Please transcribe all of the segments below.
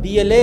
BLA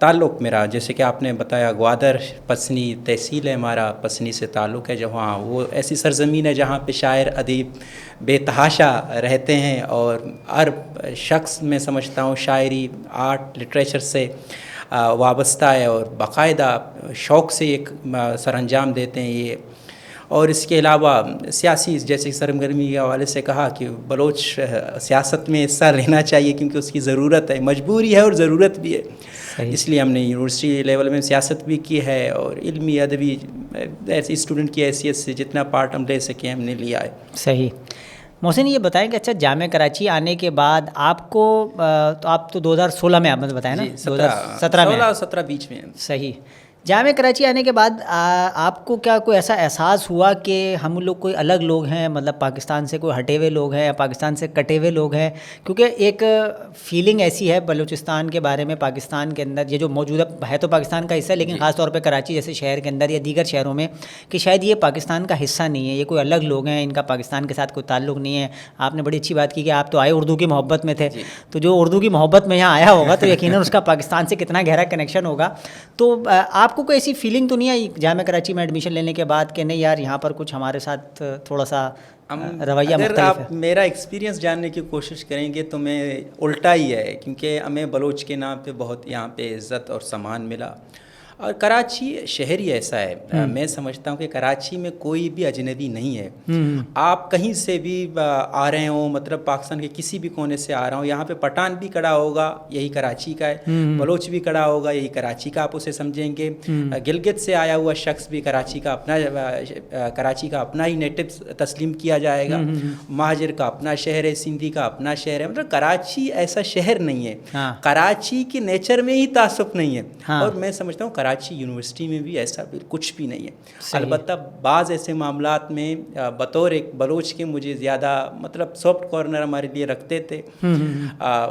تعلق میرا جیسے کہ آپ نے بتایا گوادر پسنی تحصیل ہے ہمارا، پسنی سے تعلق ہے، جہاں وہ ایسی سرزمین ہے جہاں پہ شاعر ادیب بے تحاشا رہتے ہیں، اور ہر شخص میں سمجھتا ہوں شاعری آرٹ لٹریچر سے وابستہ ہے اور باقاعدہ شوق سے ایک سر انجام دیتے ہیں یہ. اور اس کے علاوہ سیاسی جیسے سرگرمی کے حوالے سے کہا کہ بلوچ سیاست میں حصہ لینا چاہیے کیونکہ اس کی ضرورت ہے، مجبوری ہے اور ضرورت بھی ہے. اس لیے ہم نے یونیورسٹی لیول میں سیاست بھی کی ہے اور علمی ادبی ایسی اسٹوڈنٹ کی حیثیت سے جتنا پارٹ ہم لے سکیں ہم نے لیا ہے. صحیح. محسن یہ بتائیں کہ اچھا جامعہ کراچی آنے کے بعد آپ کو تو آپ تو 2016 میں آپ نے بتایا نا؟ 17 بیچ میں. صحیح. جامعہ کراچی آنے کے بعد آپ کو کیا کوئی ایسا احساس ہوا کہ ہم لوگ کوئی الگ لوگ ہیں، مطلب پاکستان سے کوئی ہٹے ہوئے لوگ ہیں یا پاکستان سے کٹے ہوئے لوگ ہیں؟ کیونکہ ایک فیلنگ ایسی ہے بلوچستان کے بارے میں، پاکستان کے اندر یہ جو موجودہ ہے تو پاکستان کا حصہ ہے، لیکن خاص طور پہ کراچی جیسے شہر کے اندر یا دیگر شہروں میں، کہ شاید یہ پاکستان کا حصہ نہیں ہے، یہ کوئی الگ لوگ ہیں، ان کا پاکستان کے ساتھ کوئی تعلق نہیں ہے. آپ نے بڑی اچھی بات کی کہ آپ تو آئے اردو کی محبت میں تھے، تو جو اردو کی محبت میں یہاں آیا ہوگا تو یقیناً اس کا پاکستان سے کتنا گہرا کنیکشن ہوگا. تو آپ کو کوئی ایسی فیلنگ تو نہیں آئی جامعہ کراچی میں ایڈمیشن لینے کے بعد کہ نہیں یار یہاں پر کچھ ہمارے ساتھ تھوڑا سا رویہ مختلف ہے؟ اگر آپ میرا ایکسپیرینس جاننے کی کوشش کریں گے تو میں الٹا ہی ہے، کیونکہ ہمیں بلوچ کے نام پہ بہت یہاں پہ عزت اور سامان ملا. اور کراچی شہر ہی ایسا ہے، میں سمجھتا ہوں کہ کراچی میں کوئی بھی اجنبی نہیں ہے. آپ کہیں سے بھی آ رہے ہوں، مطلب پاکستان کے کسی بھی کونے سے آ رہا ہوں، یہاں پہ پٹھان بھی کھڑا ہوگا یہی کراچی کا ہے، بلوچ بھی کھڑا ہوگا یہی کراچی کا، آپ اسے سمجھیں گے. گلگت سے آیا ہوا شخص بھی کراچی کا اپنا ہی نیٹو تسلیم کیا جائے گا. مہاجر کا اپنا شہر ہے، سندھی کا اپنا شہر ہے. مطلب کراچی ایسا شہر نہیں ہے، کراچی کے نیچر میں ہی تعصب نہیں ہے. اور میں سمجھتا ہوں کراچی یونیورسٹی میں بھی ایسا کچھ بھی نہیں ہے. البتہ بعض ایسے معاملات میں بطور ایک بلوچ کے مجھے زیادہ مطلب سافٹ کارنر ہمارے لیے رکھتے تھے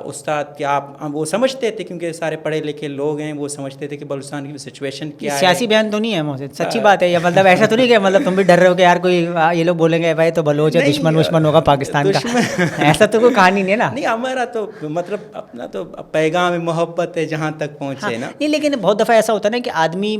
استاد کہ آپ وہ سمجھتے تھے کیونکہ سارے پڑھے لکھے لوگ ہیں، وہ سمجھتے تھے کہ بلوچستان کی سچویشن کیا ہے. سیاسی بیان تو نہیں ہے محسن، سچی بات ہے. یا مطلب ایسا تو نہیں کہ مطلب تم بھی ڈر رہے ہو کہ یار کوئی یہ لوگ بولیں گے بھائی تو بلوچ ہے، دشمن ہوگا پاکستان کا، ایسا تو کوئی کہانی نہیں ہے نا. نہیں، ہمارا تو مطلب اپنا تو پیغام محبت ہے جہاں تک پہنچے نا. نہیں لیکن بہت دفعہ ایسا ہوتا ہے نا کہ آدمی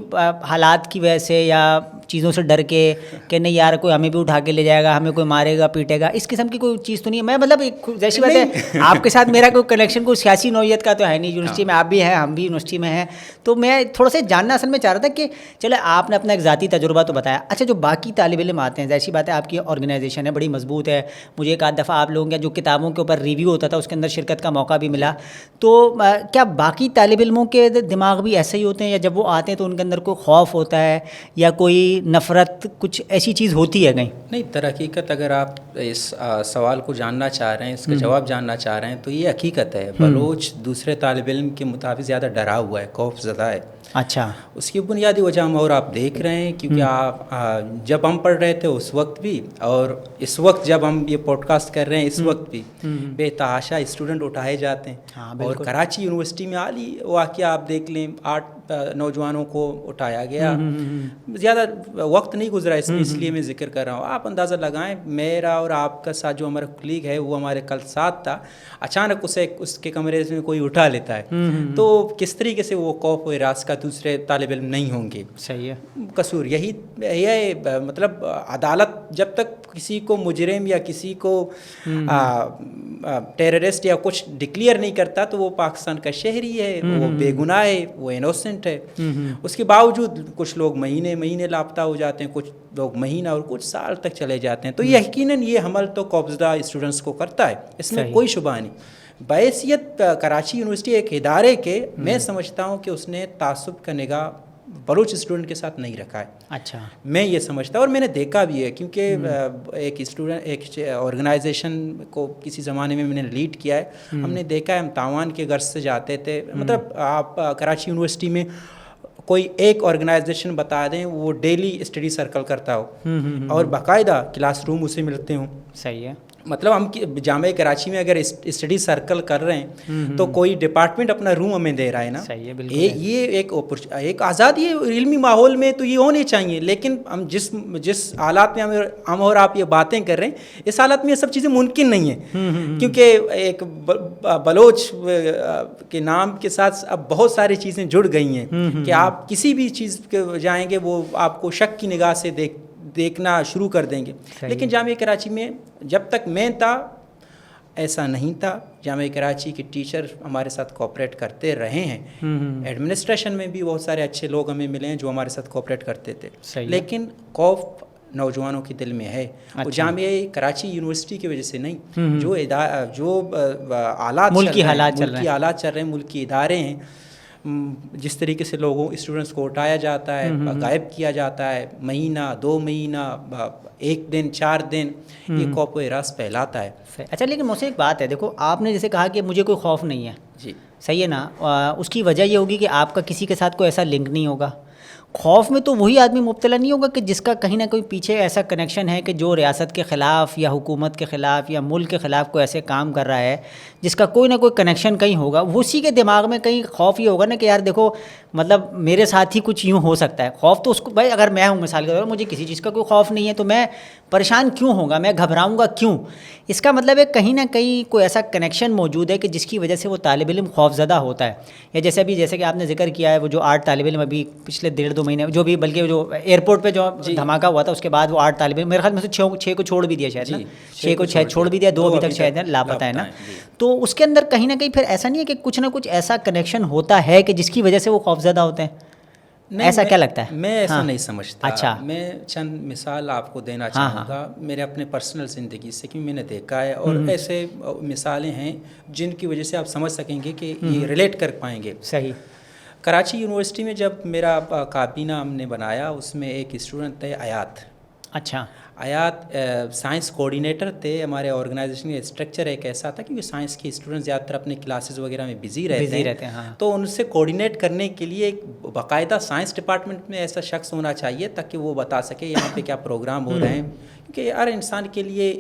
حالات کی وجہ سے یا چیزوں سے ڈر کے کہ نہیں یار کوئی ہمیں بھی اٹھا کے لے جائے گا، ہمیں کوئی مارے گا پیٹے گا، اس قسم کی کوئی چیز تو نہیں ہے. میں مطلب جیسی بات ہے آپ کے ساتھ میرا کوئی کنیکشن کوئی سیاسی نوعیت کا تو ہے نہیں. یونیورسٹی میں آپ بھی ہیں، ہم بھی یونیورسٹی میں ہیں، تو میں تھوڑا سا جاننا اصل میں چاہ رہا تھا کہ چلے آپ نے اپنا ایک ذاتی تجربہ تو بتایا. اچھا جو باقی طالب علم آتے ہیں، ظاہر بات ہے آپ کی آرگنائزیشن ہے بڑی مضبوط ہے، مجھے ایک آدھ دفعہ آپ لوگوں کے جو کتابوں کے اوپر ریویو ہوتا تھا اس کے اندر شرکت کا موقع بھی ملا. تو کیا باقی طالب علموں کے دماغ بھی ایسے ہی ہوتے ہیں، یا جب وہ آتے ہیں تو ان کے اندر کوئی خوف ہوتا ہے یا کوئی نفرت، کچھ ایسی چیز ہوتی ہے کہیں؟ نہیں، در حقیقت اگر آپ اس سوال کو جاننا چاہ رہے ہیں، اس کا جواب جاننا چاہ رہے ہیں تو یہ حقیقت ہے. بلوچ دوسرے طالب علم کے مطابق زیادہ ڈرا ہوا ہے، خوف زدہ ہے. اچھا. اس کی بنیادی وجہ ہم اور آپ دیکھ رہے ہیں، کیونکہ آپ جب ہم پڑھ رہے تھے اس وقت بھی اور اس وقت جب ہم یہ پوڈ کاسٹ کر رہے ہیں اس وقت بھی بے تحاشا اسٹوڈنٹ اٹھائے جاتے ہیں. اور کراچی یونیورسٹی میں عالی واقعہ آپ دیکھ لیں، 8 نوجوانوں کو اٹھایا گیا. زیادہ وقت نہیں گزرا اس لیے میں ذکر کر رہا ہوں. آپ اندازہ لگائیں، میرا اور آپ کا ساتھ جو ہمارا کلیگ ہے وہ ہمارے کل ساتھ تھا، اچانک اسے اس کے کمرے میں کوئی اٹھا لیتا ہے تو کس طریقے سے وہ خوف و ہراس کا دوسرے طالب علم نہیں ہوں گے. صحیح ہے. قصور یہی ہے، مطلب عدالت جب تک کسی کو مجرم یا کسی کو ٹیررسٹ یا کچھ ڈکلیئر نہیں کرتا تو وہ پاکستان کا شہری ہے، وہ بے گناہ ہے، وہ انوسنٹ ہے. اس کے باوجود کچھ لوگ مہینے لاپتہ ہو جاتے ہیں، کچھ لوگ مہینہ اور کچھ سال تک چلے جاتے ہیں. تو یقیناً یہ حمل تو خوفزدہ اسٹوڈنٹس کو کرتا ہے، اس میں کوئی شبہ نہیں. بحیثیت کراچی یونیورسٹی ایک ادارے کے میں سمجھتا ہوں کہ اس نے تعصب کا نگاہ بلوچ اسٹوڈنٹ کے ساتھ نہیں رکھا ہے. اچھا. میں یہ سمجھتا ہوں اور میں نے دیکھا بھی ہے، کیونکہ ایک اسٹوڈنٹ ایک آرگنائزیشن کو کسی زمانے میں نے لیڈ کیا ہے. ہم نے دیکھا ہے، ہم تاوان کے غرض سے جاتے تھے. مطلب آپ کراچی یونیورسٹی میں کوئی ایک آرگنائزیشن بتا دیں وہ ڈیلی اسٹڈی سرکل کرتا ہو اور باقاعدہ کلاس روم اسے ملتے ہوں. صحیح ہے. مطلب ہم جامعہ کراچی میں اگر اسٹڈی سرکل کر رہے ہیں تو کوئی ڈپارٹمنٹ اپنا روم ہمیں دے رہا ہے نا. صحیح ہے, بالکل. یہ ایک آزادی علمی ماحول میں تو یہ ہونے چاہیے, لیکن ہم جس حالات میں ہم اور آپ یہ باتیں کر رہے ہیں اس حالات میں یہ سب چیزیں ممکن نہیں ہیں, کیونکہ ایک بلوچ کے نام کے ساتھ اب بہت ساری چیزیں جڑ گئی ہیں کہ آپ کسی بھی چیز کے جائیں گے وہ آپ کو شک کی نگاہ سے دیکھنا شروع کر دیں گے. لیکن جامعہ کراچی میں جب تک میں تھا ایسا نہیں تھا. جامعہ کراچی کے ٹیچر ہمارے ساتھ کوآپریٹ کرتے رہے ہیں. ایڈمنسٹریشن میں بھی بہت سارے اچھے لوگ ہمیں ملے ہیں جو ہمارے ساتھ کوآپریٹ کرتے تھے, لیکن خوف نوجوانوں کے دل میں ہے. وہ جامعہ کراچی یونیورسٹی کی وجہ سے نہیں, جو حالات ملکی حالات چل رہے ہیں, ملکی ادارے ہیں, جس طریقے سے اسٹوڈنٹس کو اٹھایا جاتا ہے, غائب کیا جاتا ہے, مہینہ 2 مہینہ 1 دن 4 دن, یہ خوف و ہراس پھیلاتا ہے. اچھا, لیکن مجھ سے ایک بات ہے, دیکھو آپ نے جیسے کہا کہ مجھے کوئی خوف نہیں ہے, جی صحیح ہے نا, اس کی وجہ یہ ہوگی کہ آپ کا کسی کے ساتھ کوئی ایسا لنک نہیں ہوگا. خوف میں تو وہی آدمی مبتلا نہیں ہوگا کہ جس کا کہیں نہ کوئی پیچھے ایسا کنیکشن ہے کہ جو ریاست کے خلاف یا حکومت کے خلاف یا ملک کے خلاف کوئی ایسے کام کر رہا ہے جس کا کوئی نہ کوئی کنیکشن کہیں ہوگا. اسی کے دماغ میں کہیں خوف یہ ہوگا نا کہ یار دیکھو مطلب میرے ساتھ ہی کچھ یوں ہو سکتا ہے. خوف تو اس کو, بھائی اگر میں ہوں مثال کے طور پر, مجھے کسی چیز کا کوئی خوف نہیں ہے تو میں پریشان کیوں ہوں گا, میں گھبراؤں گا کیوں؟ اس کا مطلب ہے کہیں نہ کہیں کوئی ایسا کنیکشن موجود ہے کہ جس کی وجہ سے وہ طالب علم خوف زدہ ہوتا ہے. یا جیسے کہ آپ نے ذکر کیا ہے وہ جو 8 طالب علم ابھی پچھلے 1.5-2 مہینے جو بھی, بلکہ جو ایئرپورٹ پہ جو دھماکہ ہوا تھا اس کے بعد وہ 8 طالب علم میرے خیال میں سے 6 کو چھوڑ بھی دیا شاید نا, 6 کو چھوڑ بھی دیا, 2 ابھی تک شاید لاپتہ ہے نا. تو اس کے اندر کہیں نہ کہیں پھر ایسا نہیں ہے کہ کچھ نہ کچھ ایسا کنیکشن ہوتا ہے کہ جس کی وجہ سے وہ خوف زدہ ہوتے ہیں؟ ایسا کیا لگتا ہے؟ میں ایسا نہیں سمجھتا. اچھا, میں چند مثال آپ کو دینا چاہوں گا میرے اپنے پرسنل زندگی سے, کہ میں نے دیکھا ہے, اور ایسے مثالیں ہیں جن کی وجہ سے آپ سمجھ سکیں گے کہ یہ ریلیٹ کر پائیں گے. صحیح. کراچی یونیورسٹی میں جب میرا کابینہ ہم نے بنایا, اس میں ایک اسٹوڈنٹ تھے حیات. اچھا. حیات سائنس کوآرڈینیٹر تھے. ہمارے آرگنائزیشن کا اسٹرکچر ایک ایسا تھا کیونکہ سائنس کے اسٹوڈنٹ زیادہ تر اپنے کلاسز وغیرہ میں بزی رہتے ہیں, تو ان سے کوآرڈینیٹ کرنے کے لیے ایک باقاعدہ سائنس ڈپارٹمنٹ میں ایسا شخص ہونا چاہیے تاکہ وہ بتا سکے یہاں پہ کیا پروگرام ہو رہے ہیں, کیونکہ ہر انسان کے لیے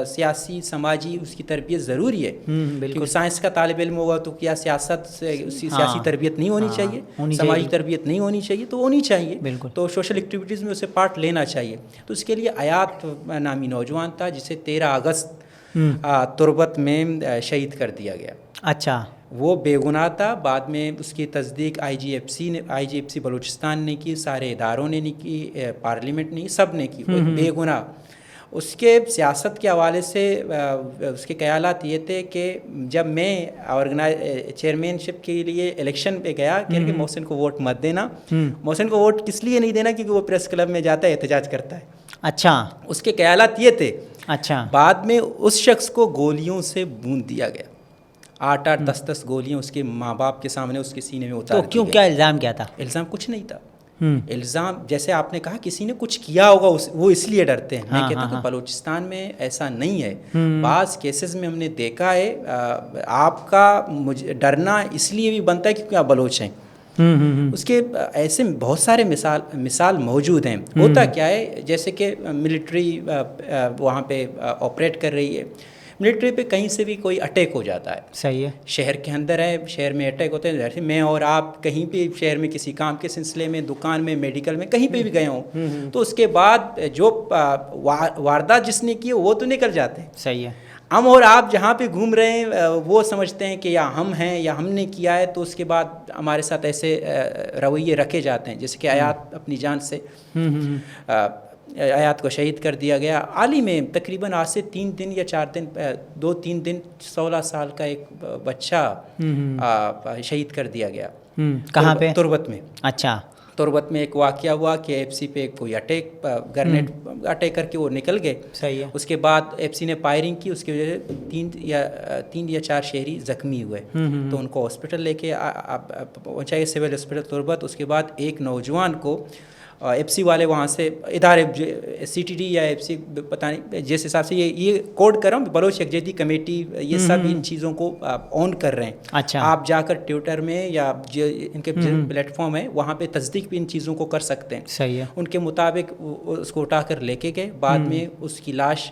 سیاسی سماجی اس کی تربیت ضروری ہے. بالکل. سائنس کا طالب علم ہوگا تو کیا سیاست سے سیاسی تربیت نہیں ہونی چاہیے, سماجی تربیت نہیں ہونی چاہیے؟ تو ہونی چاہیے. بالکل. تو سوشل ایکٹیویٹیز میں اسے پارٹ لینا چاہیے. تو اس کے لیے حیات نامی نوجوان تھا جسے 13 اگست تربت میں شہید کر دیا گیا. اچھا. وہ بے گناہ تھا. بعد میں اس کی تصدیق آئی جی ایف سی بلوچستان نے کی, سارے اداروں نے نہیں کی, پارلیمنٹ نے, سب نے کی. وہ بے گناہ. اس کے سیاست کے حوالے سے اس کے خیالات یہ تھے کہ جب میں چیئرمین شپ کے لیے الیکشن پہ گیا کہ محسن کو ووٹ مت دینا. محسن کو ووٹ کس لیے نہیں دینا؟ کیونکہ وہ پریس کلب میں جاتا ہے, احتجاج کرتا ہے. اچھا. اس کے خیالات یہ تھے. اچھا. بعد میں اس شخص کو گولیوں سے بوند دیا گیا. 8 10 گولیاں اس کے ماں باپ کے سامنے اس کے سینے میں اتار دی. تو کیوں, کیا الزام کیا تھا؟ الزام کچھ نہیں تھا. الزام جیسے آپ نے کہا کسی نے کچھ کیا ہوگا, وہ اس لیے ڈرتے ہیں. میں کہتا ہوں کہ بلوچستان میں ایسا نہیں ہے. بعض کیسز میں ہم نے دیکھا ہے آپ کا ڈرنا اس لیے بھی بنتا ہے کیونکہ آپ بلوچ ہیں. اس کے ایسے بہت سارے مثال موجود ہیں. ہوتا کیا ہے, جیسے کہ ملٹری وہاں پہ آپریٹ کر رہی ہے, ملٹری پہ کہیں سے بھی کوئی اٹیک ہو جاتا ہے. صحیح ہے. شہر کے اندر ہے, شہر میں اٹیک ہوتے ہیں. جیسے میں اور آپ کہیں پہ شہر میں کسی کام کے سلسلے میں, دکان میں, میڈیکل میں, کہیں پہ بھی گئے ہوں, تو اس کے بعد جو واردات جس نے کی وہ تو نکل جاتے ہیں. صحیح ہے. ہم اور آپ جہاں پہ گھوم رہے ہیں وہ سمجھتے ہیں کہ یا ہم ہیں یا ہم نے کیا ہے, تو اس کے بعد ہمارے ساتھ ایسے رویے رکھے جاتے ہیں. جیسے کہ حیات اپنی جان سے حیات کو شہید کر دیا گیا. حال ہی میں تقریباً آج سے 3 دن یا 4 دن 2-3 دن 16 سال کا ایک بچہ شہید کر دیا گیا. کہاں پہ؟ تربت میں. اچھا. تربت میں ایک واقعہ ہوا کہ ایف سی پہ کوئی گرنیٹ اٹیک کر کے وہ نکل گئے. صحیح ہے. اس کے بعد ایف سی نے فائرنگ کی, اس کی وجہ سے 3 یا 4 شہری زخمی ہوئے. تو ان کو ہاسپٹل لے کے پہنچائے, سول ہاسپٹل تربت. اس کے بعد ایک نوجوان کو ایف سی والے وہاں سے ادارے سی ٹی ڈی یا ایف سی پتہ نہیں جس حساب سے یہ کوڈ کر رہا ہوں, بلوچ یکجہتی کمیٹی, یہ سب ان چیزوں کو آن کر رہے ہیں. اچھا. آپ جا کر ٹویٹر میں یا جو ان کے پلیٹ فارم ہے وہاں پہ تصدیق بھی ان چیزوں کو کر سکتے ہیں. صحیح ہے. ان کے مطابق اس کو اٹھا کر لے کے گئے. بعد میں اس کی لاش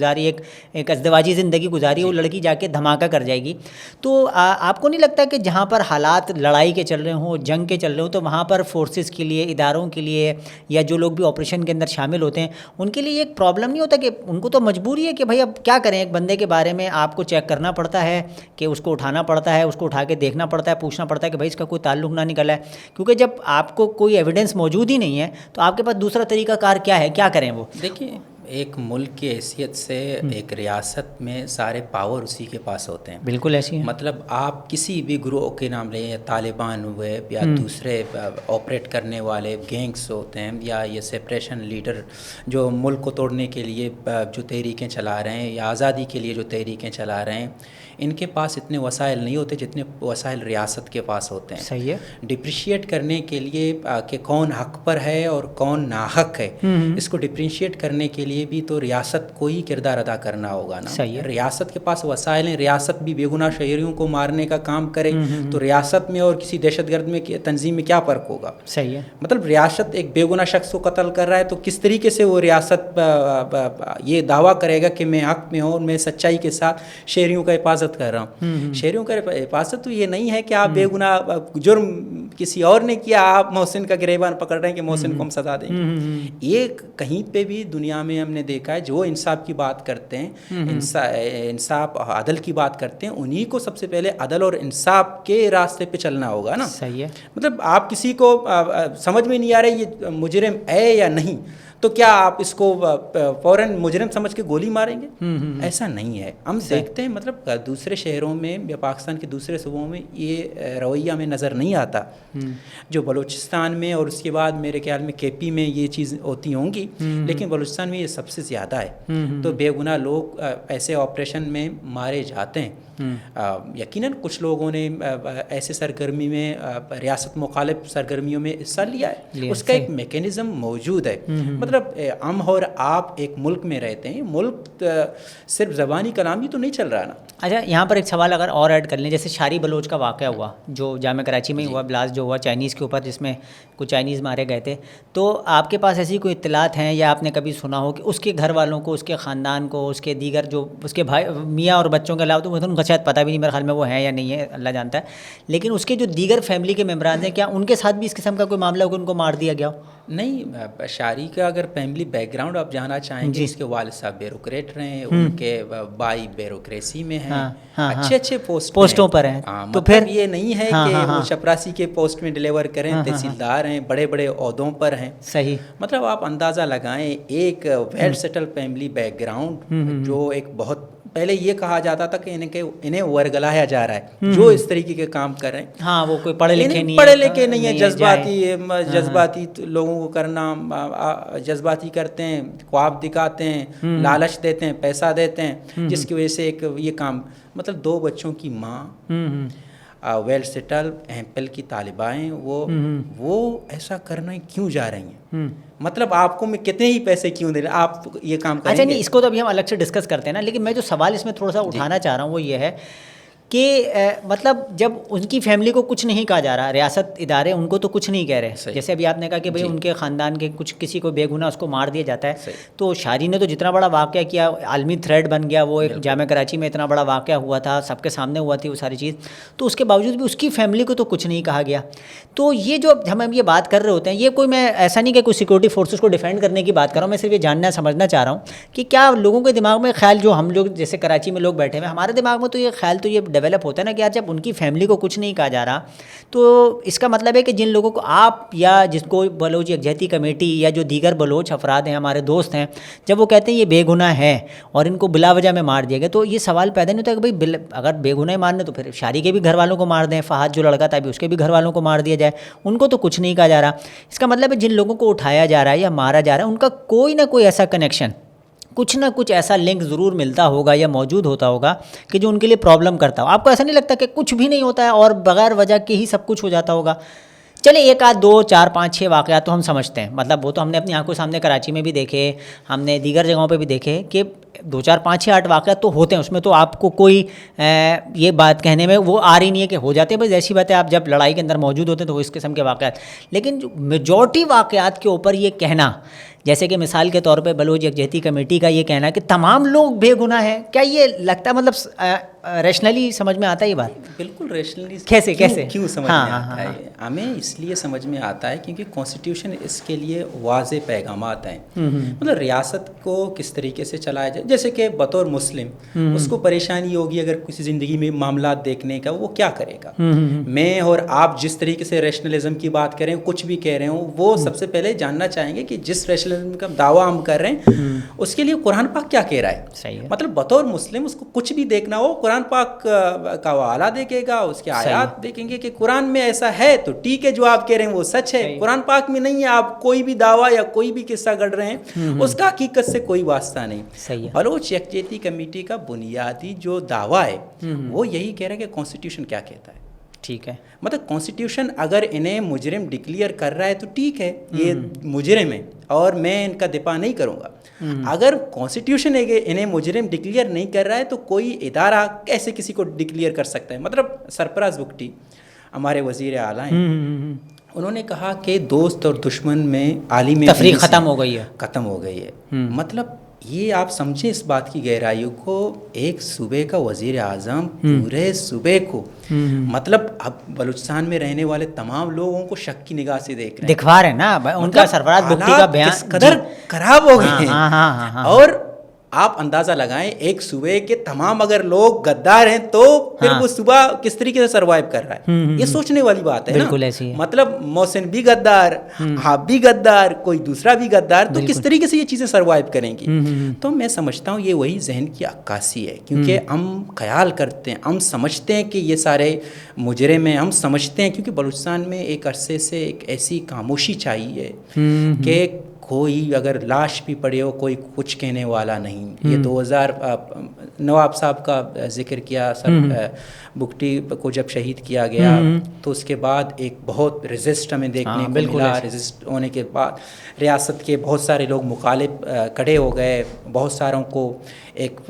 گزاری, ایک ازدواجی زندگی گزاری, وہ لڑکی جا کے دھماکہ کر جائے گی. تو آپ کو نہیں لگتا کہ جہاں پر حالات لڑائی کے چل رہے ہوں, جنگ کے چل رہے ہوں, تو وہاں پر فورسز کے لیے, اداروں کے لیے, یا جو لوگ بھی آپریشن کے اندر شامل ہوتے ہیں, ان کے لیے ایک پرابلم نہیں ہوتا کہ ان کو تو مجبوری ہے کہ بھائی اب کیا کریں, ایک بندے کے بارے میں آپ کو چیک کرنا پڑتا ہے, کہ اس کو اٹھانا پڑتا ہے, اس کو اٹھا کے دیکھنا پڑتا ہے, پوچھنا پڑتا ہے کہ بھائی اس کا کوئی تعلق نہ نکلا ہے, کیونکہ جب آپ کو کوئی ایویڈنس موجود ہی نہیں ہے تو آپ کے پاس دوسرا طریقہ کار کیا ہے, کیا کریں وہ؟ دیکھیے, ایک ملک کی حیثیت سے ایک ریاست میں سارے پاور اسی کے پاس ہوتے ہیں. بالکل ایسی ہے. مطلب آپ کسی بھی گروہ کے نام لیں, یا طالبان ہوئے, یا دوسرے آپریٹ کرنے والے گینگس ہوتے ہیں, یا یہ سپریشن لیڈر جو ملک کو توڑنے کے لیے جو تحریکیں چلا رہے ہیں, یا آزادی کے لیے جو تحریکیں چلا رہے ہیں, ان کے پاس اتنے وسائل نہیں ہوتے جتنے وسائل ریاست کے پاس ہوتے ہیں. صحیح ہے. ڈپریشیٹ کرنے کے لیے کہ کون حق پر ہے اور کون ناحق ہے, اس کو ڈپریشیٹ کرنے کے لیے بھی تو ریاست کو ہی کردار ادا کرنا ہوگا نا. صحیح ہے. ریاست کے پاس وسائل ہیں, ریاست بھی بے گناہ شہریوں کو مارنے کا کام کرے تو ریاست میں اور کسی دہشت گرد میں تنظیم میں کیا فرق ہوگا؟ صحیح ہے. مطلب ریاست ایک بے گناہ شخص کو قتل کر رہا ہے تو کس طریقے سے وہ ریاست یہ دعویٰ کرے گا کہ میں حق میں ہوں اور میں سچائی کے ساتھ شہریوں کا حفاظت کر رہا ہوں؟ شہریوں کا حفاظت تو یہ نہیں ہے کہ آپ بے گناہ جرم کسی اور نے کیا, آپ محسن کا گریبان پکڑ رہے ہیں کہ محسن کو ہم سزا دیں گے. یہ کہیں پہ بھی دنیا میں ہم نے دیکھا ہے, جو انصاف کی بات کرتے ہیں, انصاف عدل کی بات کرتے ہیں, انہی کو سب سے پہلے عدل اور انصاف کے راستے پہ چلنا ہوگا نا. صحیح ہے. مطلب آپ کسی کو سمجھ میں نہیں آ رہا یہ مجرم ہے یا نہیں, تو کیا آپ اس کو فوراً مجرم سمجھ کے گولی ماریں گے؟ ایسا نہیں ہے. ہم دیکھتے ہیں مطلب دوسرے شہروں میں یا پاکستان کے دوسرے صوبوں میں یہ رویہ ہمیں نظر نہیں آتا, جو بلوچستان میں اور اس کے بعد میرے خیال میں کے پی میں یہ چیز ہوتی ہوں گی, لیکن بلوچستان میں یہ سب سے زیادہ ہے. تو بے گناہ لوگ ایسے آپریشن میں مارے جاتے ہیں. یقیناً کچھ لوگوں نے ایسے سرگرمی میں, ریاست مخالف سرگرمیوں میں حصہ لیا ہے, اس کا ایک میکینزم موجود ہے. مطلب ہم اور آپ ایک ملک میں رہتے ہیں, ملک صرف زبانی کلامی تو نہیں چل رہا نا. اچھا, یہاں پر ایک سوال اگر اور ایڈ کر لیں, جیسے شاری بلوچ کا واقعہ ہوا جو جامعہ کراچی میں ہوا, بلاسٹ جو ہوا چائنیز کے اوپر, جس میں کچھ چائنیز مارے گئے تھے, تو آپ کے پاس ایسی کوئی اطلاعات ہیں یا آپ نے کبھی سنا ہو کہ اس کے گھر والوں کو, اس کے خاندان کو, اس کے دیگر جو اس کے بھائی میاں اور بچوں کے علاوہ, تو ان کا شاید پتہ بھی نہیں, میرے خیال میں وہ ہیں یا نہیں ہے, اللہ جانتا ہے, لیکن اس کے جو دیگر فیملی کے ممبران ہیں, کیا ان کے ساتھ بھی اس قسم کا کوئی معاملہ ہو کہ ان کو مار دیا گیا ہو؟ نہیں, شاری کا اگر فیملی بیک گراؤنڈ آپ جانا چاہیں گے, اس کے والد صاحب بیوروکریٹ رہے ہیں, ان کے بھائی بیوروکریسی میں ہیں, اچھے پوسٹوں پر ہیں. تو پھر یہ نہیں ہے کہ وہ چپراسی کے پوسٹ میں ڈیلیور کریں, تحصیلدار ہیں, بڑے بڑے عہدوں پر ہیں. صحیح. مطلب آپ اندازہ لگائیں, ایک well settled family background, جو ایک بہت پہلے یہ کہا جاتا تھا کہ انہیں ورگلایا جا رہا ہے جو اس طریقے کے کام کر رہے ہیں. ہاں, وہ کوئی پڑھے لکھے نہیں ہیں, جذباتی لوگوں کو کرنا, جذباتی کرتے ہیں, خواب دکھاتے ہیں, لالچ دیتے ہیں, پیسہ دیتے ہیں, جس کی وجہ سے ایک یہ کام, مطلب 2 بچوں کی ماں, ویل سیٹل ایمپل کی طالبائیں, وہ ایسا کرنا کیوں جا رہی ہیں؟ مطلب آپ کو میں کتنے ہی پیسے کیوں دے رہے ہیں, آپ یہ کام کریں گے؟ اچھا نہیں, اس کو تو ابھی ہم الگ سے ڈسکس کرتے ہیں نا, لیکن میں جو سوال اس میں تھوڑا سا اٹھانا چاہ رہا ہوں وہ یہ ہے کہ مطلب جب ان کی فیملی کو کچھ نہیں کہا جا رہا, ریاست ادارے ان کو تو کچھ نہیں کہہ رہے, جیسے ابھی آپ نے کہا کہ بھئی ان کے خاندان کے کچھ کسی کو بے گناہ اس کو مار دیا جاتا ہے, تو شاری نے تو جتنا بڑا واقعہ کیا, عالمی تھریڈ بن گیا, وہ ایک جامعہ کراچی میں اتنا بڑا واقعہ ہوا تھا, سب کے سامنے ہوا تھی وہ ساری چیز, تو اس کے باوجود بھی اس کی فیملی کو تو کچھ نہیں کہا گیا. تو یہ جو ہم یہ بات کر رہے ہوتے ہیں, یہ کوئی, میں ایسا نہیں کہ کوئی سیکورٹی فورسز کو ڈیفینڈ کرنے کی بات کر رہا ہوں, میں صرف یہ جاننا سمجھنا چاہ رہا ہوں کہ کیا لوگوں کے دماغ میں خیال, جو ہم لوگ جیسے کراچی میں لوگ بیٹھے ہوئے, ہمارے دماغ میں تو یہ خیال تو یہ ڈیولپ ہوتا ہے نا کہ یار جب ان کی فیملی کو کچھ نہیں کہا جا رہا, تو اس کا مطلب ہے کہ جن لوگوں کو آپ یا جس کو بلوچ یکجہتی کمیٹی یا جو دیگر بلوچ افراد ہیں, ہمارے دوست ہیں, جب وہ کہتے ہیں یہ بے گناہ ہے اور ان کو بلا وجہ میں مار دیا گیا, تو یہ سوال پیدا نہیں ہوتا کہ بھائی اگر بے گناہ مارنے تو پھر شاری کے بھی گھر والوں کو مار دیں, فہد جو لڑکا تھا ابھی اس کے بھی گھر والوں کو مار دیا جائے, ان کو تو کچھ نہیں کہا جا رہا. اس کا مطلب ہے جن لوگوں کو اٹھایا جا رہا ہے یا مارا جا رہا ہے, ان کا کوئی نہ کوئی ایسا کنیکشن, کچھ نہ کچھ ایسا لنک ضرور ملتا ہوگا یا موجود ہوتا ہوگا کہ جو ان کے لیے پرابلم کرتا ہو. آپ کو ایسا نہیں لگتا کہ کچھ بھی نہیں ہوتا ہے اور بغیر وجہ کے ہی سب کچھ ہو جاتا ہوگا؟ چلے 1 آدھ 2 4 5 6 واقعات تو ہم سمجھتے ہیں, مطلب وہ تو ہم نے اپنی آنکھوں سامنے کراچی میں بھی دیکھے, ہم نے دیگر جگہوں پہ بھی دیکھے کہ 2 4 5 6 8 واقعات تو ہوتے ہیں, اس میں تو آپ کو کوئی یہ بات کہنے میں وہ آ رہی نہیں ہے کہ ہو جاتے ہیں, بس ایسی بات ہے, آپ جب لڑائی کے اندر موجود ہوتے ہیں تو وہ اس قسم کے واقعات. لیکن جو میجورٹی واقعات کے اوپر یہ کہنا جیسے کہ مثال کے طور پہ بلوچ یکجہتی کمیٹی کا یہ کہنا ہے کہ تمام لوگ بے گناہ ہیں، کیا یہ لگتا ہے مطلب ریشنلی سمجھ میں آتا ہے یہ بات؟ بالکل ریشنلی کیسے کیوں سمجھ میں آتا ہے؟ ہمیں اس لیے سمجھ میں آتا ہے کیونکہ کانسٹیٹیوشن اس کے لیے واضح پیغامات ہیں. مطلب ریاست کو کس طریقے سے چلایا جائے، جیسے کہ بطور مسلم اس کو پریشانی ہوگی اگر کسی زندگی میں معاملات دیکھنے کا، وہ کیا کرے گا؟ میں اور آپ جس طریقے سے ریشنلزم کی بات کریں، کچھ بھی کہہ رہے ہوں، وہ سب سے پہلے جاننا چاہیں گے کہ جس ریشنلزم کا دعویٰ ہم کر رہے ہیں اس کے لیے قرآن پاک کیا کہہ رہا ہے. صحیح ہے. مطلب بطور مسلم اس کو کچھ بھی دیکھنا ہو، قرآن پاک کا حوالہ دیکھے گا، اس کے آیات دیکھیں گے کہ قرآن میں ایسا ہے تو ٹھیک ہے، جو آپ کہہ رہے ہیں وہ سچ ہے. قرآن پاک میں نہیں ہے، آپ کوئی بھی دعویٰ یا کوئی بھی قصہ گڑھ رہے ہیں، اس کا حقیقت سے کوئی واسطہ نہیں. بلوچ یکجہتی کمیٹی کا بنیادی جو دعویٰ ہے وہ یہی کہہ رہا ہے کہ کانسٹیٹیوشن کیا کہتا ہے. ٹھیک ہے، مطلب کانسٹیٹیوشن اگر انہیں مجرم ڈکلیئر کر رہا ہے تو ٹھیک ہے، یہ مجرم ہے اور میں ان کا دفاع نہیں کروں گا. اگر کانسٹیٹیوشن انہیں مجرم ڈکلیئر نہیں کر رہا ہے تو کوئی ادارہ کیسے کسی کو ڈکلیئر کر سکتا ہے؟ مطلب سرفراز بگٹی ہمارے وزیر اعلیٰ ہیں، انہوں نے کہا کہ دوست اور دشمن میں عالم تفریق ختم ہو گئی ہے. مطلب یہ آپ سمجھیں اس بات کی گہرائیوں کو، ایک صوبے کا وزیر اعظم پورے صوبے کو مطلب اب بلوچستان میں رہنے والے تمام لوگوں کو شک کی نگاہ سے دیکھ رہے ہیں، دکھوا رہے ہیں نا ان کا سرفراز بگٹی کا بیان کس قدر خراب ہو گئے ہیں. اور آپ اندازہ لگائیں ایک صوبے کے تمام اگر لوگ غدار ہیں تو پھر وہ صوبہ کس طریقے سے سروائیو کر رہا ہے. یہ سوچنے والی بات ہے بالکل ایسی ہے. مطلب محسن بھی غدار، آپ بھی غدار، کوئی دوسرا بھی غدار، تو کس طریقے سے یہ چیزیں سروائیو کریں گی؟ تو میں سمجھتا ہوں یہ وہی ذہن کی عکاسی ہے، کیونکہ ہم خیال کرتے ہیں، ہم سمجھتے ہیں کہ یہ سارے مجرم ہیں، ہم سمجھتے ہیں کیونکہ بلوچستان میں ایک عرصے سے ایک ایسی خاموشی چاہیے کہ کوئی اگر لاش بھی پڑے ہو کوئی کچھ کہنے والا نہیں. یہ 2000 نواب صاحب کا ذکر کیا، سر بگٹی کو جب شہید کیا گیا تو اس کے بعد ایک بہت ریزسٹ ہمیں دیکھنے کو ملا. ریزسٹ ہونے کے بعد ریاست کے بہت سارے لوگ مخالف کھڑے ہو گئے، بہت ساروں کو ایک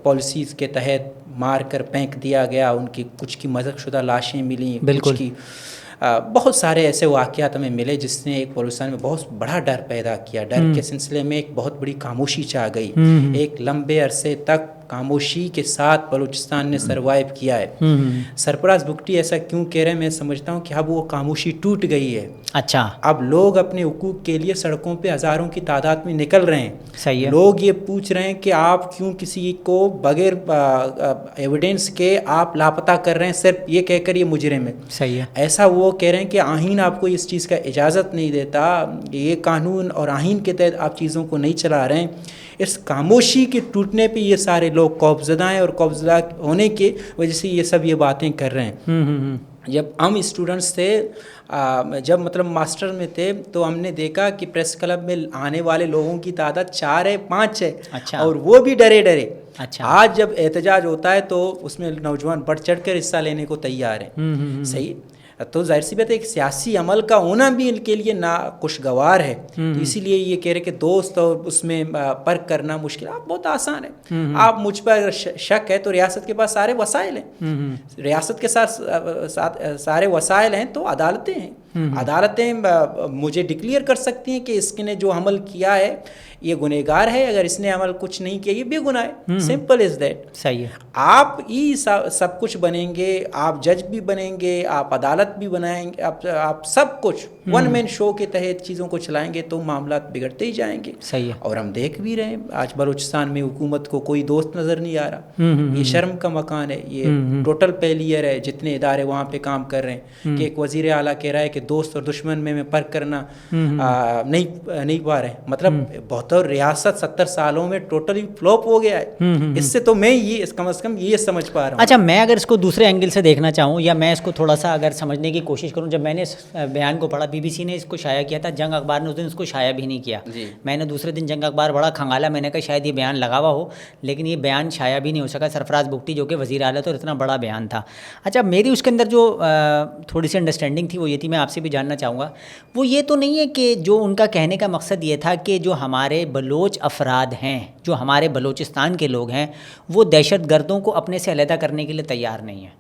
پالیسیز کے تحت مار کر پھینک دیا گیا، ان کی کچھ کی مذہب شدہ لاشیں ملیں، کچھ کی بہت سارے ایسے واقعات ہمیں ملے جس نے ایک بلوچستان میں بہت بڑا ڈر پیدا کیا. ڈر کے سلسلے میں ایک بہت بڑی خاموشی چھا گئی. ایک لمبے عرصے تک خاموشی کے ساتھ بلوچستان نے سروائیو کیا ہے. سرفراز بگٹی ایسا کیوں کہہ رہے ہیں؟ میں سمجھتا ہوں کہ اب وہ خاموشی ٹوٹ گئی ہے. اچھا، اب لوگ اپنے حقوق کے لیے سڑکوں پہ ہزاروں کی تعداد میں نکل رہے ہیں. صحیح ہے. لوگ یہ پوچھ رہے ہیں کہ آپ کیوں کسی کو بغیر ایویڈنس کے آپ لاپتہ کر رہے ہیں صرف یہ کہہ کر یہ مجرم ہے. صحیح ہے. ایسا وہ کہہ رہے ہیں کہ آئین آپ کو اس چیز کا اجازت نہیں دیتا، یہ قانون اور آئین کے تحت آپ چیزوں کو نہیں چلا رہے ہیں. اس خاموشی کے ٹوٹنے پہ یہ سارے لوگ خوفزدہ ہیں اور خوفزدہ ہونے کی وجہ سے یہ سب یہ باتیں کر رہے ہیں. جب ہم اسٹوڈنٹس تھے، جب مطلب ماسٹر میں تھے، تو ہم نے دیکھا کہ پریس کلب میں آنے والے لوگوں کی تعداد 4 ہے 5 ہے. اچھا. اور وہ بھی ڈرے ڈرے. اچھا. آج جب احتجاج ہوتا ہے تو اس میں نوجوان بڑھ چڑھ کر حصہ لینے کو تیار ہیں. صحیح. تو ظاہر سی بات ہے ایک سیاسی عمل کا ہونا بھی ان کے لیے ناخوشگوار ہے. تو اسی لیے یہ کہہ رہے کہ دوست اور اس میں فرق کرنا مشکل. آپ بہت آسان ہے، آپ مجھ پر اگر شک ہے تو ریاست کے پاس سارے وسائل ہیں، ریاست کے ساتھ سارے وسائل ہیں تو عدالتیں ہیں. عدالتیں مجھے ڈکلیئر کر سکتی ہیں کہ اس نے جو عمل کیا ہے یہ گنہگار ہے، اگر اس نے عمل کچھ نہیں کیا یہ بے گناہ ہے. Simple is that. صحیح ہے. آپ ہی سب کچھ بنیں گے، آپ جج بھی بنیں گے، آپ عدالت بھی بنائیں گے، آپ سب کچھ ون مین شو کے تحت چیزوں کو چلائیں گے تو معاملات بگڑتے ہی جائیں گے. صحیح ہے. اور ہم دیکھ بھی رہے ہیں آج بلوچستان میں حکومت کو کوئی دوست نظر نہیں آ رہا. یہ شرم کا مکان ہے، یہ ٹوٹل فیلئر ہے. جتنے ادارے وہاں پہ کام کر رہے ہیں کہ ایک وزیر اعلیٰ کہہ رہا ہے کہ دوست اور دشمن میں فرق کرنا نہیں پا رہے. مطلب بہت ریاست 70 سالوں میں ٹوٹلی فلوپ ہو گیا ہے. اس سے تو میں یہ کم از کم یہ سمجھ پا رہا ہوں. اچھا، میں اگر اس کو دوسرے اینگل سے دیکھنا چاہوں یا میں اس کو تھوڑا سا اگر سمجھنے کی کوشش کروں، جب میں نے اس بیان کو پڑھا، BBC نے اس کو شائع کیا تھا، جنگ اخبار نے اس دن اس کو شائع بھی نہیں کیا. میں نے دوسرے دن جنگ اخبار بڑا کھنگالا، میں نے کہا شاید یہ بیان لگا ہوا ہو، لیکن یہ بیان شائع بھی نہیں ہو سکا. سرفراز بگٹی جو کہ وزیر اعلیٰ تھے اور اتنا بڑا بیان تھا. اچھا، میری اس کے اندر جو تھوڑی سی انڈرسٹینڈنگ تھی وہ یہ تھی، میں آپ سے بھی جاننا چاہوں گا، وہ یہ تو نہیں ہے کہ جو ان کا کہنے کا مقصد یہ تھا کہ جو ہمارے بلوچ افراد ہیں، جو ہمارے بلوچستان کے لوگ ہیں، وہ دہشت گردوں کو اپنے سے علیحدہ کرنے کے لیے تیار نہیں ہیں.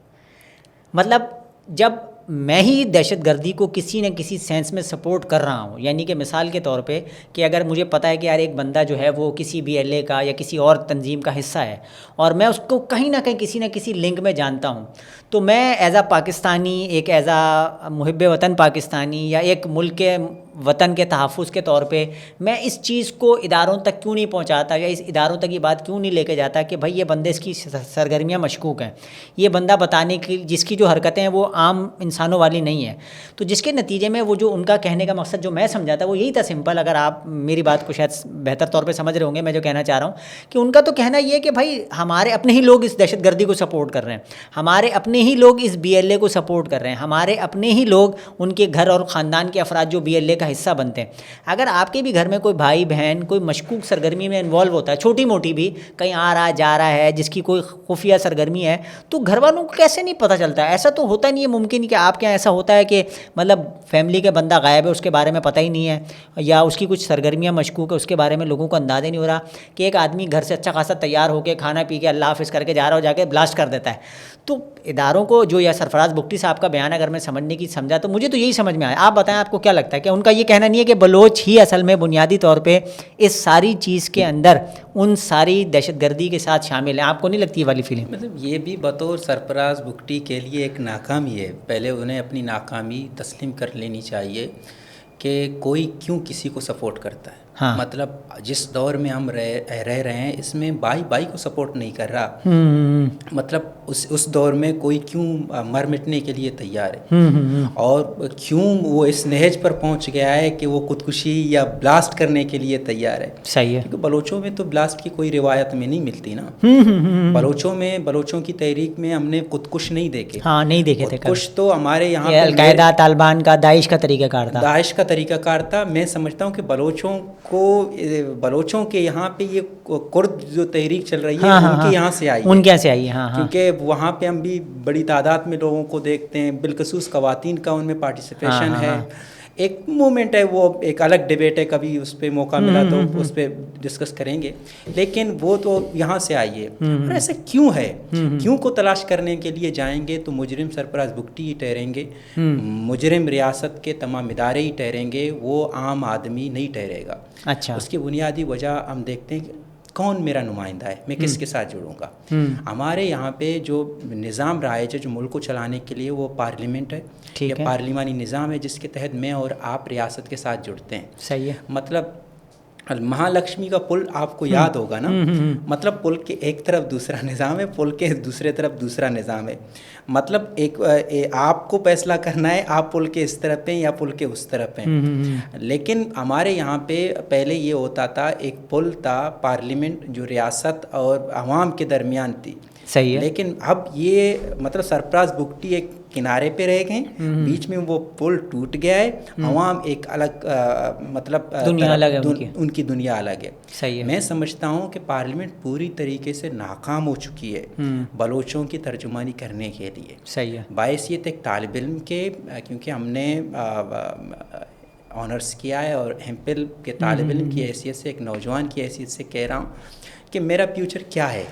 مطلب جب میں ہی دہشت گردی کو کسی نہ کسی سینس میں سپورٹ کر رہا ہوں. یعنی کہ مثال کے طور پہ کہ اگر مجھے پتہ ہے کہ یار ایک بندہ جو ہے وہ کسی BLA کا یا کسی اور تنظیم کا حصہ ہے اور میں اس کو کہیں نہ کہیں کسی نہ کسی لنک میں جانتا ہوں, تو میں ایز اے پاکستانی, ایک ایز اے محب وطن پاکستانی یا ایک ملک کے وطن کے تحفظ کے طور پہ میں اس چیز کو اداروں تک کیوں نہیں پہنچاتا یا اس اداروں تک یہ بات کیوں نہیں لے کے جاتا کہ بھائی یہ بندے اس کی سرگرمیاں مشکوک ہیں, یہ بندہ بتانے کی جس کی جو حرکتیں ہیں وہ عام انسانوں والی نہیں ہیں. تو جس کے نتیجے میں وہ جو ان کا کہنے کا مقصد جو میں سمجھا تھا وہ یہی تھا سمپل. اگر آپ میری بات کو شاید بہتر طور پہ سمجھ رہے ہوں گے میں جو کہنا چاہ رہا ہوں, کہ ان کا تو کہنا یہ ہے کہ بھائی ہمارے اپنے ہی لوگ اس دہشت گردی کو سپورٹ کر رہے ہیں, ہمارے اپنے ہی لوگ اس BLA کو سپورٹ کر رہے ہیں, ہمارے اپنے ہی لوگ ان کے گھر اور خاندان کے افراد جو BLA کا حصہ بنتے ہیں. اگر آپ کے بھی گھر میں کوئی بھائی بہن کوئی مشکوک سرگرمی میں انوالو ہوتا ہے, چھوٹی موٹی بھی, کہیں آ رہا جا رہا ہے, جس کی کوئی خفیہ سرگرمی ہے, تو گھر والوں کو کیسے نہیں پتہ چلتا؟ ایسا تو ہوتا نہیں ہے, ممکن نہیں کہ آپ کے یہاں ایسا ہوتا ہے کہ مطلب فیملی کے بندہ غائب ہے, اس کے بارے میں پتہ ہی نہیں ہے, یا اس کی کچھ سرگرمیاں مشکوک ہے, اس کے بارے میں لوگوں کو اندازہ نہیں ہو رہا, کہ ایک آدمی گھر سے اچھا خاصا تیار ہو کے کھانا پی کے اللہ حافظ کر کے جا رہا ہو, جا کے بلاسٹ کر دیتا ہے. تو اداروں کو جو یا سرفراز بگٹی صاحب کا بیان اگر میں سمجھنے کی سمجھا تو مجھے تو یہی سمجھ میں آیا. آپ بتائیں آپ کو کیا لگتا ہے کہ ان کا یہ کہنا نہیں ہے کہ بلوچ ہی اصل میں بنیادی طور پہ اس ساری چیز کے اندر ان ساری دہشت گردی کے ساتھ شامل ہیں؟ آپ کو نہیں لگتی یہ والی فیلنگ؟ مطلب یہ بھی بطور سرفراز بگٹی کے لیے ایک ناکامی ہے. پہلے انہیں اپنی ناکامی تسلیم کر لینی چاہیے کہ کوئی کیوں کسی کو سپورٹ کرتا ہے. ہاں. مطلب جس دور میں ہم رہ رہے ہیں اس میں بائی کو سپورٹ نہیں کر رہا. مطلب اس دور میں کوئی کیوں مر مٹنے کے لیے تیار ہے, اور کیوں وہ اس نہج پر پہنچ گیا ہے کہ وہ خودکشی یا بلاسٹ کرنے کے لیے تیار ہے. صحیح ہے. کیونکہ بلوچوں میں تو بلاسٹ کی کوئی روایت میں نہیں ملتی نا. بلوچوں کی تحریک میں ہم نے خودکش نہیں دیکھے. ہاں, نہیں دیکھے تھے. خودکش تو ہمارے یہاں القاعدہ, طالبان کا, داعش کا طریقہ کار تھا. داعش کا طریقہ کار تھا. میں سمجھتا ہوں کہ بلوچوں کے یہاں پہ یہ کرد جو تحریک چل رہی ہے ان کے یہاں سے آئی ہے. ان کے یہاں سے آئی ہے. ہاں, کیونکہ وہاں پہ ہم بھی بڑی تعداد میں لوگوں کو دیکھتے ہیں, بالخصوص خواتین کا ان میں پارٹیسپیشن ہے. ایک مومنٹ ہے, وہ ایک الگ ڈیبیٹ ہے, کبھی اس پہ موقع ملا تو اس پہ ڈسکس کریں گے. لیکن وہ تو یہاں سے آئی ہے. اور ایسا کیوں ہے, کیوں کو تلاش کرنے کے لیے جائیں گے تو مجرم سرفراز بگٹی ہی ٹھہریں گے, مجرم ریاست کے تمام ادارے ہی ٹھہریں گے, وہ عام آدمی نہیں ٹھہرے گا. اچھا. اس کی بنیادی وجہ ہم دیکھتے ہیں کہ کون میرا نمائندہ ہے, میں کس کے ساتھ جڑوں گا. ہمارے یہاں پہ جو نظام رائج ہے جو ملک کو چلانے کے لیے وہ پارلیمنٹ ہے, یا پارلیمانی نظام ہے جس کے تحت میں اور آپ ریاست کے ساتھ جڑتے ہیں. صحیح ہے. مطلب مہالکشمی کا پل آپ کو یاد ہوگا نا. مطلب پل کے ایک طرف دوسرا نظام ہے, پل کے دوسرے طرف دوسرا نظام ہے. مطلب ایک آپ کو فیصلہ کرنا ہے آپ پل کے اس طرف ہیں یا پل کے اس طرف ہیں. لیکن ہمارے یہاں پہ پہلے یہ ہوتا تھا, ایک پل تھا پارلیمنٹ جو ریاست اور عوام کے درمیان تھی. صحیح ہے. لیکن اب یہ مطلب سرفراز بگٹی ایک کنارے پہ رہ گئے, بیچ میں وہ پل ٹوٹ گیا ہے, عوام ایک الگ مطلب دنیا الگ ہے, ان کی دنیا الگ ہے. صحیح ہے. میں سمجھتا ہوں کہ پارلیمنٹ پوری طریقے سے ناکام ہو چکی ہے بلوچوں کی ترجمانی کرنے کے لیے. صحیح ہے. باعثیت ایک طالب علم کے, کیونکہ ہم نے آنرس کیا ہے اور ایم فل کے طالب علم کی حیثیت سے, ایک نوجوان کی حیثیت سے کہہ رہا ہوں کہ میرا فیوچر کیا ہے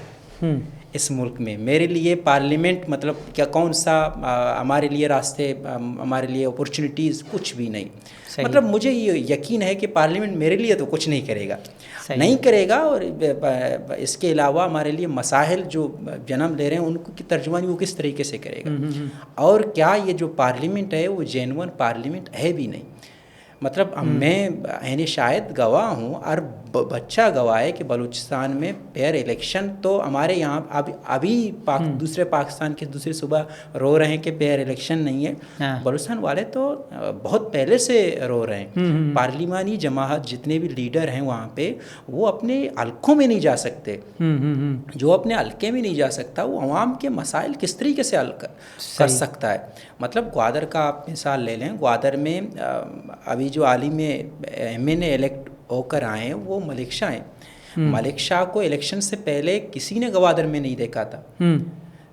اس ملک میں. میرے لیے پارلیمنٹ مطلب کیا, کون سا ہمارے لیے راستے, ہمارے لیے اپورچونیٹیز کچھ بھی نہیں. مطلب مجھے یہ یقین ہے کہ پارلیمنٹ میرے لیے تو کچھ نہیں کرے گا, نہیں کرے گا. اور اس کے علاوہ ہمارے لیے مسائل جو جنم لے رہے ہیں ان کی ترجمانی وہ کس طریقے سے کرے گا. اور کیا یہ جو پارلیمنٹ ہے وہ جینون پارلیمنٹ ہے بھی نہیں. مطلب میں یعنی شاید گواہ ہوں اور بچہ گواہ ہے کہ بلوچستان میں پیئر الیکشن تو ہمارے یہاں ابھی دوسرے پاکستان کے دوسرے صوبہ رو رہے ہیں کہ پیئر الیکشن نہیں ہے. بلوچستان والے تو بہت پہلے سے رو رہے ہیں. پارلیمانی جماعت جتنے بھی لیڈر ہیں وہاں پہ وہ اپنے حلقوں میں نہیں جا سکتے. جو اپنے حلقے میں نہیں جا سکتا وہ عوام کے مسائل کس طریقے سے حل کر سکتا ہے. مطلب گوادر کا آپ مثال لے لیں, گوادر میں ابھی جو عالم ایم این اے الیکٹ ہو کر آئے ہیں وہ ملک شاہ ہیں. ملک شاہ کو الیکشن سے پہلے کسی نے گوادر میں نہیں دیکھا تھا.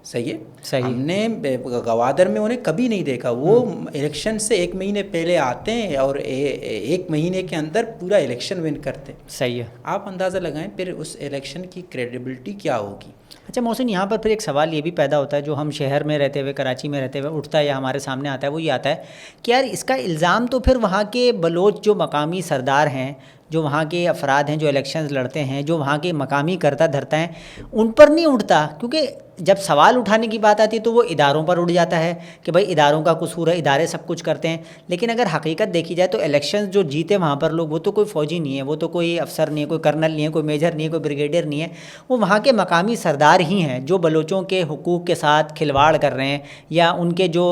صحیح ہے. ہم نے گوادر میں انہیں کبھی نہیں دیکھا. وہ الیکشن سے 1 مہینے پہلے آتے ہیں اور 1 مہینے کے اندر پورا الیکشن ون کرتے ہیں. صحیح ہے. آپ اندازہ لگائیں پھر اس الیکشن کی کریڈیبلٹی کیا ہوگی. اچھا محسن، یہاں پر پھر ایک سوال یہ بھی پیدا ہوتا ہے جو ہم شہر میں رہتے ہوئے، کراچی میں رہتے ہوئے اٹھتا ہے یا ہمارے سامنے آتا ہے، وہ یہ آتا ہے کہ یار اس کا الزام تو پھر وہاں کے بلوچ جو مقامی سردار ہیں، جو وہاں کے افراد ہیں جو الیکشنز لڑتے ہیں، جو وہاں کے مقامی کرتا دھرتا ہیں، ان پر نہیں اٹھتا. کیونکہ جب سوال اٹھانے کی بات آتی ہے تو وہ اداروں پر اٹھ جاتا ہے کہ بھائی اداروں کا قصور ہے، ادارے سب کچھ کرتے ہیں. لیکن اگر حقیقت دیکھی جائے تو الیکشنز جو جیتے وہاں پر لوگ، وہ تو کوئی فوجی نہیں ہے، وہ تو کوئی افسر نہیں ہے، کوئی کرنل نہیں ہے، کوئی میجر نہیں ہے، کوئی بریگیڈیئر نہیں ہے. وہ وہاں کے مقامی سردار ہی ہیں جو بلوچوں کے حقوق کے ساتھ کھلواڑ کر رہے ہیں، یا ان کے جو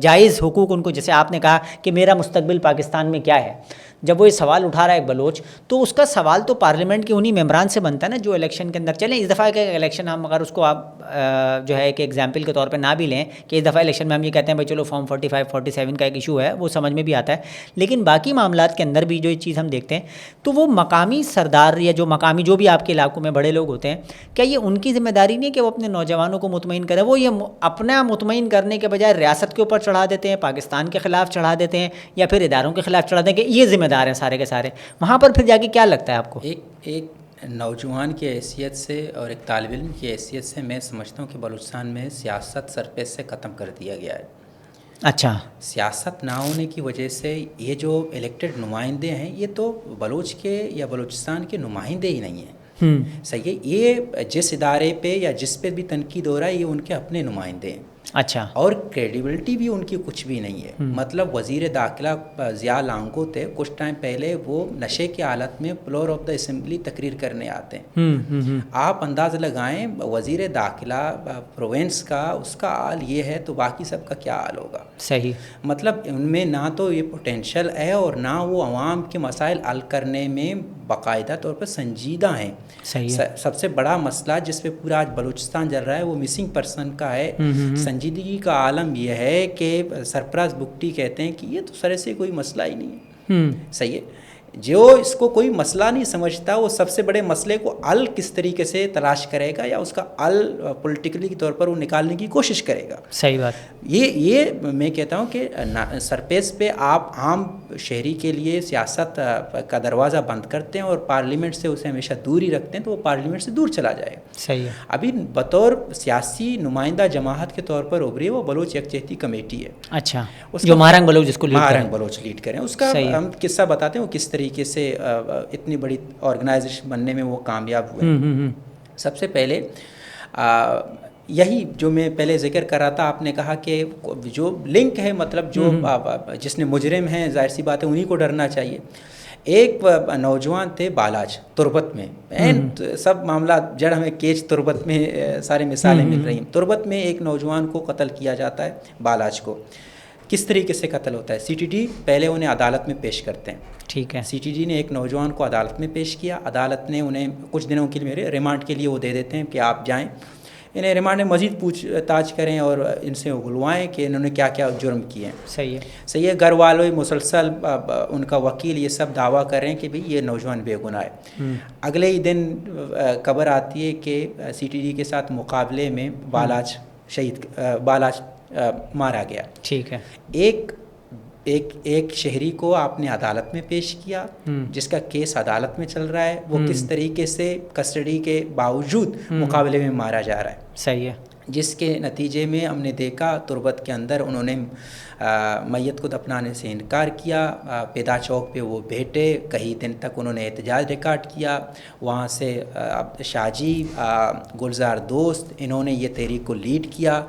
جائز حقوق ان کو، جیسے آپ نے کہا کہ میرا مستقبل پاکستان میں کیا ہے، جب وہ یہ سوال اٹھا رہا ہے ایک بلوچ، تو اس کا سوال تو پارلیمنٹ کے انہی ممبران سے بنتا ہے نا جو الیکشن کے اندر چلیں. اس دفعہ کا الیکشن ہم اگر اس کو آپ جو ہے ایک ایگزامپل کے طور پہ نہ بھی لیں کہ اس دفعہ الیکشن میں ہم یہ کہتے ہیں بھائی چلو فارم 45 47 کا ایک ایشو ہے، وہ سمجھ میں بھی آتا ہے. لیکن باقی معاملات کے اندر بھی جو یہ چیز ہم دیکھتے ہیں تو وہ مقامی سردار یا جو مقامی جو بھی آپ کے علاقوں میں بڑے لوگ ہوتے ہیں، کیا یہ ان کی ذمہ داری نہیں ہے کہ وہ اپنے نوجوانوں کو مطمئن کریں؟ وہ یہ اپنا مطمئن کرنے کے بجائے ریاست کے اوپر چڑھا دیتے ہیں، پاکستان کے خلاف چڑھا دیتے ہیں، یا پھر اداروں کے خلاف چڑھا دیتے ہیں کہ یہ ذمہ دار ہیں سارے کے سارے. وہاں پر پھر جا کے کیا لگتا ہے آپ کو؟ ایک نوجوان کی حیثیت سے اور ایک طالب علم کی حیثیت سے میں سمجھتا ہوں کہ بلوچستان میں سیاست سرپیس سے ختم کر دیا گیا ہے. اچھا. سیاست نہ ہونے کی وجہ سے یہ جو الیکٹڈ نمائندے ہیں یہ تو بلوچ کے یا بلوچستان کے نمائندے ہی نہیں ہیں. صحیح ہے. یہ جس ادارے پہ یا جس پہ بھی تنقید ہو رہا ہے یہ ان کے اپنے نمائندے ہیں. اچھا. اور کریڈیبلٹی بھی ان کی کچھ بھی نہیں ہے. مطلب وزیر داخلہ ضیاء لانگو تھے، کچھ ٹائم پہلے وہ نشے کی حالت میں فلور آف دا اسمبلی تقریر کرنے آتے ہیں. آپ انداز لگائیں وزیر داخلہ پروونس کا، اس کا حال یہ ہے تو باقی سب کا کیا حال ہوگا. صحیح. مطلب ان میں نہ تو یہ پوٹینشیل ہے اور نہ وہ عوام کے مسائل حل کرنے میں باقاعدہ طور پر سنجیدہ ہیں. صحیح. سب سے بڑا مسئلہ جس پہ پورا آج بلوچستان جل رہا ہے وہ مسنگ پرسن کا ہے. سنجیدگی کا عالم یہ ہے کہ سرفراز بگٹی کہتے ہیں کہ یہ تو سر سے کوئی مسئلہ ہی نہیں ہے. صحیح ہے. جو اس کو کوئی مسئلہ نہیں سمجھتا وہ سب سے بڑے مسئلے کو حل کس طریقے سے تلاش کرے گا یا اس کا حل پولیٹیکلی کے طور پر وہ نکالنے کی کوشش کرے گا. صحیح بات. یہ میں کہتا ہوں کہ سرپیس پہ آپ عام شہری کے لیے سیاست کا دروازہ بند کرتے ہیں اور پارلیمنٹ سے اسے ہمیشہ دور ہی رکھتے ہیں تو وہ پارلیمنٹ سے دور چلا جائے گا. صحیح ہے. ابھی بطور سیاسی نمائندہ جماعت کے طور پر ابھری ہے وہ بلوچ یکجہتی کمیٹی ہے. اچھا. جو مہارنگ بلوچ جس کو مہارنگ بلوچ لیڈ کریں. اس کا ہم قصہ بتاتے ہیں وہ کس طریقے سے اتنی بڑی آرگنائزیشن بننے میں وہ کامیاب ہوئے. سب سے پہلے یہی جو میں پہلے ذکر کر رہا تھا، آپ نے کہا کہ جو لنک ہے، مطلب جو جس نے مجرم ہیں ظاہر سی بات ہے انہی کو ڈرنا چاہیے. ایک نوجوان تھے بالاج تربت میں، سب معاملات جڑ ہمیں کیچ تربت میں سارے مثالیں مل رہی ہیں. تربت میں ایک نوجوان کو قتل کیا جاتا ہے، بالاج کو. کس طریقے سے قتل ہوتا ہے؟ سی ٹی ڈی پہلے انہیں عدالت میں پیش کرتے ہیں. ٹھیک ہے. سی ٹی ڈی نے ایک نوجوان کو عدالت میں پیش کیا. عدالت نے انہیں کچھ دنوں کے لیے ریمانڈ کے لیے وہ دے دیتے ہیں کہ آپ جائیں، انہیں ریمانڈ میں مزید پوچھ تاچھ کریں اور ان سے اگلوائیں کہ انہوں نے کیا کیا جرم کیے ہیں. صحیح ہے. صحیح ہے. گھر والوں مسلسل ان کا وکیل یہ سب دعویٰ کر رہے ہیں کہ بھئی یہ نوجوان بے گناہ ہے. اگلے ہی دن خبر آتی ہے کہ سی ٹی ڈی کے ساتھ مقابلے میں بالاج مارا گیا. ٹھیک ہے. ایک شہری کو آپ نے عدالت میں پیش کیا جس کا کیس عدالت میں چل رہا ہے، وہ کس طریقے سے کسٹڈی کے باوجود مقابلے میں مارا جا رہا ہے. صحیح ہے. جس کے نتیجے میں ہم نے دیکھا تربت کے اندر انہوں نے میت کو دفنانے سے انکار کیا. پیدا چوک پہ وہ بیٹھے، کئی دن تک انہوں نے احتجاج ریکارڈ کیا. وہاں سے شاجی، گلزار دوست، انہوں نے یہ تحریک کو لیڈ کیا.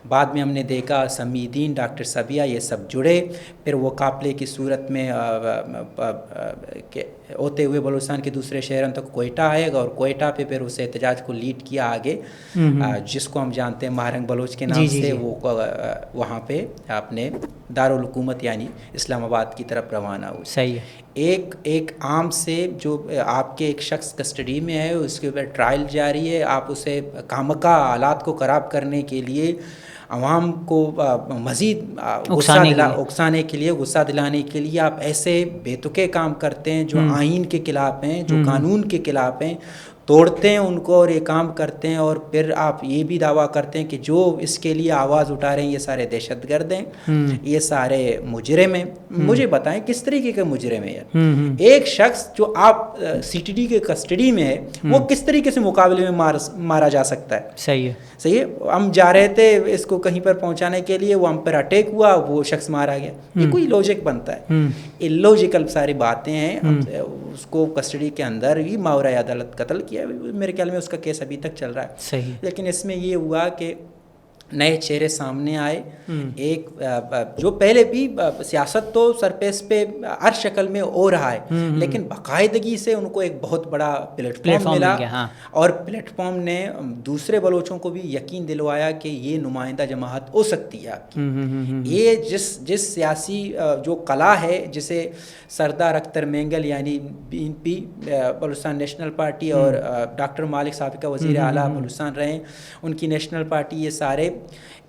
بعد میں ہم نے دیکھا سمیع الدین، ڈاکٹر صبیہ، یہ سب جڑے. پھر وہ قافلے کی صورت میں ہوتے ہوئے بلوچستان کے دوسرے شہروں تک کوئٹہ آئے گا اور کوئٹہ پہ پھر اس احتجاج کو لیڈ کیا آگے، جس کو ہم جانتے ہیں مہارنگ بلوچ کے نام سے. وہ وہاں پہ اپنے دارالحکومت یعنی اسلام آباد کی طرف روانہ ہوئے. صحیح ہے. ایک عام سے جو آپ کے ایک شخص کسٹڈی میں ہے اس کے اوپر ٹرائل جاری ہے، آپ اسے کامکا حالات کو خراب کرنے کے لیے، عوام کو مزید اکسانے کے لیے، غصہ دلانے کے لیے آپ ایسے بے تکے کام کرتے ہیں جو آئین کے خلاف ہیں، جو قانون کے خلاف ہیں. توڑتے ہیں ان کو اور یہ کام کرتے ہیں, اور پھر آپ یہ بھی دعویٰ کرتے ہیں کہ جو اس کے لیے آواز اٹھا رہے ہیں یہ سارے دہشت گرد ہیں, یہ سارے مجرم ہیں. مجھے بتائیں کس طریقے کے مجرم ہیں یار؟ ایک شخص جو آپ سی ٹی ڈی کے کسٹڈی میں ہے وہ کس طریقے سے مقابلے میں مارا جا سکتا ہے؟ صحیح ہے. ہم جا رہے تھے اس کو کہیں پر پہنچانے کے لیے, وہ ہم پر اٹیک ہوا, وہ شخص مارا گیا. یہ کوئی لاجک بنتا ہے؟ الوجیکل ساری باتیں ہیں. اس کو کسٹڈی کے اندر ہی ماورائے عدالت قتل کیا, میرے خیال میں اس کا کیس ابھی تک چل رہا ہے. صحیح. لیکن اس میں یہ ہوا کہ نئے چہرے سامنے آئے. ایک جو پہلے بھی سیاست تو سرفیس پہ ہر شکل میں ہو رہا ہے, لیکن باقاعدگی سے ان کو ایک بہت بڑا پلیٹ فارم ملا, اور پلیٹ فارم نے دوسرے بلوچوں کو بھی یقین دلوایا کہ یہ نمائندہ جماعت ہو سکتی ہے آپ کی. یہ جس سیاسی جو کلا ہے جسے سردار اختر مینگل یعنی BNP بلوچستان نیشنل پارٹی اور ڈاکٹر مالک سابقہ وزیر اعلیٰ بلوچستان رہے, ان کی نیشنل پارٹی, یہ سارے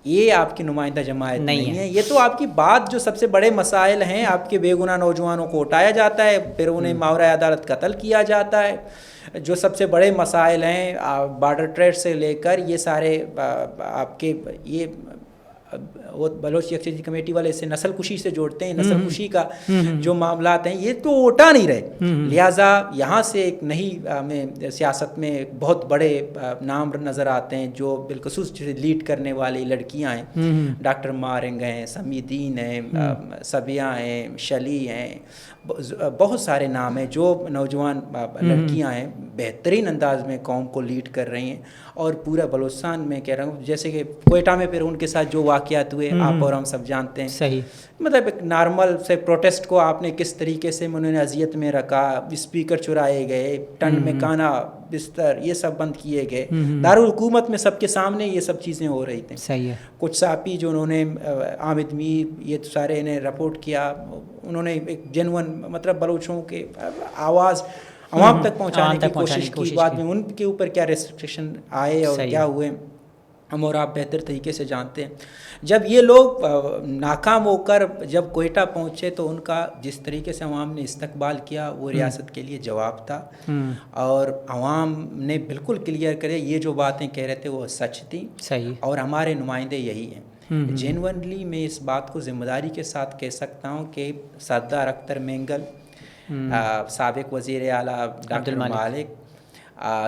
یہ آپ کی نمائندہ جماعت نہیں ہے. یہ تو آپ کی بات جو سب سے بڑے مسائل ہیں, آپ کے بے گناہ نوجوانوں کو اٹھایا جاتا ہے, پھر انہیں ماورائے عدالت قتل کیا جاتا ہے. جو سب سے بڑے مسائل ہیں بارڈر ٹریڈ سے لے کر یہ سارے آپ کے یہ وہ بلوچ یکجہتی کمیٹی والے اسے نسل کشی سے جوڑتے ہیں. نسل کشی کا جو معاملات ہیں یہ تو اٹھا نہیں رہے. لہٰذا یہاں سے ایک نئی میں سیاست میں بہت بڑے نام نظر آتے ہیں جو بالخصوص لیڈ کرنے والی لڑکیاں ہیں. ڈاکٹر مارنگ ہیں, سمیدین ہیں, سبیہ ہیں, شلی ہیں, بہت سارے نام ہیں جو نوجوان لڑکیاں ہیں بہترین انداز میں قوم کو لیڈ کر رہی ہیں. اور پورا بلوچستان میں کہہ رہا ہوں, جیسے کہ کوئٹہ میں پھر ان کے ساتھ جو واقعات ہوئے آپ اور ہم سب جانتے ہیں. صحیح. مطلب ایک نارمل سے پروٹیسٹ کو آپ نے کس طریقے سے انہوں نے اذیت میں رکھا, اسپیکر چرائے گئے, ٹنڈ میں کانا بستر یہ سب بند کیے گئے. دارالحکومت میں سب کے سامنے یہ سب چیزیں ہو رہی تھیں. صحیح ہے. کچھ صحافی جو انہوں نے عامد میر یہ سارے انہیں رپورٹ کیا, انہوں نے ایک جینون مطلب بلوچوں کے آواز عوام تک پہنچانے کی کوشش کی. بعد میں ان کے اوپر کیا ریسٹرکشن آئے اور کیا ہوئے ہم اور آپ بہتر طریقے سے جانتے ہیں. جب یہ لوگ ناکام ہو کر جب کوئٹہ پہنچے تو ان کا جس طریقے سے عوام نے استقبال کیا وہ ریاست کے لیے جواب تھا, اور عوام نے بالکل کلیئر کرے یہ جو باتیں کہہ رہے تھے وہ سچ تھیں. صحیح. اور ہمارے نمائندے یہی ہیں. جینونلی میں اس بات کو ذمہ داری کے ساتھ کہہ سکتا ہوں کہ سردار اختر مینگل, سابق وزیر اعلیٰ ڈاکٹر مالک,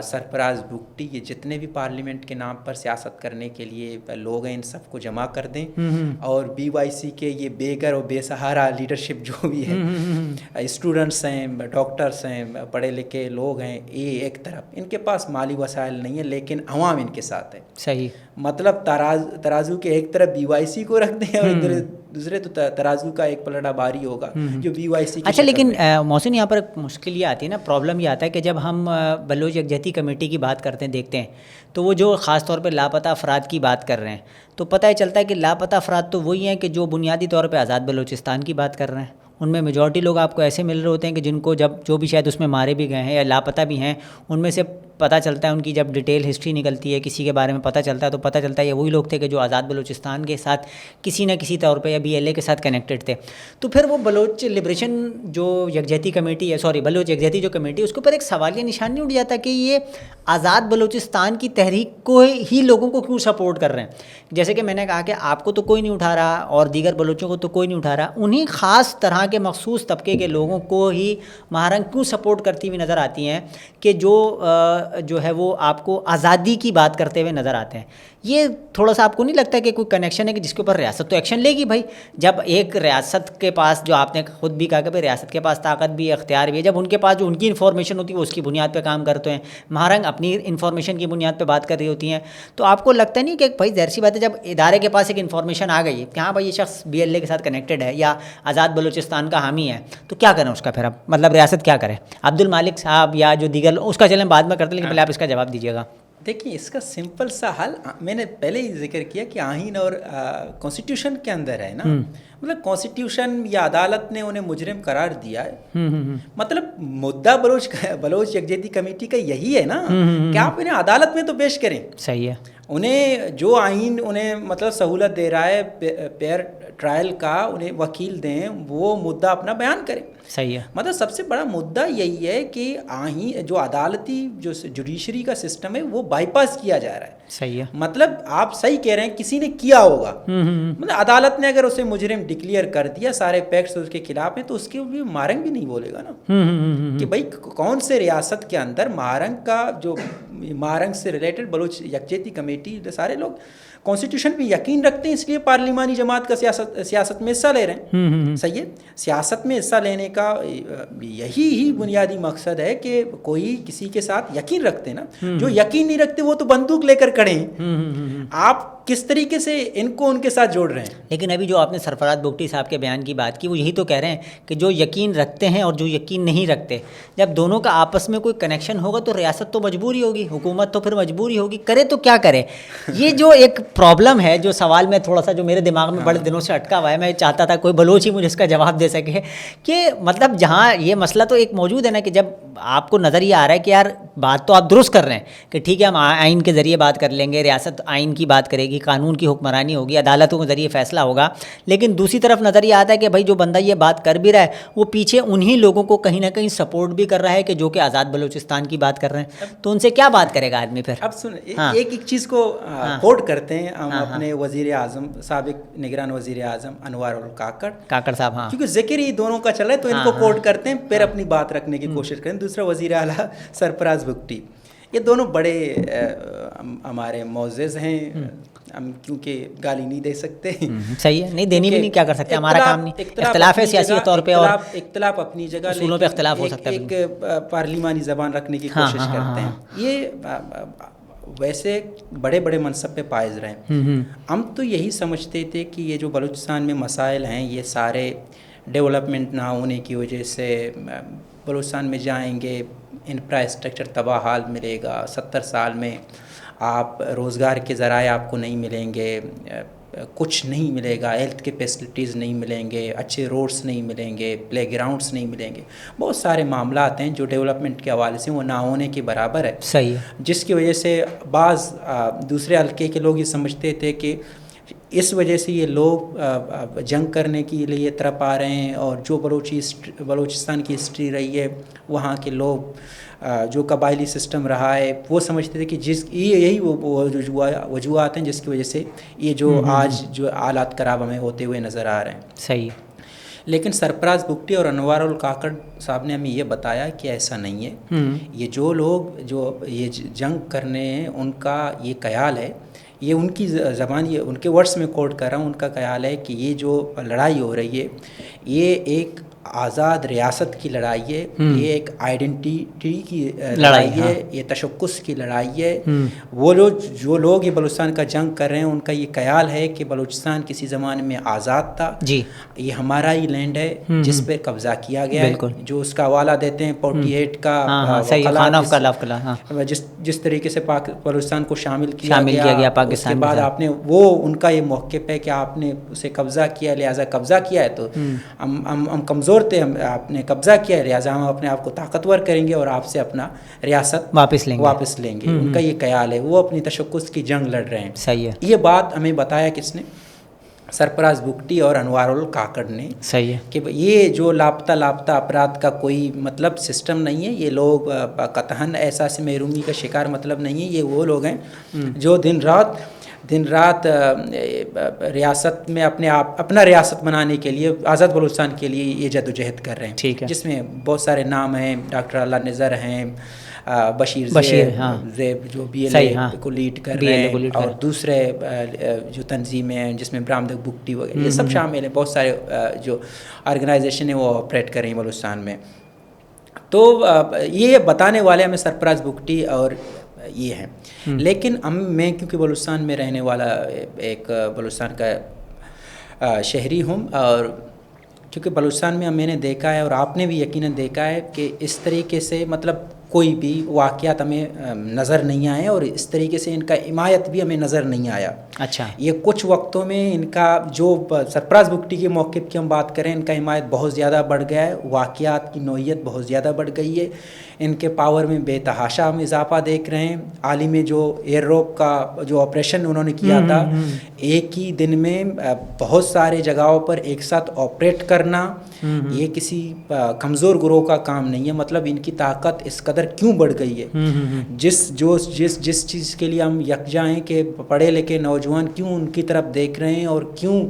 سرفراز بگٹی, یہ جتنے بھی پارلیمنٹ کے نام پر سیاست کرنے کے لیے لوگ ہیں ان سب کو جمع کر دیں, اور BYC کے یہ بے گھر اور بے سہارا لیڈرشپ جو بھی ہے, اسٹوڈنٹس ہیں, ڈاکٹرس ہیں, پڑھے لکھے لوگ ہیں, یہ ایک طرف ان کے پاس مالی وسائل نہیں ہیں لیکن عوام ان کے ساتھ ہے. صحیح. مطلب ترازو کے ایک طرف BYC کو رکھ دیں اور دوسرے تو ترازو کا ایک پلڑا باری ہوگا جو BYC. اچھا, لیکن محسن یہاں پر مشکل یہ آتی ہے نا, پرابلم یہ آتا ہے کہ جب ہم بلوچ یکجہتی کمیٹی کی بات کرتے ہیں دیکھتے ہیں تو وہ جو خاص طور پہ لاپتہ افراد کی بات کر رہے ہیں تو پتہ ہی چلتا ہے کہ لاپتہ افراد تو وہی ہیں کہ جو بنیادی طور پہ آزاد بلوچستان کی بات کر رہے ہیں. ان میں میجورٹی لوگ آپ کو ایسے مل رہے ہوتے ہیں کہ جن کو جو بھی شاید اس میں مارے بھی گئے ہیں یا لاپتہ بھی ہیں, ان میں سے پتہ چلتا ہے ان کی جب ڈیٹیل ہسٹری نکلتی ہے کسی کے بارے میں پتہ چلتا ہے تو پتہ چلتا ہے یہ وہی لوگ تھے کہ جو آزاد بلوچستان کے ساتھ کسی نہ کسی طور پہ یا BLA کے ساتھ کنیکٹڈ تھے. تو پھر وہ بلوچ لبریشن جو یکجہتی کمیٹی ہے بلوچ یکجہتی جو کمیٹی ہے اس کے اوپر ایک سوالیہ نشان نہیں اٹھ جاتا کہ یہ آزاد بلوچستان کی تحریک کو ہی لوگوں کو کیوں سپورٹ کر رہے ہیں. جیسے کہ میں نے کہا کہ آپ کو تو کوئی نہیں اٹھا رہا اور دیگر بلوچوں کو تو کوئی نہیں اٹھا رہا, انہیں خاص طرح کے مخصوص طبقے کے لوگوں کو ہی مہارنگ کیوں سپورٹ کرتی ہوئی نظر آتی ہیں کہ جو ہے وہ آپ کو آزادی کی بات کرتے ہوئے نظر آتے ہیں. یہ تھوڑا سا آپ کو نہیں لگتا کہ کوئی کنیکشن ہے کہ جس کے اوپر ریاست تو ایکشن لے گی بھائی؟ جب ایک ریاست کے پاس, جو آپ نے خود بھی کہا کہ بھائی ریاست کے پاس طاقت بھی اختیار بھی ہے, جب ان کے پاس جو ان کی انفارمیشن ہوتی ہے وہ اس کی بنیاد پہ کام کرتے ہیں, مہارنگ اپنی انفارمیشن کی بنیاد پہ بات کر رہی ہوتی ہیں, تو آپ کو لگتا نہیں کہ بھائی ظاہر سی بات ہے جب ادارے کے پاس ایک انفارمیشن آ گئی ہے کہ ہاں بھائی یہ شخص BLA کے ساتھ کنیکٹڈ ہے یا آزاد بلوچستان کا حامی ہے, تو کیا کریں اس کا پھر اب مطلب ریاست کیا کرے؟ عبد المالک صاحب یا جو دیگر اس کا چلیں بعد میں کرتے ہیں, لیکن پہلے آپ اس کا جواب دیجیے گا. دیکھیے اس کا سمپل سا حل میں نے پہلے ہی ذکر کیا کہ آئین اور کانسٹیٹیوشن کے اندر ہے نا. مطلب کانسٹیٹیوشن یا عدالت نے انہیں مجرم قرار دیا ہے, مطلب مدعا بلوچ یکجہتی کمیٹی کا یہی ہے نا کہ آپ انہیں عدالت میں تو پیش کریں. صحیح ہے. انہیں جو آئین انہیں مطلب سہولت دے رہا ہے فیئر ٹرائل کا, انہیں وکیل دیں, وہ مدعا اپنا بیان کریں. صحیح ہے. مطلب سب سے بڑا مدعا یہی ہے کہ جو عدالتی جو جوڈیشری کا سسٹم ہے وہ بائی پاس کیا جا رہا ہے. صحیح ہے. مطلب آپ صحیح کہہ رہے ہیں, کسی نے کیا ہوگا, مطلب عدالت نے اگر اسے مجرم ڈکلیئر کر دیا, سارے فیکٹس اس کے خلاف ہیں, تو اس کے بھی مہارنگ بھی نہیں بولے گا نا کہ بھائی کون سے ریاست کے اندر مہارنگ کا جو مہارنگ سے ریلیٹڈ بلوچ یکجہتی کمیٹی سارے لوگ کانسٹیٹیوشن پہ یقین رکھتے ہیں, اس لیے پارلیمانی جماعت کا سیاست میں حصہ لے رہے ہیں. صحیح ہے. سیاست میں حصہ لینے کا یہی بنیادی مقصد ہے کہ کوئی کسی کے ساتھ یقین رکھتے نا, جو یقین نہیں رکھتے وہ تو بندوق لے کر کھڑے ہیں. آپ کس طریقے سے ان کو ان کے ساتھ جوڑ رہے ہیں. لیکن ابھی جو آپ نے سرفراز بگٹی صاحب کے بیان کی بات کی, وہ یہی تو کہہ رہے ہیں کہ جو یقین رکھتے ہیں اور جو یقین نہیں رکھتے, جب دونوں کا آپس میں کوئی کنیکشن ہوگا تو ریاست تو مجبور ہی ہوگی, حکومت تو پھر مجبور ہی ہوگی, کرے تو کیا کرے. یہ جو ایک پرابلم ہے, جو سوال میں تھوڑا سا جو میرے دماغ میں بڑے دنوں سے اٹکا ہوا ہے, میں چاہتا تھا کوئی بلوچ ہی مجھے اس کا جواب دے سکے کہ مطلب جہاں یہ مسئلہ تو ایک موجود ہے نا, کہ جب آپ کو نظر یہ آ رہا ہے کہ یار بات تو آپ درست کر رہے ہیں کہ ٹھیک ہے ہم آئین کے ذریعے بات کر لیں گے, ریاست آئین کی بات کرے گی, قانون کی حکمرانی ہوگی, عدالتوں کے ذریعے فیصلہ ہوگا, لیکن دوسری طرف نظر یہ آتا ہے کہ بھائی جو بندہ یہ بات کر بھی رہا ہے وہ پیچھے انہی لوگوں کو کہیں نہ کہیں سپورٹ بھی کر رہا ہے کہ جو کہ آزاد بلوچستان کی بات کر رہے ہیں, تو ان سے کیا بات کرے گا آدمی پھر. اب سن ایک چیز کو کوٹ کرتے ہیں ہم اپنے وزیر اعظم, سابق نگران وزیر اعظم انوار کاکڑ صاحب, کیونکہ ذکر ہی دونوں کا چلا ہے تو ان کو کوٹ کرتے ہیں, پھر اپنی بات رکھنے کی کوشش کریں. دوسرا وزیر اعلیٰ سرفراز بگٹی, یہ دونوں بڑے ہمارے معزز ہیں, ہم کیونکہ گالی نہیں دے سکتے. صحیح ہے, نہیں دینی بھی نہیں, کیا کر سکتے, ہمارا کام نہیں. اختلاف ہے سیاسی طور پہ, اور اختلاف اپنی جگہ, اصولوں پہ اختلاف ہو سکتا ہے, ایک پارلیمانی زبان رکھنے کی کوشش کرتے ہیں. یہ ویسے بڑے بڑے منصب پہ فائز رہے ہیں. ہم تو یہی سمجھتے تھے کہ یہ جو بلوچستان میں مسائل ہیں یہ سارے ڈیولپمنٹ نہ ہونے کی وجہ سے, بلوچستان میں جائیں گے انفراسٹرکچر تباہ حال ملے گا, 70 سال میں آپ روزگار کے ذرائع آپ کو نہیں ملیں گے, کچھ نہیں ملے گا, ہیلتھ کے فیسلٹیز نہیں ملیں گے, اچھے روڈس نہیں ملیں گے, پلے گراؤنڈس نہیں ملیں گے. بہت سارے معاملات ہیں جو ڈیولپمنٹ کے حوالے سے وہ نہ ہونے کے برابر ہے. صحیح ہے. جس کی وجہ سے بعض دوسرے حلقے کے لوگ یہ سمجھتے تھے کہ اس وجہ سے یہ لوگ جنگ کرنے کے لیے طرف آ رہے ہیں, اور جو بلوچستان کی ہسٹری رہی ہے, وہاں کے لوگ جو قبائلی سسٹم رہا ہے, وہ سمجھتے تھے کہ یہی وجوہات ہیں جس کی وجہ سے یہ جو آج جو حالات خراب ہمیں ہوتے ہوئے نظر آ رہے ہیں. صحیح. لیکن سرفراز بگٹی اور انوار الکاکڑ صاحب نے ہمیں یہ بتایا کہ ایسا نہیں ہے. یہ جو لوگ جو یہ جنگ کرنے ہیں ان کا یہ خیال ہے, یہ ان کی زبان, یہ ان کے ورڈس میں کوٹ کر رہا ہوں, ان کا خیال ہے کہ یہ جو لڑائی ہو رہی ہے یہ ایک آزاد ریاست کی لڑائی ہے, یہ ایک آئیڈینٹی کی لڑائی ہے, یہ تشخص کی لڑائی ہے. وہ جو لوگ یہ بلوچستان کا جنگ کر رہے ہیں ان کا یہ خیال ہے کہ بلوچستان کسی زمانے میں آزاد تھا, یہ ہمارا ہی لینڈ ہے جس پہ قبضہ کیا گیا ہے. جو اس کا حوالہ دیتے ہیں 48 کا, جس طریقے سے بلوچستان کو شامل کیا گیا اس کے بعد آپ نے, وہ ان کا یہ موقف ہے کہ آپ نے اسے قبضہ کیا, لہٰذا قبضہ کیا ہے تو ہم کمزور تھے, آپ نے قبضہ کیا ہے, لہٰذا ہم اپنے آپ کو طاقتور کریں گے اور آپ سے اپنا ریاست واپس لیں گے. ان کا یہ خیال ہے, وہ اپنی تشخص کی جنگ لڑ رہے ہیں. صحیح ہے. یہ بات ہمیں بتایا کس نے, سرفراز بگٹی اور انوار الکاکڑ نے. صحیح ہے. کہ یہ جو لاپتہ افراد کا کوئی مطلب سسٹم نہیں ہے, یہ لوگ قطعاً احساس محرومی کا شکار مطلب نہیں ہے. یہ وہ لوگ ہیں جو دن رات ریاست میں اپنا ریاست بنانے کے لیے, آزاد بلوچستان کے لیے یہ جدوجہد کر رہے ہیں. ٹھیک ہے. جس میں بہت سارے نام ہیں, ڈاکٹر اللہ نظر ہیں, بشیر زیب جو بی ایل اے کو لیڈ کر رہے ہیں, اور دوسرے جو تنظیمیں ہیں جس میں برامدک بگٹی وغیرہ یہ سب شامل ہیں. بہت سارے جو آرگنائزیشن ہیں وہ آپریٹ کر رہی ہیں بلوچستان میں. تو یہ بتانے والے ہمیں سرفراز بگٹی اور یہ ہیں. لیکن میں کیونکہ بلوچستان میں رہنے والا ایک بلوچستان کا شہری ہوں, اور چونکہ بلوچستان میں نے دیکھا ہے اور آپ نے بھی یقیناً دیکھا ہے کہ اس طریقے سے مطلب کوئی بھی واقعات ہمیں نظر نہیں آئے, اور اس طریقے سے ان کا حمایت بھی ہمیں نظر نہیں آیا. اچھا. یہ کچھ وقتوں میں ان کا جو سرفراز بگٹی کے موقف کی ہم بات کریں, ان کا حمایت بہت زیادہ بڑھ گیا ہے, واقعات کی نوعیت بہت زیادہ بڑھ گئی ہے. ان کے پاور میں بے تحاشا ہم اضافہ دیکھ رہے ہیں. عالمی جو ایئر روپ کا جو آپریشن انہوں نے کیا تھا, ایک ہی دن میں بہت سارے جگہوں پر ایک ساتھ آپریٹ کرنا, یہ کسی کمزور گروہ کا کام نہیں ہے. مطلب ان کی طاقت اس قدر کیوں بڑھ گئی ہے؟ جس چیز کے لیے ہم یکجا ہیں کہ پڑھے لکھے نوجوان کیوں ان کی طرف دیکھ رہے ہیں, اور کیوں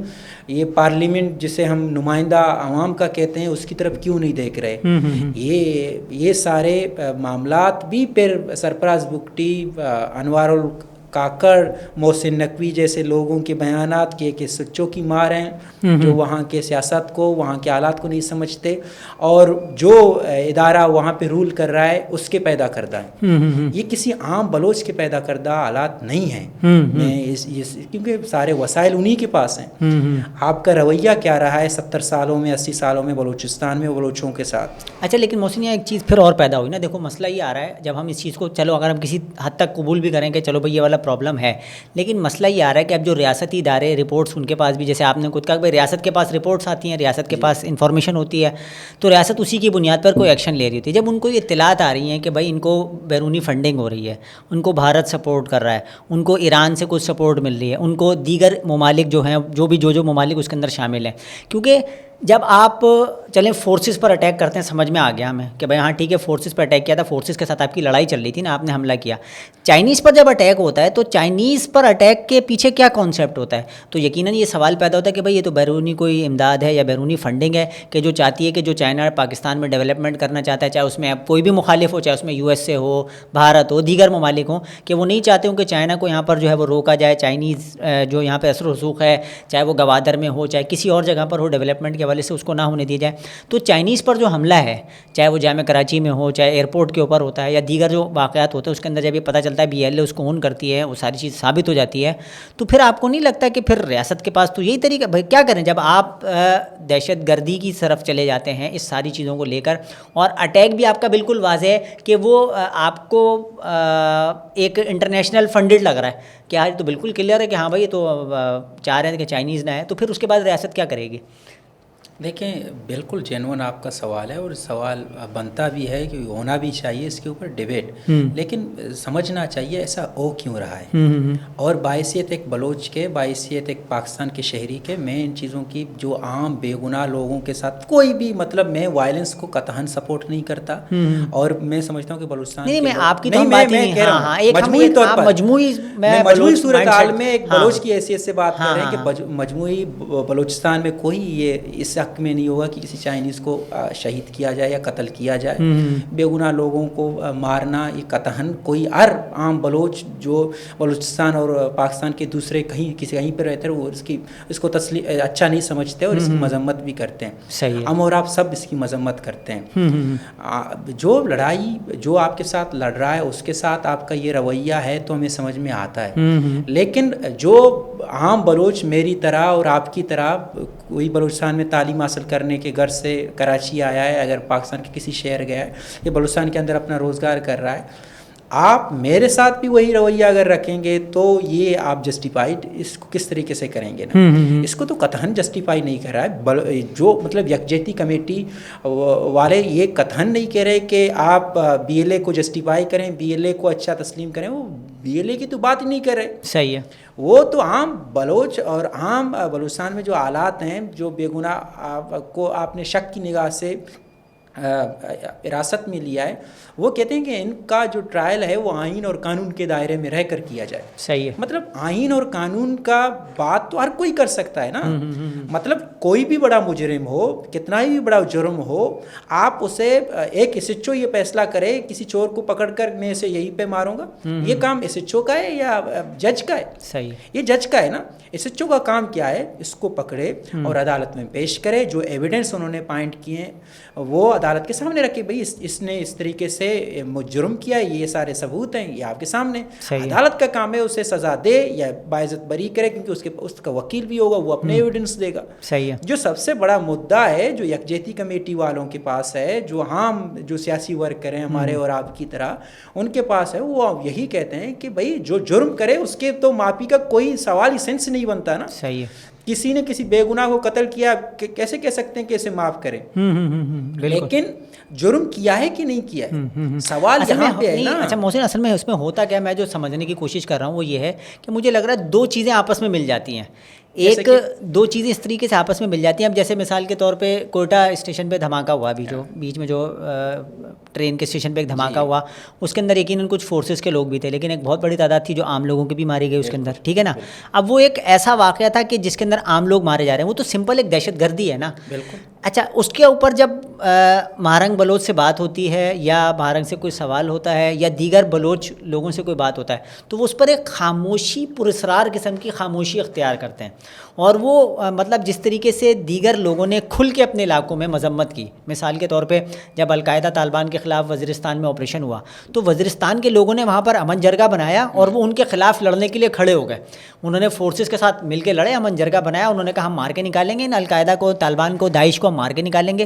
یہ پارلیمنٹ جسے ہم نمائندہ عوام کا کہتے ہیں اس کی طرف کیوں نہیں دیکھ رہے. یہ سارے معاملات بھی پھر سرفراز بگٹی, انوار کاکڑ, محسن نقوی جیسے لوگوں کے بیانات کہ سچوں کی مار ہیں, جو وہاں کے سیاست کو, وہاں کے حالات کو نہیں سمجھتے, اور جو ادارہ وہاں پہ رول کر رہا ہے اس کے پیدا کردہ ہیں. یہ کسی عام بلوچ کے پیدا کردہ حالات نہیں ہیں. کیونکہ سارے وسائل انہی کے پاس ہیں. آپ کا رویہ کیا رہا ہے 70 سالوں میں 80 سالوں میں بلوچستان میں بلوچوں کے ساتھ؟ اچھا, لیکن محسن ایک چیز پھر اور پیدا ہوئی نا. دیکھو مسئلہ یہ آ رہا ہے, جب ہم اس چیز کو, چلو اگر ہم کسی حد تک قبول بھی کریں کہ چلو بھائی یہ والا پرابلم ہے, لیکن مسئلہ یہ آ رہا ہے کہ اب جو ریاستی ادارے رپورٹس ان کے پاس بھی, جیسے آپ نے خود کہا کہ ریاست کے پاس رپورٹس آتی ہیں, ریاست کے پاس انفارمیشن ہوتی ہے, تو ریاست اسی کی بنیاد پر کوئی ایکشن لے رہی ہوتی ہے. جب ان کو یہ اطلاعات آ رہی ہیں کہ بھائی ان کو بیرونی فنڈنگ ہو رہی ہے, ان کو بھارت سپورٹ کر رہا ہے, ان کو ایران سے کچھ سپورٹ مل رہی ہے, ان کو دیگر ممالک جو ہیں, جو ممالک اس کے اندر شامل ہیں, کیونکہ جب آپ چلیں فورسز پر اٹیک کرتے ہیں, سمجھ میں آ گیا ہمیں کہ بھائی ہاں ٹھیک ہے فورسز پر اٹیک کیا تھا, فورسز کے ساتھ آپ کی لڑائی چل رہی تھی نا, آپ نے حملہ کیا. چائنیز پر جب اٹیک ہوتا ہے تو چائنیز پر اٹیک کے پیچھے کیا کانسیپٹ ہوتا ہے؟ تو یقیناً یہ سوال پیدا ہوتا ہے کہ بھائی یہ تو بیرونی کوئی امداد ہے یا بیرونی فنڈنگ ہے کہ جو چاہتی ہے کہ جو چائنا پاکستان میں ڈیولپمنٹ کرنا چاہتا ہے, چاہے اس میں اب کوئی بھی مخالف ہو, چاہے اس میں USA ہو, بھارت ہو, دیگر ممالک ہوں, کہ وہ نہیں چاہتے ہوں کہ چائنا کو یہاں پر جو ہے وہ روکا جائے. چائنیز جو یہاں پہ اثر و رسوخ ہے, چاہے وہ گوادر میں ہو, چاہے کسی اور جگہ پر ہو, ڈیولپمنٹ کے حوالے سے اس کو نہ ہونے دیا جائے. تو چائنیز پر جو حملہ ہے, چاہے وہ جامع کراچی میں ہو, چاہے ایئرپورٹ کے اوپر ہوتا ہے, یا دیگر جو واقعات ہوتے ہیں اس کے اندر جب یہ پتہ چلتا ہے BLA اس کو اون کرتی ہے, وہ ساری چیز ثابت ہو جاتی ہے, تو پھر آپ کو نہیں لگتا کہ پھر ریاست کے پاس تو یہی طریقہ, بھائی کیا کریں جب آپ دہشت گردی کی طرف چلے جاتے ہیں اس ساری چیزوں کو لے کر, اور اٹیک بھی آپ کا بالکل واضح ہے کہ وہ آپ کو ایک انٹرنیشنل فنڈڈ لگ رہا ہے کہ آج تو بالکل کلیئر ہے کہ ہاں بھائی یہ تو چاہ رہے ہیں کہ چائنیز نہ ہے, تو پھر اس کے بعد ریاست کیا کرے گی؟ دیکھیں بالکل جینون آپ کا سوال ہے, اور سوال بنتا بھی ہے کہ ہونا بھی چاہیے اس کے اوپر ڈیبیٹ, لیکن سمجھنا چاہیے ایسا ہو کیوں رہا ہے. اور باعثیت ایک بلوچ کے, باعثیت ایک پاکستان کے شہری کے, میں ان چیزوں کی جو عام بے گناہ لوگوں کے ساتھ کوئی بھی, مطلب میں وائلنس کو قطعاً سپورٹ نہیں کرتا, اور میں سمجھتا ہوں کہ بلوچستان نہیں, میں آپ کی تو بات نہیں کہہ رہا ہوں, مجموعی طور پر مجموعی صورتحال میں ایک بلوچ کی حیثیت سے بات کر رہے ہیں کہ مجموعی بلوچستان میں کوئی یہ اس حق میں نہیں ہوگا کہ کسی چائنیز کو شہید کیا جائے یا قتل کیا جائے. بے گناہ لوگوں کو مارنا یہ قطعاً کوئی ہر عام بلوچ جو بلوچستان اور پاکستان کے دوسرے کہیں پہ رہتے ہیں وہ اس کو اچھا نہیں سمجھتے, اور اس کی مذمت بھی کرتے ہیں. ہم اور آپ سب اس کی مذمت کرتے ہیں. جو لڑائی جو آپ کے ساتھ لڑ رہا ہے اس کے ساتھ آپ کا یہ رویہ ہے تو ہمیں سمجھ میں آتا ہے, لیکن جو عام بلوچ میری طرح اور آپ کی طرح کوئی بلوچستان میں تعلیم حاصل کرنے کے گھر سے کراچی آیا ہے, اگر پاکستان کے کسی شہر گیا ہے, یہ بلوچستان کے اندر اپنا روزگار کر رہا ہے, آپ میرے ساتھ بھی وہی رویہ اگر رکھیں گے تو یہ آپ جسٹیفائڈ اس کو کس طریقے سے کریں گے نا. اس کو تو قطعاً جسٹیفائی نہیں کر رہا ہے. جو مطلب یکجہتی کمیٹی والے یہ قطعاً نہیں کہہ رہے کہ آپ BLA کو جسٹیفائی کریں, BLA کو اچھا تسلیم کریں, وہ BLA کی تو بات ہی نہیں کر رہے. صحیح ہے. وہ تو عام بلوچ اور عام بلوچستان میں جو حالات ہیں, جو بے گناہ کو آپ نے شک کی نگاہ سے حراست میں لیا ہے, وہ کہتے ہیں کہ ان کا جو ٹرائل ہے وہ آئین اور قانون کے دائرے میں رہ کر کیا جائے. صحیح ہے. مطلب آئین اور قانون کا بات تو ہر کوئی کر سکتا ہے نا. مطلب کوئی بھی بڑا مجرم ہو, کتنا ہی بڑا جرم ہو, آپ اسے ایک SHO یہ فیصلہ کرے کسی چور کو پکڑ کر میں اسے یہیں پہ ماروں گا, یہ کام SHO کا ہے یا جج کا ہے؟ صحیح, یہ جج کا ہے نا. SHO کا کام کیا ہے, اس کو پکڑے اور عدالت میں پیش کرے, جو ایویڈنس انہوں نے پوائنٹ کیے ہیں وہ عدالت کے سامنے رکھے, بھئی اس نے اس طریقے سے جرم کیا, یہ سارے ثبوت ہیں, یہ آپ کے سامنے. عدالت کا کام ہے اسے سزا دے یا باعزت بری کرے, کیونکہ اس کا وکیل بھی ہوگا, وہ اپنے ایویڈنس دے گا. صحیح ہے. جو سب سے بڑا مدعا ہے جو یکجہتی کمیٹی والوں کے پاس ہے, جو عام جو سیاسی ورکر ہیں ہمارے اور آپ کی طرح, ان کے پاس ہے, وہ یہی کہتے ہیں کہ بھئی جو جرم کرے اس کے تو معافی کا کوئی سوال ہی سینس نہیں بنتا نا. صحیح ہے. کسی نے کسی بے گناہ کو قتل کیا, کیسے کہہ سکتے ہیں کہ اسے معاف کریں؟ لیکن جرم کیا ہے کہ نہیں کیا ہے، سوال یہاں پہ ہے نا۔ اچھا محسن، اصل میں اس میں ہوتا کیا، میں جو سمجھنے کی کوشش کر رہا ہوں وہ یہ ہے کہ مجھے لگ رہا ہے دو چیزیں آپس میں مل جاتی ہیں، ایک دو چیزیں اس طریقے سے آپس میں مل جاتی ہیں۔ اب جیسے مثال کے طور پہ کوئٹہ اسٹیشن پہ دھماکہ ہوا، ابھی جو بیچ میں جو ٹرین کے اسٹیشن پہ ایک دھماکہ ہوا، اس کے اندر یقیناً کچھ فورسز کے لوگ بھی تھے، لیکن ایک بہت بڑی تعداد تھی جو عام لوگوں کی بھی ماری گئی اس کے اندر، ٹھیک ہے نا۔ اب وہ ایک ایسا واقعہ تھا کہ جس کے اندر عام لوگ مارے جا رہے ہیں، وہ تو سمپل ایک دہشت گردی ہے نا۔ بالکل۔ اچھا، اس کے اوپر جب مہارنگ بلوچ سے بات ہوتی ہے یا مہارنگ سے کوئی سوال ہوتا ہے یا دیگر بلوچ لوگوں سے کوئی بات ہوتا ہے، تو وہ اس پر ایک خاموشی، پراسرار قسم کی خاموشی اختیار کرتے ہیں، اور وہ مطلب جس طریقے سے دیگر لوگوں نے کھل کے اپنے علاقوں میں مذمت کی، مثال کے طور پہ جب القاعدہ طالبان کے خلاف وزیرستان میں آپریشن ہوا تو وزیرستان کے لوگوں نے وہاں پر امن جرگہ بنایا اور وہ ان کے خلاف لڑنے کے لیے کھڑے ہو گئے، انہوں نے فورسز کے ساتھ مل کے لڑے، امن جرگہ بنایا، انہوں نے کہا ہم مار کے نکالیں گے ان القاعدہ کو، طالبان کو، داعش کو ہم مار کے نکالیں گے۔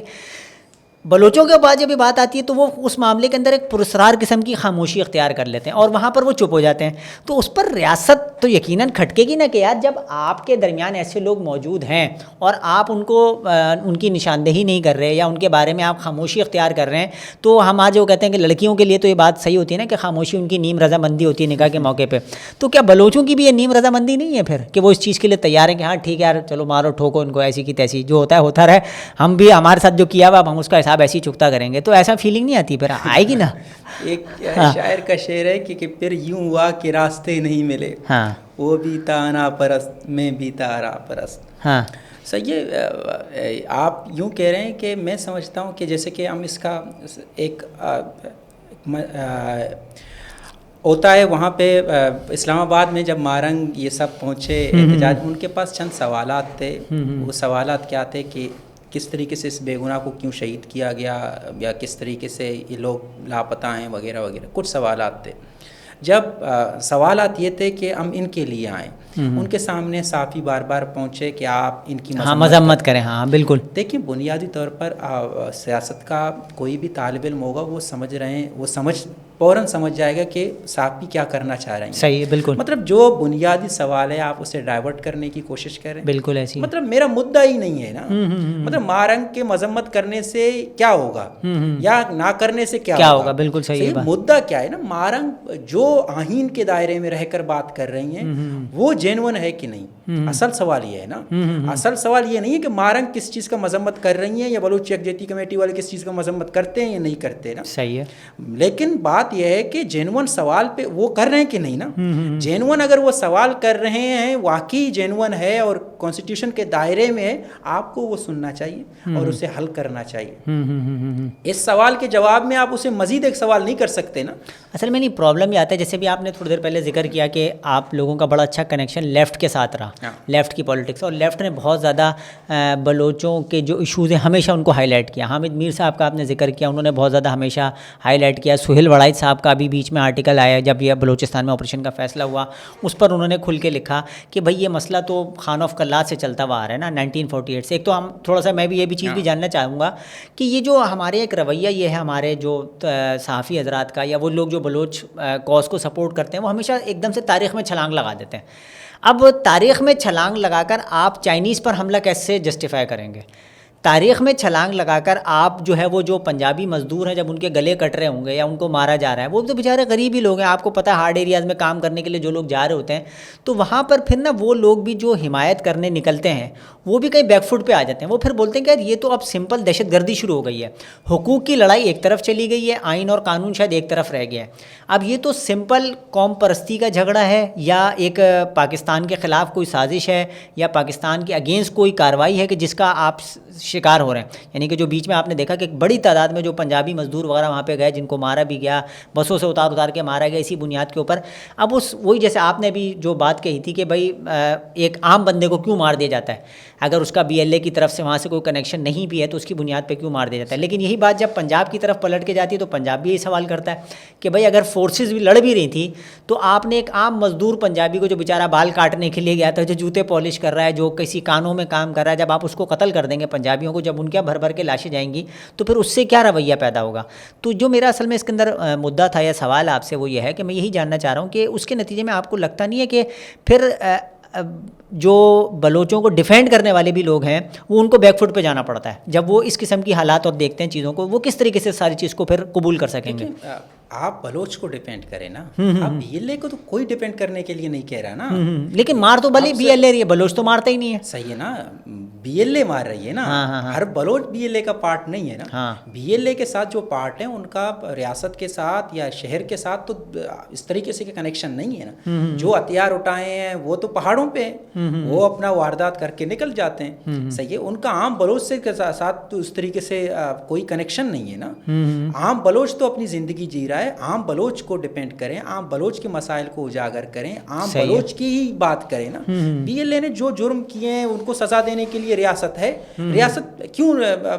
بلوچوں کے بعد جب یہ بات آتی ہے تو وہ اس معاملے کے اندر ایک پراسرار قسم کی خاموشی اختیار کر لیتے ہیں اور وہاں پر وہ چپ ہو جاتے ہیں، تو اس پر ریاست تو یقیناً کھٹکے گی نا کہ یار جب آپ کے درمیان ایسے لوگ موجود ہیں اور آپ ان کو ان کی نشاندہی نہیں کر رہے یا ان کے بارے میں آپ خاموشی اختیار کر رہے ہیں، تو ہم آج وہ کہتے ہیں کہ لڑکیوں کے لیے تو یہ بات صحیح ہوتی ہے نا کہ خاموشی ان کی نیم رضامندی ہوتی ہے نکاح کے موقع پہ، تو کیا بلوچوں کی بھی یہ نیم رضامندی نہیں ہے پھر کہ وہ اس چیز کے لیے تیار ہیں کہ ہاں ٹھیک ہے یار چلو مارو ٹھوکو ان کو، ایسی کی تیسی، جو ہوتا ہے ہوتا رہے، ہم بھی ہمارے ساتھ جو کیا ہوا ہم اس کا حساب ایسے ہی چکتا کریں گے، تو ایسا فیلنگ نہیں آتی پھر آئے گی نا؟ ایک شاعر کا شعر ہے کہ پھر یوں ہوا کہ راستے نہیں ملے، ہاں وہ بھی تانا پرست میں بھی تارا پرست۔ ہاں سر یہ آپ یوں کہہ رہے ہیں کہ میں سمجھتا ہوں کہ جیسے کہ ہم اس کا ایک ہوتا ہے وہاں پہ اسلام آباد میں جب مہارنگ یہ سب پہنچے احتجاج، ان کے پاس چند سوالات تھے، وہ سوالات کیا تھے کہ کس طریقے سے اس بے گناہ کو کیوں شہید کیا گیا، یا کس طریقے سے یہ لوگ لاپتہ ہیں وغیرہ وغیرہ، کچھ سوالات تھے۔ جب سوالات یہ تھے کہ ہم ان کے لیے آئیں، ان کے سامنے صحافی بار بار پہنچے کہ آپ ان کی مذمت کریں۔ ہاں بالکل، دیکھیں بنیادی طور پر سیاست کا کوئی بھی طالب علم ہوگا وہ سمجھ رہے ہیں، وہ فوراً سمجھ جائے گا کہ صحافی کیا کرنا چاہ رہے ہیں۔ صحیح ہے، بالکل، مطلب جو بنیادی سوال ہے آپ اسے ڈائیورٹ کرنے کی کوشش کریں، بالکل ایسی، مطلب میرا مدعا ہی نہیں ہے نا، مطلب مہارنگ کے مذمت کرنے سے کیا ہوگا یا نہ کرنے سے کیا ہوگا، بالکل صحیح ہے۔ مدعا کیا ہے نا، مہارنگ جو آئین کے دائرے میں رہ کر بات کر رہی ہیں وہ جینون ہے کہ نہیں، اصل سوال یہ ہے نا، اصل سوال یہ نہیں ہے کہ مہارنگ کس چیز کا مذمت کر رہی ہیں یا بلوچ یکجہتی کمیٹی والے کس چیز کا مذمت کرتے ہیں یا نہیں کرتے نا، صحیح ہے، لیکن بات یہ ہے کہ جینون سوال پہ وہ کر رہے ہیں کہ نہیں نا، جینون اگر وہ سوال کر رہے ہیں واقعی جینون ہے اور کانسٹیٹیوشن کے دائرے میں ہے، آپ کو وہ سننا چاہیے اور اسے حل کرنا چاہیے۔ اس سوال کے جواب میں آپ اسے مزید ایک سوال نہیں کر سکتے نا۔ اصل میں نہیں، پرابلم یہ آتا ہے جیسے بھی آپ نے تھوڑی دیر پہلے ذکر کیا کہ آپ لوگوں کا بڑا اچھا کنیکشن لیفٹ کے ساتھ رہا، لیفٹ کی پالیٹکس، اور لیفٹ نے بہت زیادہ بلوچوں کے جو ایشوز ہیں ہمیشہ ان کو ہائی لائٹ کیا۔ حامد میر صاحب کا آپ نے ذکر کیا، انہوں نے بہت زیادہ ہمیشہ ہائی لائٹ کیا۔ سہیل وڑائچ صاحب کا بھی بیچ میں آرٹیکل آیا جب یہ بلوچستان میں آپریشن کا فیصلہ ہوا، اس پر انہوں نے کھل کے لکھا کہ بھائی یہ مسئلہ تو خان آف کلات سے چلتا ہوا آ رہا ہے نا 1948 سے۔ ایک تو ہم تھوڑا سا میں بھی یہ بھی چیز بھی جاننا چاہوں گا کہ یہ جو ہمارے ایک رویہ یہ ہے ہمارے جو صحافی حضرات کا یا وہ لوگ جو بلوچ کاز کو سپورٹ کرتے ہیں، وہ ہمیشہ ایک دم سے تاریخ میں چھلانگ لگا دیتے ہیں۔ اب تاریخ میں چھلانگ لگا کر آپ چائنیز پر حملہ کیسے جسٹیفائی کریں گے؟ تاریخ میں چھلانگ لگا کر آپ جو ہے وہ جو پنجابی مزدور ہیں جب ان کے گلے کٹ رہے ہوں گے یا ان کو مارا جا رہا ہے، وہ تو بیچارے غریب ہی لوگ ہیں، آپ کو پتہ ہے ہارڈ ایریاز میں کام کرنے کے لیے جو لوگ جا رہے ہوتے ہیں، تو وہاں پر پھر نا وہ لوگ بھی جو حمایت کرنے نکلتے ہیں وہ بھی کہیں بیک فٹ پہ آ جاتے ہیں، وہ پھر بولتے ہیں کہ یار یہ تو اب سمپل دہشت گردی شروع ہو گئی ہے، حقوق کی لڑائی ایک طرف چلی گئی ہے، آئین اور قانون شاید ایک طرف رہ گیا ہے، اب یہ تو سمپل قوم پرستی کا جھگڑا ہے یا ایک پاکستان کے خلاف کوئی سازش ہے یا پاکستان کے اگینسٹ کوئی کارروائی ہے کہ جس کا آپ شکار ہو رہے ہیں۔ یعنی کہ جو بیچ میں آپ نے دیکھا کہ ایک بڑی تعداد میں جو پنجابی مزدور وغیرہ وہاں پہ گئے، جن کو مارا بھی گیا، بسوں سے اتار کے مارا گیا اسی بنیاد کے اوپر۔ اب وہی جیسے آپ نے بھی جو بات کہی تھی کہ بھائی ایک عام بندے کو کیوں مار دیا جاتا ہے، اگر اس کا BLA کی طرف سے وہاں سے کوئی کنیکشن نہیں بھی ہے تو اس کی بنیاد پہ کیوں مار دیا جاتا ہے؟ لیکن یہی بات جب پنجاب کی طرف پلٹ کے جاتی ہے تو پنجاب بھی یہی سوال کرتا ہے کہ بھائی اگر فورسز بھی لڑ بھی رہی تھی تو آپ نے ایک عام مزدور پنجابی کو جو بیچارہ بال کاٹنے کے لیے گیا تھا، جو جوتے پالش کر رہا ہے، جو کسی کانوں میں کام کر رہا ہے، جب آپ اس کو قتل کر دیں گے پنجابیوں کو، جب ان کے بھر کے لاشیں جائیں گی تو پھر اس سے کیا رویہ پیدا ہوگا؟ تو جو میرا اصل میں اس کے اندر مدعا تھا یا سوال آپ سے وہ یہ ہے کہ میں یہی جاننا چاہ رہا ہوں کہ اس کے نتیجے میں آپ کو لگتا نہیں ہے کہ پھر جو بلوچوں کو ڈیفینڈ کرنے والے بھی لوگ ہیں وہ ان کو بیک فٹ پہ جانا پڑتا ہے جب وہ اس قسم کی حالات اور دیکھتے ہیں چیزوں کو. وہ کس طریقے سے ساری چیز کو پھر قبول کر سکیں گے؟ آپ بلوچ کو ڈیپینڈ کریں نا, آپ بی ایل اے کو تو کوئی ڈیپینڈ کرنے کے لیے نہیں کہہ رہا نا. لیکن مار تو بھلے بی ایل اے رہی ہے, بلوچ تو مارتا ہی نہیں ہے. صحیح ہے نا, بی ایل اے مار رہی ہے نا, ہر بلوچ بی ایل اے کا پارٹ نہیں ہے نا. بی ایل اے کے ساتھ جو پارٹ ہیں ان کا ریاست کے ساتھ یا شہر کے ساتھ تو اس طریقے سے کنیکشن نہیں ہے نا. جو ہتھیار اٹھائے ہیں وہ تو پہاڑوں پہ ہیں, وہ اپنا واردات کر کے نکل جاتے ہیں. صحیح ہے, ان کا عام بلوچ سے ساتھ تو اس طریقے سے کوئی کنیکشن نہیں ہے نا. عام بلوچ تو اپنی زندگی جی رہا ہے, عام بلوچ کو ڈیپینڈ کریں, عام بلوچ کے مسائل کو اجاگر کریں, عام بلوچ کی ہی بات کریں نا. بی ایل اے نے جو جرم کیے ہیں ان کو سزا دینے کے لیے ریاست ہے. ریاست کیوں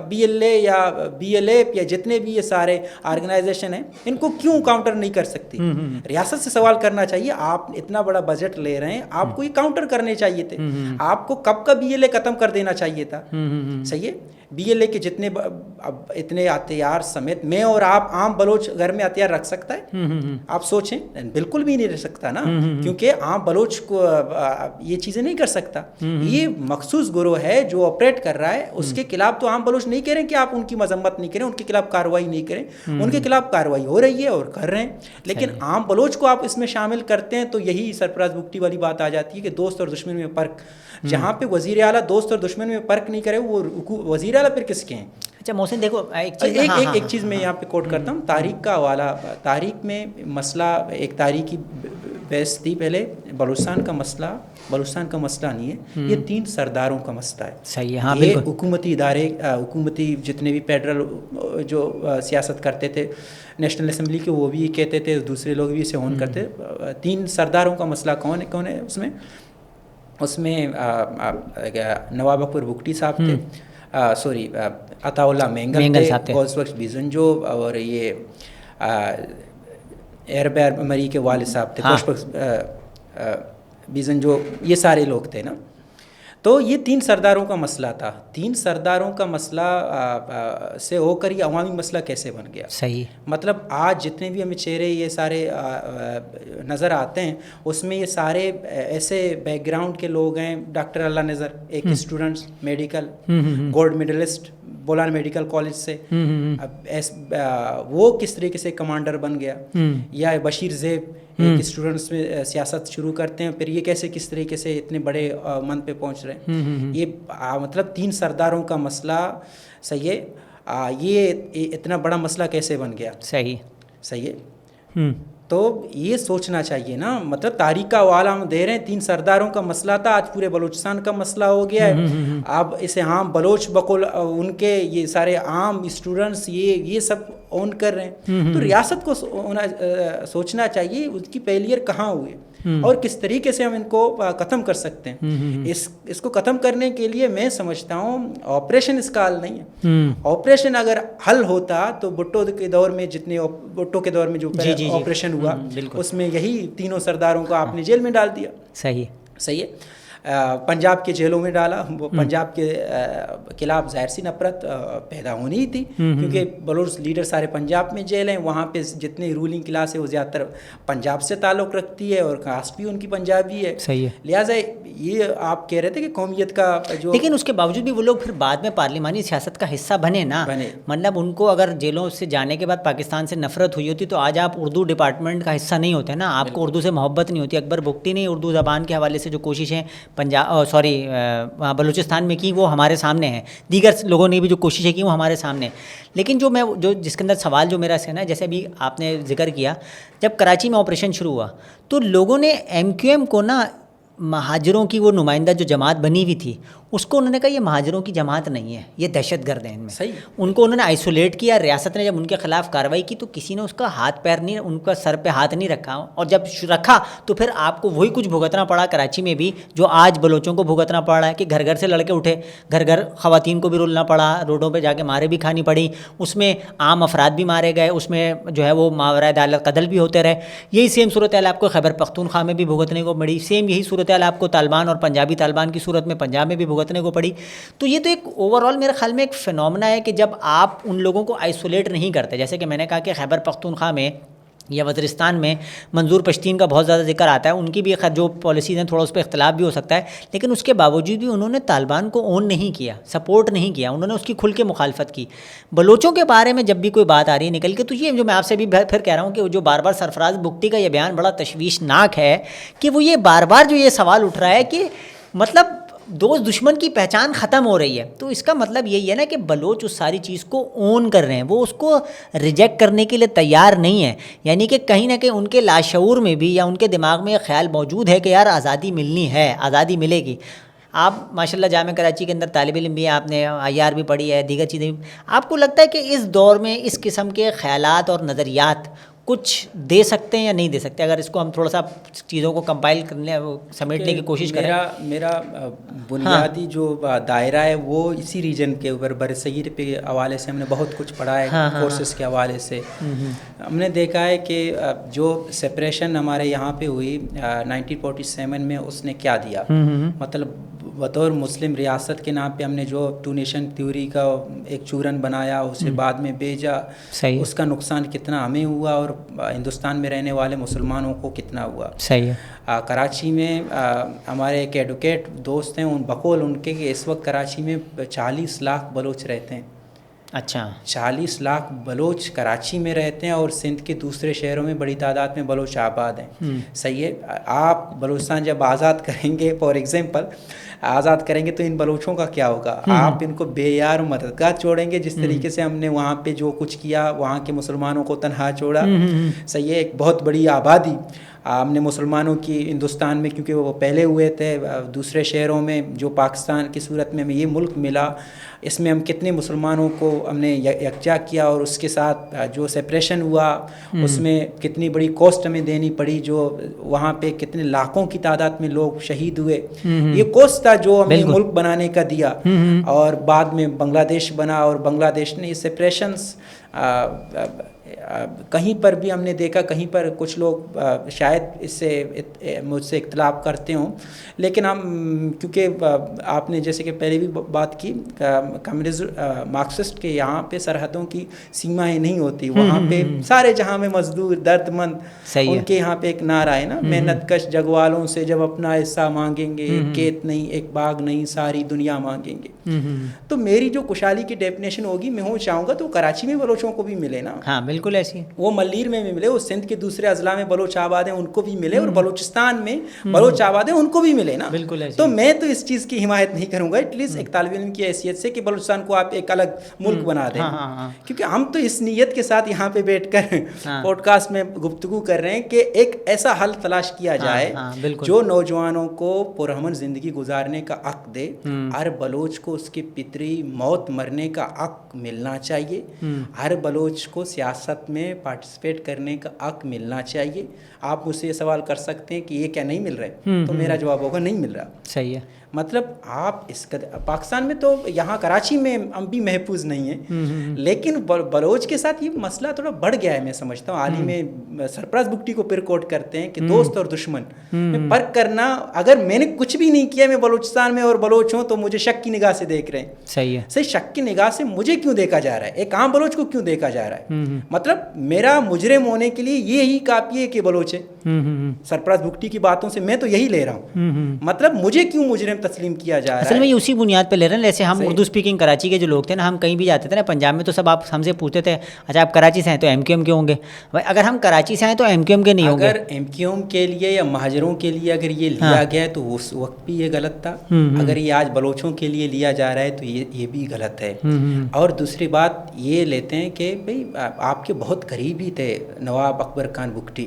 بی ایل اے یا بی ایل اے یا جتنے بھی یہ سارے آرگنائزیشن ہیں ان کو کیوں کاؤنٹر نہیں کر سکتی؟ ریاست سے سوال کرنا چاہیے. آپ اتنا بڑا بجٹ لے رہے ہیں, آپ کو یہ کاؤنٹر کرنے چاہیے تھے. آپ کو کب کا بی ایل اے ختم کر دینا چاہیے تھا. صحیح ہے, بی ایل اے کے جتنے اتنے ہتھیار سمیت میں اور آپ عام بلوچ گھر میں ہتھیار رکھ سکتا ہے؟ آپ سوچیں, بالکل بھی نہیں رہ سکتا نا, کیونکہ عام بلوچ کو یہ چیزیں نہیں کر سکتا. یہ مخصوص گروہ ہے جو آپریٹ کر رہا ہے, اس کے خلاف تو عام بلوچ نہیں کہہ رہے کہ آپ ان کی مذمت نہیں کریں, ان کے خلاف کارروائی نہیں کریں. ان کے خلاف کارروائی ہو رہی ہے اور کر رہے ہیں, لیکن عام بلوچ کو آپ اس میں شامل کرتے ہیں تو یہی سرفراز بگٹی والی بات آ جاتی ہے کہ دوست اور دشمن میں فرق. جہاں پہ وزیر اعلیٰ دوست اور دشمن میں فرق نہیں کرے وہ وزیر اعلیٰ پھر کس کے ہیں؟ اچھا محسن دیکھو ایک چیز میں یہاں پہ کوٹ کرتا ہوں, تاریخ کا حوالہ. تاریخ میں مسئلہ ایک تاریخی بحث تھی پہلے. بلوچستان کا مسئلہ نہیں ہے, یہ 3 سرداروں کا مسئلہ ہے. صحیح ہے, یہ حکومتی ادارے, حکومتی جتنے بھی فیڈرل جو سیاست کرتے تھے نیشنل اسمبلی کے, وہ بھی کہتے تھے, دوسرے لوگ بھی اسے ہون کرتے. 3 سرداروں کا مسئلہ کون ہے اس میں نواب اکبر بگٹی صاحب تھے, سوری عطا اللہ مینگل تھے, غوث بخش بیزنجو, اور یہ ایربیر مری کے والد صاحب تھے غوث بخش بیزنجو. یہ سارے لوگ تھے نا. تو یہ 3 سرداروں کا مسئلہ تھا. 3 سرداروں کا مسئلہ سے ہو کر یہ عوامی مسئلہ کیسے بن گیا؟ صحیح, مطلب آج جتنے بھی ہمیں چہرے یہ سارے نظر آتے ہیں اس میں یہ سارے ایسے بیک گراؤنڈ کے لوگ ہیں. ڈاکٹر اللہ نظر ایک students medical gold medalist Bolan medical college سے, وہ کس طریقے سے کمانڈر بن گیا. یا بشیر زیب ایک اسٹوڈنٹس میں سیاست شروع کرتے ہیں, پھر یہ کیسے کس طریقے سے اتنے بڑے من پہ پہنچ رہے ہیں. یہ مطلب 3 سرداروں کا مسئلہ. صحیح ہے, یہ اتنا بڑا مسئلہ کیسے بن گیا؟ صحیح ہے. تو یہ سوچنا چاہیے نا, مطلب تاریخ کا حوالہ ہم دے رہے ہیں. 3 سرداروں کا مسئلہ تھا, آج پورے بلوچستان کا مسئلہ ہو گیا ہے. اب اسے عام بلوچ بقول ان کے یہ سارے عام اسٹوڈنٹس یہ سب اون کر رہے ہیں. تو ریاست کو سوچنا چاہیے اس کی فیلئر کہاں ہوئے اور کس طریقے سے ہم ان کو ختم کر سکتے ہیں. اس کو ختم کرنے کے لیے میں سمجھتا ہوں آپریشن اس کا حل نہیں ہے. آپریشن اگر حل ہوتا تو بھٹو کے دور میں جو آپریشن ہوا اس میں یہی 3 سرداروں کو آپ نے جیل میں ڈال دیا. صحیح ہے, پنجاب کے جیلوں میں ڈالا. وہ پنجاب کے خلاف ظاہر سی نفرت پیدا ہونی ہی تھی, کیونکہ بلوچ لیڈر سارے پنجاب میں جیل ہیں. وہاں پہ جتنی رولنگ کلاس ہے وہ زیادہ تر پنجاب سے تعلق رکھتی ہے اور کاسٹ بھی ان کی پنجابی ہے. لہٰذا یہ آپ کہہ رہے تھے کہ قومیت کا جو, لیکن اس کے باوجود بھی وہ لوگ پھر بعد میں پارلیمانی سیاست کا حصہ بنے نا. مطلب ان کو اگر جیلوں سے جانے کے بعد پاکستان سے نفرت ہوئی ہوتی تو آج آپ اردو ڈپارٹمنٹ کا حصہ نہیں ہوتے نا, آپ کو اردو سے محبت نہیں ہوتی. اکبر بگٹی نے اردو زبان کے حوالے سے جو کوششیں بلوچستان میں کی وہ ہمارے سامنے ہیں, دیگر لوگوں نے بھی جو کوششیں کی وہ ہمارے سامنے ہیں. لیکن جس کے اندر سوال جو میرا ہے نا, جیسے ابھی آپ نے ذکر کیا, جب کراچی میں آپریشن شروع ہوا تو لوگوں نے ایم کیو ایم کو نا مہاجروں کی وہ نمائندہ جو جماعت بنی ہوئی تھی اس کو انہوں نے کہا یہ مہاجروں کی جماعت نہیں ہے, یہ دہشت گرد ہیں ان میں. صحیح, ان کو انہوں نے آئسولیٹ کیا. ریاست نے جب ان کے خلاف کارروائی کی تو کسی نے اس کا ہاتھ پیر نہیں, ان کا سر پہ ہاتھ نہیں رکھا, اور جب رکھا تو پھر آپ کو وہی کچھ بھگتنا پڑا کراچی میں بھی جو آج بلوچوں کو بھگتنا پڑ رہا ہے کہ گھر گھر سے لڑکے اٹھے, گھر خواتین کو بھی رولنا پڑا, روڈوں پہ جا کے مارے بھی کھانی پڑی, اس میں عام افراد بھی مارے گئے, اس میں جو ہے وہ ماورائے عدالت قتل بھی ہوتے رہے. یہی سیم صورتحال آپ کو خیبر پختونخوا میں بھی بھگتنے کو پڑی. سیم یہی صورتحال آپ کو طالبان اور پنجابی طالبان کی صورت میں پنجاب میں بھی بھگتنے کو پڑی. تو یہ تو ایک اوور آل میرے خیال میں ایک فینومنا ہے کہ جب آپ ان لوگوں کو آئسولیٹ نہیں کرتے, جیسے کہ میں نے کہا کہ خیبر پختونخوا میں یا وزیرستان میں منظور پشتین کا بہت زیادہ ذکر آتا ہے. ان کی بھی خیر جو پالیسیز ہیں تھوڑا اس پہ اختلاف بھی ہو سکتا ہے, لیکن اس کے باوجود بھی انہوں نے طالبان کو اون نہیں کیا, سپورٹ نہیں کیا, انہوں نے اس کی کھل کے مخالفت کی. بلوچوں کے بارے میں جب بھی کوئی بات آ رہی ہے نکل کے, تو یہ جو میں آپ سے بھی پھر کہہ رہا ہوں کہ جو بار بار سرفراز بگٹی کا یہ بیان بڑا تشویشناک ہے کہ وہ یہ بار بار جو یہ سوال اٹھ رہا ہے کہ مطلب دوست دشمن کی پہچان ختم ہو رہی ہے. تو اس کا مطلب یہی ہے نا کہ بلوچ اس ساری چیز کو اون کر رہے ہیں, وہ اس کو ریجیکٹ کرنے کے لیے تیار نہیں ہے. یعنی کہ کہیں نہ کہیں ان کے لاشعور میں بھی یا ان کے دماغ میں یہ خیال موجود ہے کہ یار آزادی ملنی ہے, آزادی ملے گی. آپ ماشاءاللہ جامعہ کراچی کے اندر طالب علم بھی ہیں, آپ نے آئی آر بھی پڑھی ہے, دیگر چیزیں بھی. آپ کو لگتا ہے کہ اس دور میں اس قسم کے خیالات اور نظریات کچھ دے سکتے ہیں یا نہیں دے سکتے, اگر اس کو ہم تھوڑا سا چیزوں کو کمپائل کرنے سمیٹنے کی کوشش کریں؟ میرا بنیادی جو دائرہ ہے وہ اسی ریجن کے اوپر برصغیر پہ حوالے سے ہم نے بہت کچھ پڑھا ہے. کورسز کے حوالے سے ہم نے دیکھا ہے کہ جو سپریشن ہمارے یہاں پہ ہوئی 1947 میں, اس نے کیا دیا. مطلب بطور مسلم ریاست کے نام پہ ہم نے جو ٹو نیشن تھیوری کا ایک چورن بنایا, اسے بعد میں بھیجا, اس کا نقصان کتنا ہمیں ہوا اور ہندوستان میں رہنے والے مسلمانوں کو کتنا ہوا. صحیح ہے. کراچی میں ہمارے ایک ایڈوکیٹ دوست ہیں, ان بقول ان کے کہ اس وقت کراچی میں 40 لاکھ بلوچ رہتے ہیں. اچھا, 40 لاکھ بلوچ کراچی میں رہتے ہیں, اور سندھ کے دوسرے شہروں میں بڑی تعداد میں بلوچ آباد ہیں. صحیح ہے. آپ بلوچستان جب آزاد کریں گے, فار ایگزامپل آزاد کریں گے, تو ان بلوچوں کا کیا ہوگا؟ آپ ان کو بے یار و مددگار چھوڑیں گے, جس طریقے سے ہم نے وہاں پہ جو کچھ کیا, وہاں کے مسلمانوں کو تنہا چھوڑا. صحیح ہے. ایک بہت بڑی آبادی ہم نے مسلمانوں کی ہندوستان میں, کیونکہ وہ پہلے ہوئے تھے دوسرے شہروں میں, جو پاکستان کی صورت میں ہمیں یہ ملک ملا, اس میں ہم کتنے مسلمانوں کو ہم نے یکجا کیا, اور اس کے ساتھ جو سپریشن ہوا اس میں کتنی بڑی کاسٹ ہمیں دینی پڑی, جو وہاں پہ کتنے لاکھوں کی تعداد میں لوگ شہید ہوئے. یہ کاسٹ تھا جو ہمیں ملک بنانے کا دیا, اور بعد میں بنگلہ دیش بنا, اور بنگلہ دیش نے یہ سپریشنز کہیں پر بھی ہم نے دیکھا, کہیں پر کچھ لوگ شاید اس سے مجھ سے اختلاف کرتے ہوں, لیکن ہم کیونکہ آپ نے جیسے کہ پہلے بھی بات کی, کمیونزم مارکسسٹ کے یہاں پہ سرحدوں کی سیمائیں نہیں ہوتی, وہاں پہ سارے جہاں میں مزدور درد مند, ان کے یہاں پہ ایک نعرہ ہے نا, محنت کش جگ والوں سے جب اپنا حصہ مانگیں گے, ایک کھیت نہیں ایک باغ نہیں ساری دنیا مانگیں گے. تو میری جو خوشحالی کی ڈیفینیشن ہوگی, میں چاہوں گا تو کراچی میں بلوچوں کو بھی ملے نا. ہاں بالکل ایسی, وہ ملیر میں بھی ملے, وہ سندھ کے دوسرے اضلاع میں بلوچ آباد ہیں ان کو بھی ملے, اور بلوچستان میں بلوچ آباد ہیں ان کو بھی ملے نا. بالکل ایسی. تو میں تو اس چیز کی حمایت نہیں کروں گا, ایٹ لیسٹ ایک طالب علم کی حیثیت سے, کہ بلوچستان کو آپ ایک الگ ملک بنا دیں. کیونکہ ہم تو اس نیت کے ساتھ یہاں پہ بیٹھ کر پوڈ کاسٹ میں گفتگو کر رہے ہیں کہ ایک ایسا حل تلاش کیا جائے جو نوجوانوں کو پرامن زندگی گزارنے کا حق دے. ہر بلوچ کو اس کی فطری موت مرنے کا حق ملنا چاہیے, ہر بلوچ کو سیاست میں پارٹیسپیٹ کرنے کا حق ملنا چاہیے. آپ مجھ سے یہ سوال کر سکتے ہیں کہ یہ کیا نہیں مل رہا ہے, تو میرا جواب ہوگا نہیں مل رہا. صحیح ہے. مطلب آپ اس پاکستان میں تو یہاں کراچی میں ہم بھی محفوظ نہیں ہیں, لیکن بلوچ کے ساتھ یہ مسئلہ تھوڑا بڑھ گیا ہے. میں سمجھتا ہوں حال ہی میں سرفراز بگٹی کو پھر کوٹ کرتے ہیں کہ دوست اور دشمن میں فرق کرنا, اگر میں نے کچھ بھی نہیں کیا, میں بلوچستان میں اور بلوچ ہوں, تو مجھے شک کی نگاہ سے دیکھ رہے ہیں. صحیح ہے. صحیح, شک کی نگاہ سے مجھے کیوں دیکھا جا رہا ہے, ایک عام بلوچ کو کیوں دیکھا جا رہا ہے؟ مطلب میرا مجرم ہونے کے لیے یہی کافی ہے کہ بلوچ ہے. سرفراز بگٹی کی باتوں سے میں تو یہی لے رہا ہوں, مطلب مجھے کیوں مجرم تسلیم کیا جا رہا ہے. اصل میں اسی بنیاد پہ لے رہے ہیں. جیسے ہم اردو اسپیکنگ کراچی کے جو لوگ تھے نا, ہم کہیں بھی جاتے تھے نا پنجاب میں, تو سب آپ ہم سے پوچھتے تھے اچھا آپ کراچی سے ہیں تو ایم کیو ایم کے ہوں گے. اگر ہم کراچی سے ہیں تو ایم کیو ایم کے نہیں ہوں گے. اگر ایم کیو ایم کے لیے یا مہاجروں کے لیے اگر یہ لیا گیا ہے تو اس وقت بھی یہ غلط تھا. اگر یہ آج بلوچوں کے لیے لیا جا رہا ہے تو یہ بھی غلط ہے. اور دوسری بات یہ لیتے ہیں کہ بھئی آپ کے بہت قریبی تھے نواب اکبر خان بگٹی,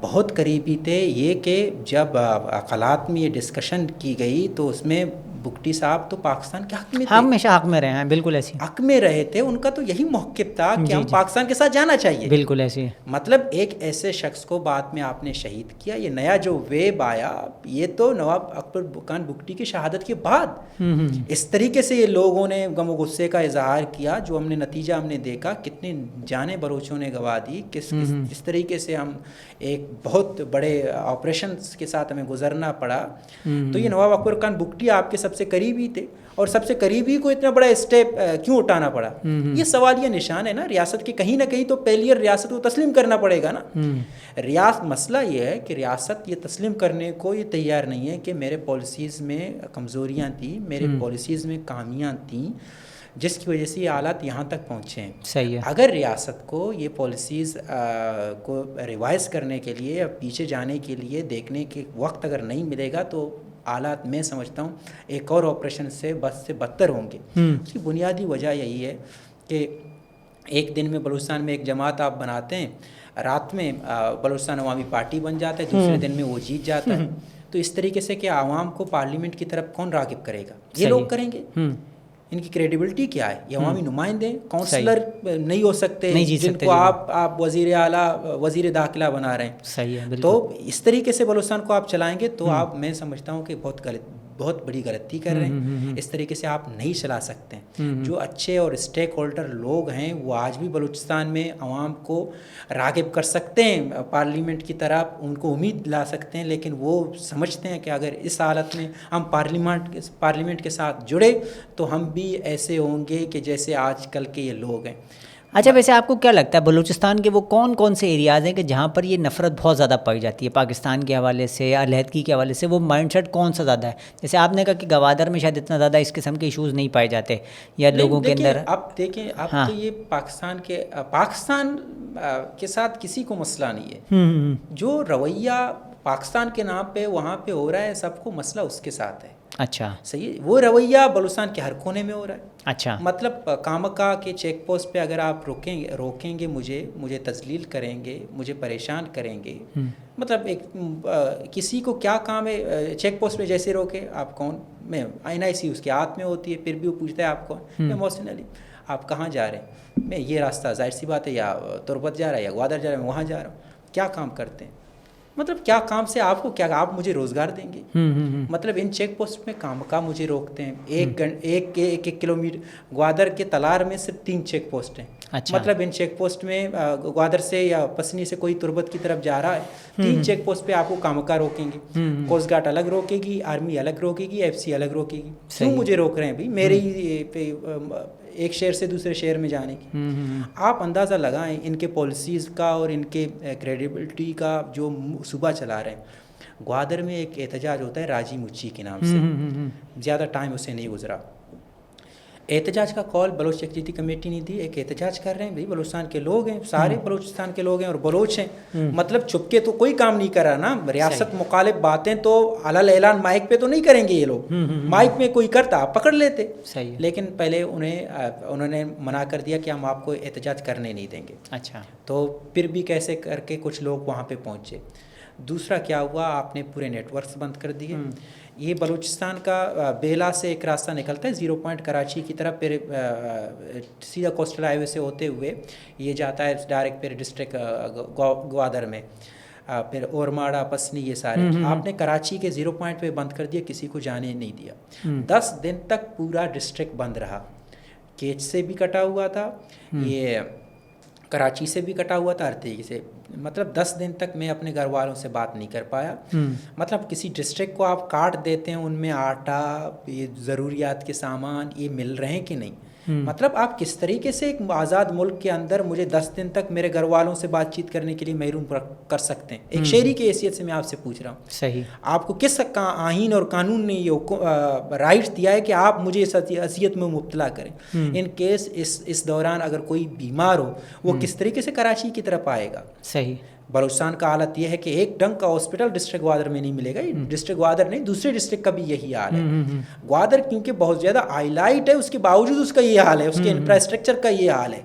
بہت قریبی تھے. یہ کہ جب اقلات میں یہ ڈسکشن کی گئی تو اس میں بگٹی صاحب تو پاکستان کے حق میں تھے, ہمیشہ حق میں رہے ہیں. بالکل ایسی حق میں رہے تھے. ان کا تو یہی موقف تھا کہ ہم پاکستان کے ساتھ جانا چاہیے. بالکل ایسی. مطلب ایک ایسے شخص کو بعد میں آپ نے شہید کیا. یہ نیا جو ویب آیا, یہ تو نواب اکبر خان بگٹی کی شہادت کے بعد اس طریقے سے یہ لوگوں نے غم و غصے کا اظہار کیا, جو ہم نے نتیجہ ہم نے دیکھا کتنے جانیں بلوچوں نے گوا دی, کس طریقے سے ہم ایک بہت بڑے آپریشن کے ساتھ ہمیں گزرنا پڑا. تو یہ نواب اکبر خان بگٹی آپ کے سب سب سے قریبی تھے اور سب سے قریبی کو اتنا بڑا اسٹیپ کیوں اٹھانا پڑا؟ یہ سوال یہ نشان ہے نا ریاست کے، کہیں نہ کہیں تو پہلی ریاست کو تسلیم کرنا پڑے گا نا۔ مسئلہ یہ ہے کہ ریاست یہ تسلیم کرنے کو یہ تیار نہیں ہے کہ میرے پالیسیز میں کمزوریاں تھیں، میرے پالیسیز میں خامیاں تھیں، جس کی وجہ سے یہ حالات یہاں تک پہنچے ہیں۔ صحیح ہے۔ اگر ریاست کو یہ پالیسیز کو ریوائز کرنے کے لیے یا پیچھے جانے کے لیے دیکھنے کے وقت اگر نہیں ملے گا تو حالات میں سمجھتا ہوں ایک اور آپریشن سے بدتر ہوں گے۔ اس کی بنیادی وجہ یہی ہے کہ ایک دن میں بلوچستان میں ایک جماعت آپ بناتے ہیں، رات میں بلوچستان عوامی پارٹی بن جاتا ہے، دوسرے دن میں وہ جیت جاتا ہے۔ تو اس طریقے سے کہ عوام کو پارلیمنٹ کی طرف کون راغب کرے گا؟ یہ لوگ کریں گے۔ ان کی کریڈیبلٹی کیا ہے؟ یہ عوامی نمائندے، کونسلر نہیں ہو سکتے جن کو آپ وزیر اعلیٰ وزیر داخلہ بنا رہے ہیں۔ صحیح ہے، تو اس طریقے سے بلوچستان کو آپ چلائیں گے تو آپ، میں سمجھتا ہوں کہ بہت بڑی غلطی کر رہے ہیں۔ اس طریقے سے آپ نہیں چلا سکتے ہیں۔ جو اچھے اور اسٹیک ہولڈر لوگ ہیں وہ آج بھی بلوچستان میں عوام کو راغب کر سکتے ہیں پارلیمنٹ کی طرف، ان کو امید لا سکتے ہیں، لیکن وہ سمجھتے ہیں کہ اگر اس حالت میں ہم پارلیمنٹ کے ساتھ جڑے تو ہم بھی ایسے ہوں گے کہ جیسے آج کل کے یہ لوگ ہیں۔ اچھا، ویسے آپ کو کیا لگتا ہے بلوچستان کے وہ کون سے ایریاز ہیں کہ جہاں پر یہ نفرت بہت زیادہ پائی جاتی ہے پاکستان کے حوالے سے یا علیحدگی کے حوالے سے؟ وہ مائنڈ سیٹ کون سا زیادہ ہے؟ جیسے آپ نے کہا کہ گوادر میں شاید اتنا زیادہ اس قسم کے ایشوز نہیں پائے جاتے یا لوگوں کے اندر۔ اب دیکھیں آپ کے یہ پاکستان کے ساتھ کسی کو مسئلہ نہیں ہے۔ جو رویہ پاکستان کے نام پہ وہاں پہ ہو رہا ہے، سب کو مسئلہ اس کے ساتھ ہے۔ اچھا، صحیح ہے، وہ رویہ بلوچستان کے ہر کونے میں ہو رہا ہے۔ اچھا، مطلب کامکا کے چیک پوسٹ پہ اگر آپ روکیں گے مجھے تذلیل کریں گے، مجھے پریشان کریں گے، مطلب ایک کسی کو کیا کام ہے چیک پوسٹ پہ جیسے روکے، آپ کون؟ میں NIC اس کے ہاتھ میں ہوتی ہے، پھر بھی وہ پوچھتا ہے آپ کون؟ میں محسن علی۔ آپ کہاں جا رہے ہیں؟ میں یہ راستہ، ظاہر سی بات ہے، یا تربت جا رہا ہے یا گوادر جا رہا ہے، میں وہاں جا رہا ہوں۔ کیا کام کرتے ہیں؟ مطلب کیا کام سے آپ کو کیا، آپ مجھے روزگار دیں گے؟ مطلب ان چیک پوسٹ میں کام مجھے روکتے ہیں۔ ایک کلومیٹر گوادر کے تلار میں صرف 3 چیک پوسٹ ہیں۔ مطلب ان چیک پوسٹ میں گوادر سے یا پسنی سے کوئی تربت کی طرف جا رہا ہے، 3 چیک پوسٹ پہ آپ کو کامکا روکیں گے، کوسٹ گارڈ الگ روکے گی، آرمی الگ روکے گی، FC الگ روکے گی۔ کیوں مجھے روک رہے ہیں بھائی میرے ہی ایک شہر سے دوسرے شہر میں جانے کی؟ آپ اندازہ لگائیں ان کے پالیسیز کا اور ان کے کریڈیبلٹی کا جو صوبہ چلا رہے ہیں۔ گوادر میں ایک احتجاج ہوتا ہے راجی مچی کے نام سے، زیادہ ٹائم اسے نہیں گزرا۔ احتجاج کا کال بلوچ یکجہتی کمیٹی نے دی، ایک احتجاج کر رہے ہیں بھائی، بلوچستان کے لوگ ہیں، سارے بلوچستان کے لوگ ہیں اور بلوچ ہیں، مطلب چھپ کے تو کوئی کام نہیں کر رہا نا۔ ریاست مخالف باتیں تو علل اعلان مائک پہ تو نہیں کریں گے یہ لوگ، مائک میں کوئی کرتا پکڑ لیتے، لیکن پہلے انہوں نے منع کر دیا کہ ہم آپ کو احتجاج کرنے نہیں دیں گے۔ اچھا، تو پھر بھی کیسے کر کے کچھ لوگ وہاں پہ پہنچے۔ دوسرا کیا ہوا، آپ نے پورے نیٹ ورکس بند کر دیے۔ یہ بلوچستان کا بیلا سے ایک راستہ نکلتا ہے 0 پوائنٹ کراچی کی طرف، پھر سیدھا کوسٹل ہائی وے سے ہوتے ہوئے یہ جاتا ہے ڈائریکٹ پھر ڈسٹرکٹ گوادر میں، پھر اورماڑا، پسنی، یہ سارے۔ آپ نے کراچی کے 0 پوائنٹ پہ بند کر دیا، کسی کو جانے نہیں دیا۔ 10 دن تک پورا ڈسٹرکٹ بند رہا، کیچ سے بھی کٹا ہوا تھا، یہ کراچی سے بھی کٹا ہوا تھا، ہر طریقے سے۔ مطلب 10 دن تک میں اپنے گھر والوں سے بات نہیں کر پایا۔ مطلب کسی ڈسٹرکٹ کو آپ کاٹ دیتے ہیں، ان میں آٹا، یہ ضروریات کے سامان یہ مل رہے ہیں کہ نہیں؟ مطلب آپ کس طریقے سے ایک آزاد ملک کے اندر مجھے 10 دن تک میرے گھر والوں سے بات چیت کرنے کے لیے محروم کر سکتے ہیں؟ ایک شہری کی حیثیت سے میں آپ سے پوچھ رہا ہوں، صحیح آپ کو کس آئین اور قانون نے یہ رائٹ دیا ہے کہ آپ مجھے اس اذیت میں مبتلا کریں؟ ان کیس اس دوران اگر کوئی بیمار ہو، وہ کس طریقے سے کراچی کی طرف آئے گا؟ صحیح۔ بلوچستان کا حالت یہ ہے کہ ایک ڈنگ کا ہاسپٹل ڈسٹرکٹ گوادر میں نہیں ملے گا۔ ڈسٹرکٹ گوادر نہیں، دوسرے ڈسٹرکٹ کا بھی یہی حال ہے۔ گوادر کیونکہ بہت زیادہ ہائی لائٹ ہے، اس کے باوجود اس کا یہ حال ہے، اس کے انفراسٹرکچر کا یہ حال ہے۔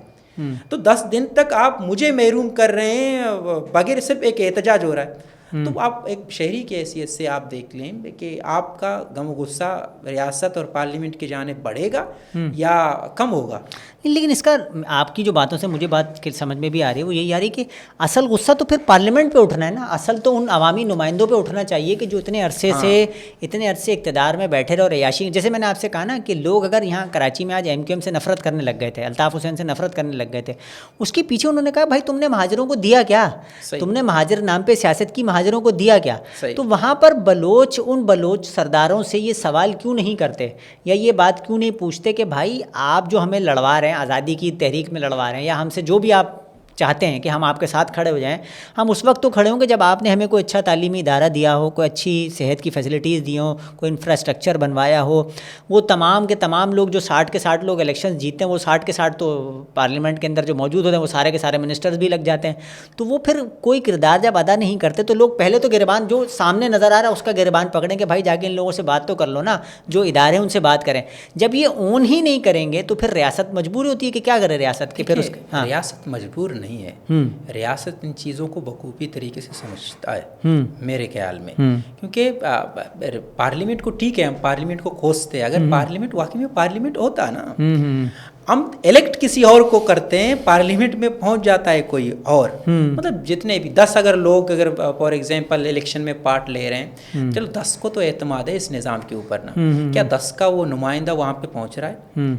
تو 10 دن تک آپ مجھے محروم کر رہے ہیں بغیر صرف ایک احتجاج ہو رہا ہے۔ تو آپ ایک شہری کی حیثیت سے آپ دیکھ لیں کہ آپ کا غم و غصہ ریاست اور پارلیمنٹ کی جانب بڑھے گا یا کم ہوگا؟ لیکن اس کا آپ کی جو باتوں سے مجھے بات سمجھ میں بھی آ رہی ہے وہ یہی آ رہی ہے کہ اصل غصہ تو پھر پارلیمنٹ پہ اٹھنا ہے نا، اصل تو ان عوامی نمائندوں پہ اٹھنا چاہیے کہ جو اتنے عرصے اقتدار میں بیٹھے رہے اور عیاشی، جیسے میں نے آپ سے کہا نا کہ لوگ اگر یہاں کراچی میں آج MQM سے نفرت کرنے لگ گئے تھے، الطاف حسین سے نفرت کرنے لگ گئے تھے، اس کے پیچھے انہوں نے کہا بھائی تم نے مہاجروں کو دیا کیا؟ تم نے مہاجر نام پہ سیاست کی، مہاجروں کو دیا کیا. تو وہاں پر بلوچ ان بلوچ سرداروں سے یہ سوال کیوں نہیں کرتے یا یہ بات کیوں نہیں پوچھتے کہ بھائی آپ جو ہمیں لڑوا رہے ہیں, آزادی کی تحریک میں لڑوا رہے ہیں, یا ہم سے جو بھی آپ چاہتے ہیں کہ ہم آپ کے ساتھ کھڑے ہو جائیں, ہم اس وقت تو کھڑے ہوں گے جب آپ نے ہمیں کوئی اچھا تعلیمی ادارہ دیا ہو, کوئی اچھی صحت کی فیسلٹیز دی ہوں, کوئی انفراسٹرکچر بنوایا ہو. وہ تمام کے تمام لوگ جو 60 کے 60 لوگ الیکشن جیتے ہیں, وہ 60 کے 60 تو پارلیمنٹ کے اندر جو موجود ہوتے ہیں وہ سارے کے سارے منسٹرز بھی لگ جاتے ہیں. تو وہ پھر کوئی کردار جب ادا نہیں کرتے تو لوگ پہلے تو گریبان جو سامنے نظر آ رہا ہے اس کا گریبان پکڑیں کہ بھائی جا کے ان لوگوں سے بات تو کر لو نا, جو ادارے ہیں ان سے بات کریں. جب یہ اون ہی نہیں کریں گے تو پھر ریاست مجبور ہوتی ہے کہ کیا کرے ریاست کہ پھر اس ریاست مجبور نہیں ہے. ریاست ان چیزوں کو بخوبی طریقے سے سمجھتا ہے میرے خیال میں, کیونکہ پارلیمنٹ کو ٹھیک ہے ہم پارلیمنٹ کو کوستے ہیں, اگر پارلیمنٹ واقعی میں پارلیمنٹ ہوتا نا, ہم الیکٹ کسی اور کو کرتے ہیں, پارلیمنٹ میں پہنچ جاتا ہے کوئی اور, مطلب جتنے بھی 10 اگر لوگ اگر فار ایگزامپل الیکشن میں پارٹ لے رہے ہیں, چلو 10 کو تو اعتماد ہے اس نظام کے اوپر نا, کیا 10 کا وہ نمائندہ وہاں پہ پہنچ رہا ہے؟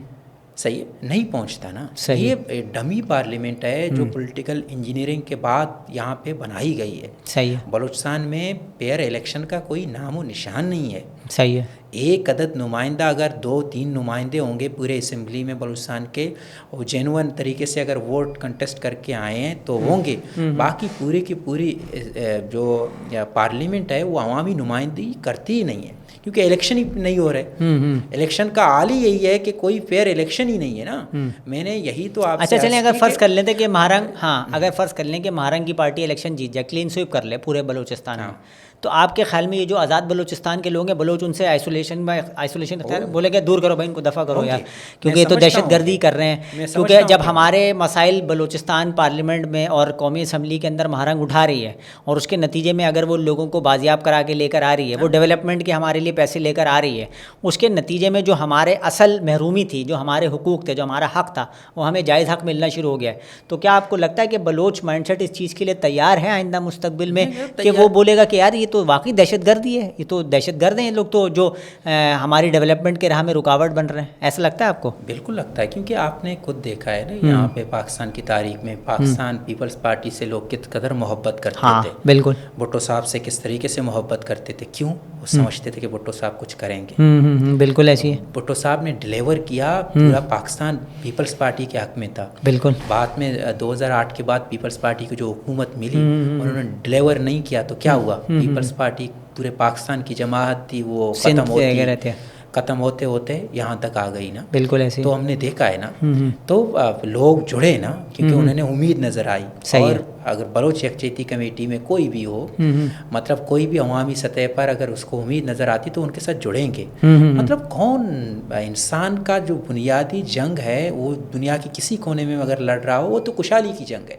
صحیح ہے, نہیں پہنچتا نا. یہ ڈمی پارلیمنٹ ہے جو پولیٹیکل انجینئرنگ کے بعد یہاں پہ بنائی گئی ہے. صحیح ہے. بلوچستان میں پیئر الیکشن کا کوئی نام و نشان نہیں ہے. صحیح ہے. ایک عدد نمائندہ اگر 2-3 نمائندے ہوں گے پورے اسمبلی میں بلوچستان کے, وہ جینون طریقے سے اگر ووٹ کنٹیسٹ کر کے آئے ہیں تو ہوں گے. باقی پوری کی پوری جو پارلیمنٹ ہے وہ عوامی نمائندگی کرتی ہی نہیں ہے, کیونکہ الیکشن ہی نہیں ہو رہے. الیکشن کا حال ہی یہی ہے کہ کوئی فیئر الیکشن ہی نہیں ہے نا. میں نے یہی تو آپ اچھا چلیں اگر فرض کر لیتے کہ مہارنگ, ہاں اگر فرض کر لیں کہ مہارنگ کی پارٹی الیکشن جیت جائے, کلین سویپ کر لے پورے بلوچستان میں, تو آپ کے خیال میں یہ جو آزاد بلوچستان کے لوگ ہیں بلوچ ان سے آئسولیشن بولے کہ دور کرو بھائی ان کو دفع کرو یار, کیونکہ یہ تو دہشت گردی کر رہے ہیں. کیونکہ جب ہمارے مسائل بلوچستان پارلیمنٹ میں اور قومی اسمبلی کے اندر مہارنگ اٹھا رہی ہے اور اس کے نتیجے میں اگر وہ لوگوں کو بازیاب کرا کے لے کر آ رہی ہے, وہ ڈیولپمنٹ کے ہمارے لیے پیسے لے کر آ رہی ہے, اس کے نتیجے میں جو ہمارے اصل محرومی تھی, جو ہمارے حقوق تھے, جو ہمارا حق تھا, وہ ہمیں جائز حق ملنا شروع ہو گیا ہے. تو کیا آپ کو لگتا ہے کہ بلوچ مائنڈ سیٹ اس چیز کے لیے تیار ہے آئندہ مستقبل میں کہ وہ بولے گا کہ یار یہ تو واقعی دہشت گردی ہے, یہ تو دہشت گرد ہیں یہ لوگ, تو جو ہماری ڈیولپمنٹ کے راہ میں رکاوٹ بن رہے ہیں؟ ایسا لگتا ہے آپ کو؟ بالکل لگتا ہے, کیونکہ آپ نے خود دیکھا ہے نا یہاں پہ پاکستان کی تاریخ میں پاکستان پیپلز پارٹی سے لوگ کس قدر محبت کرتے تھے. بالکل. بھٹو صاحب سے کس طریقے سے محبت کرتے تھے, کیوں؟ وہ سمجھتے تھے کہ بھٹو صاحب کچھ کریں گے. بالکل ایسی ہے. بھٹو صاحب نے ڈیلیور کیا, پورا پاکستان پیپلز پارٹی کے حق میں تھا. بالکل. بعد میں 2008 کے بعد پیپلز پارٹی کو جو حکومت ملی انہوں نے ڈیلیور نہیں کیا, تو کیا ہوا؟ پیپلز پارٹی پورے پاکستان کی جماعت تھی, وہ ختم ہوتے ہوتے یہاں تک آ گئی نا. بالکل ایسے. تو ہم نے دیکھا ہے نا, تو لوگ جڑے نا, کیونکہ انہوں نے امید نظر آئی. اور اگر بلوچ یکجہتی کمیٹی میں کوئی بھی ہو, مطلب کوئی بھی عوامی سطح پر اگر اس کو امید نظر آتی تو ان کے ساتھ جڑیں گے. مطلب کون انسان کا جو بنیادی جنگ ہے وہ دنیا کے کسی کونے میں اگر لڑ رہا ہو وہ تو خوشحالی کی جنگ ہے.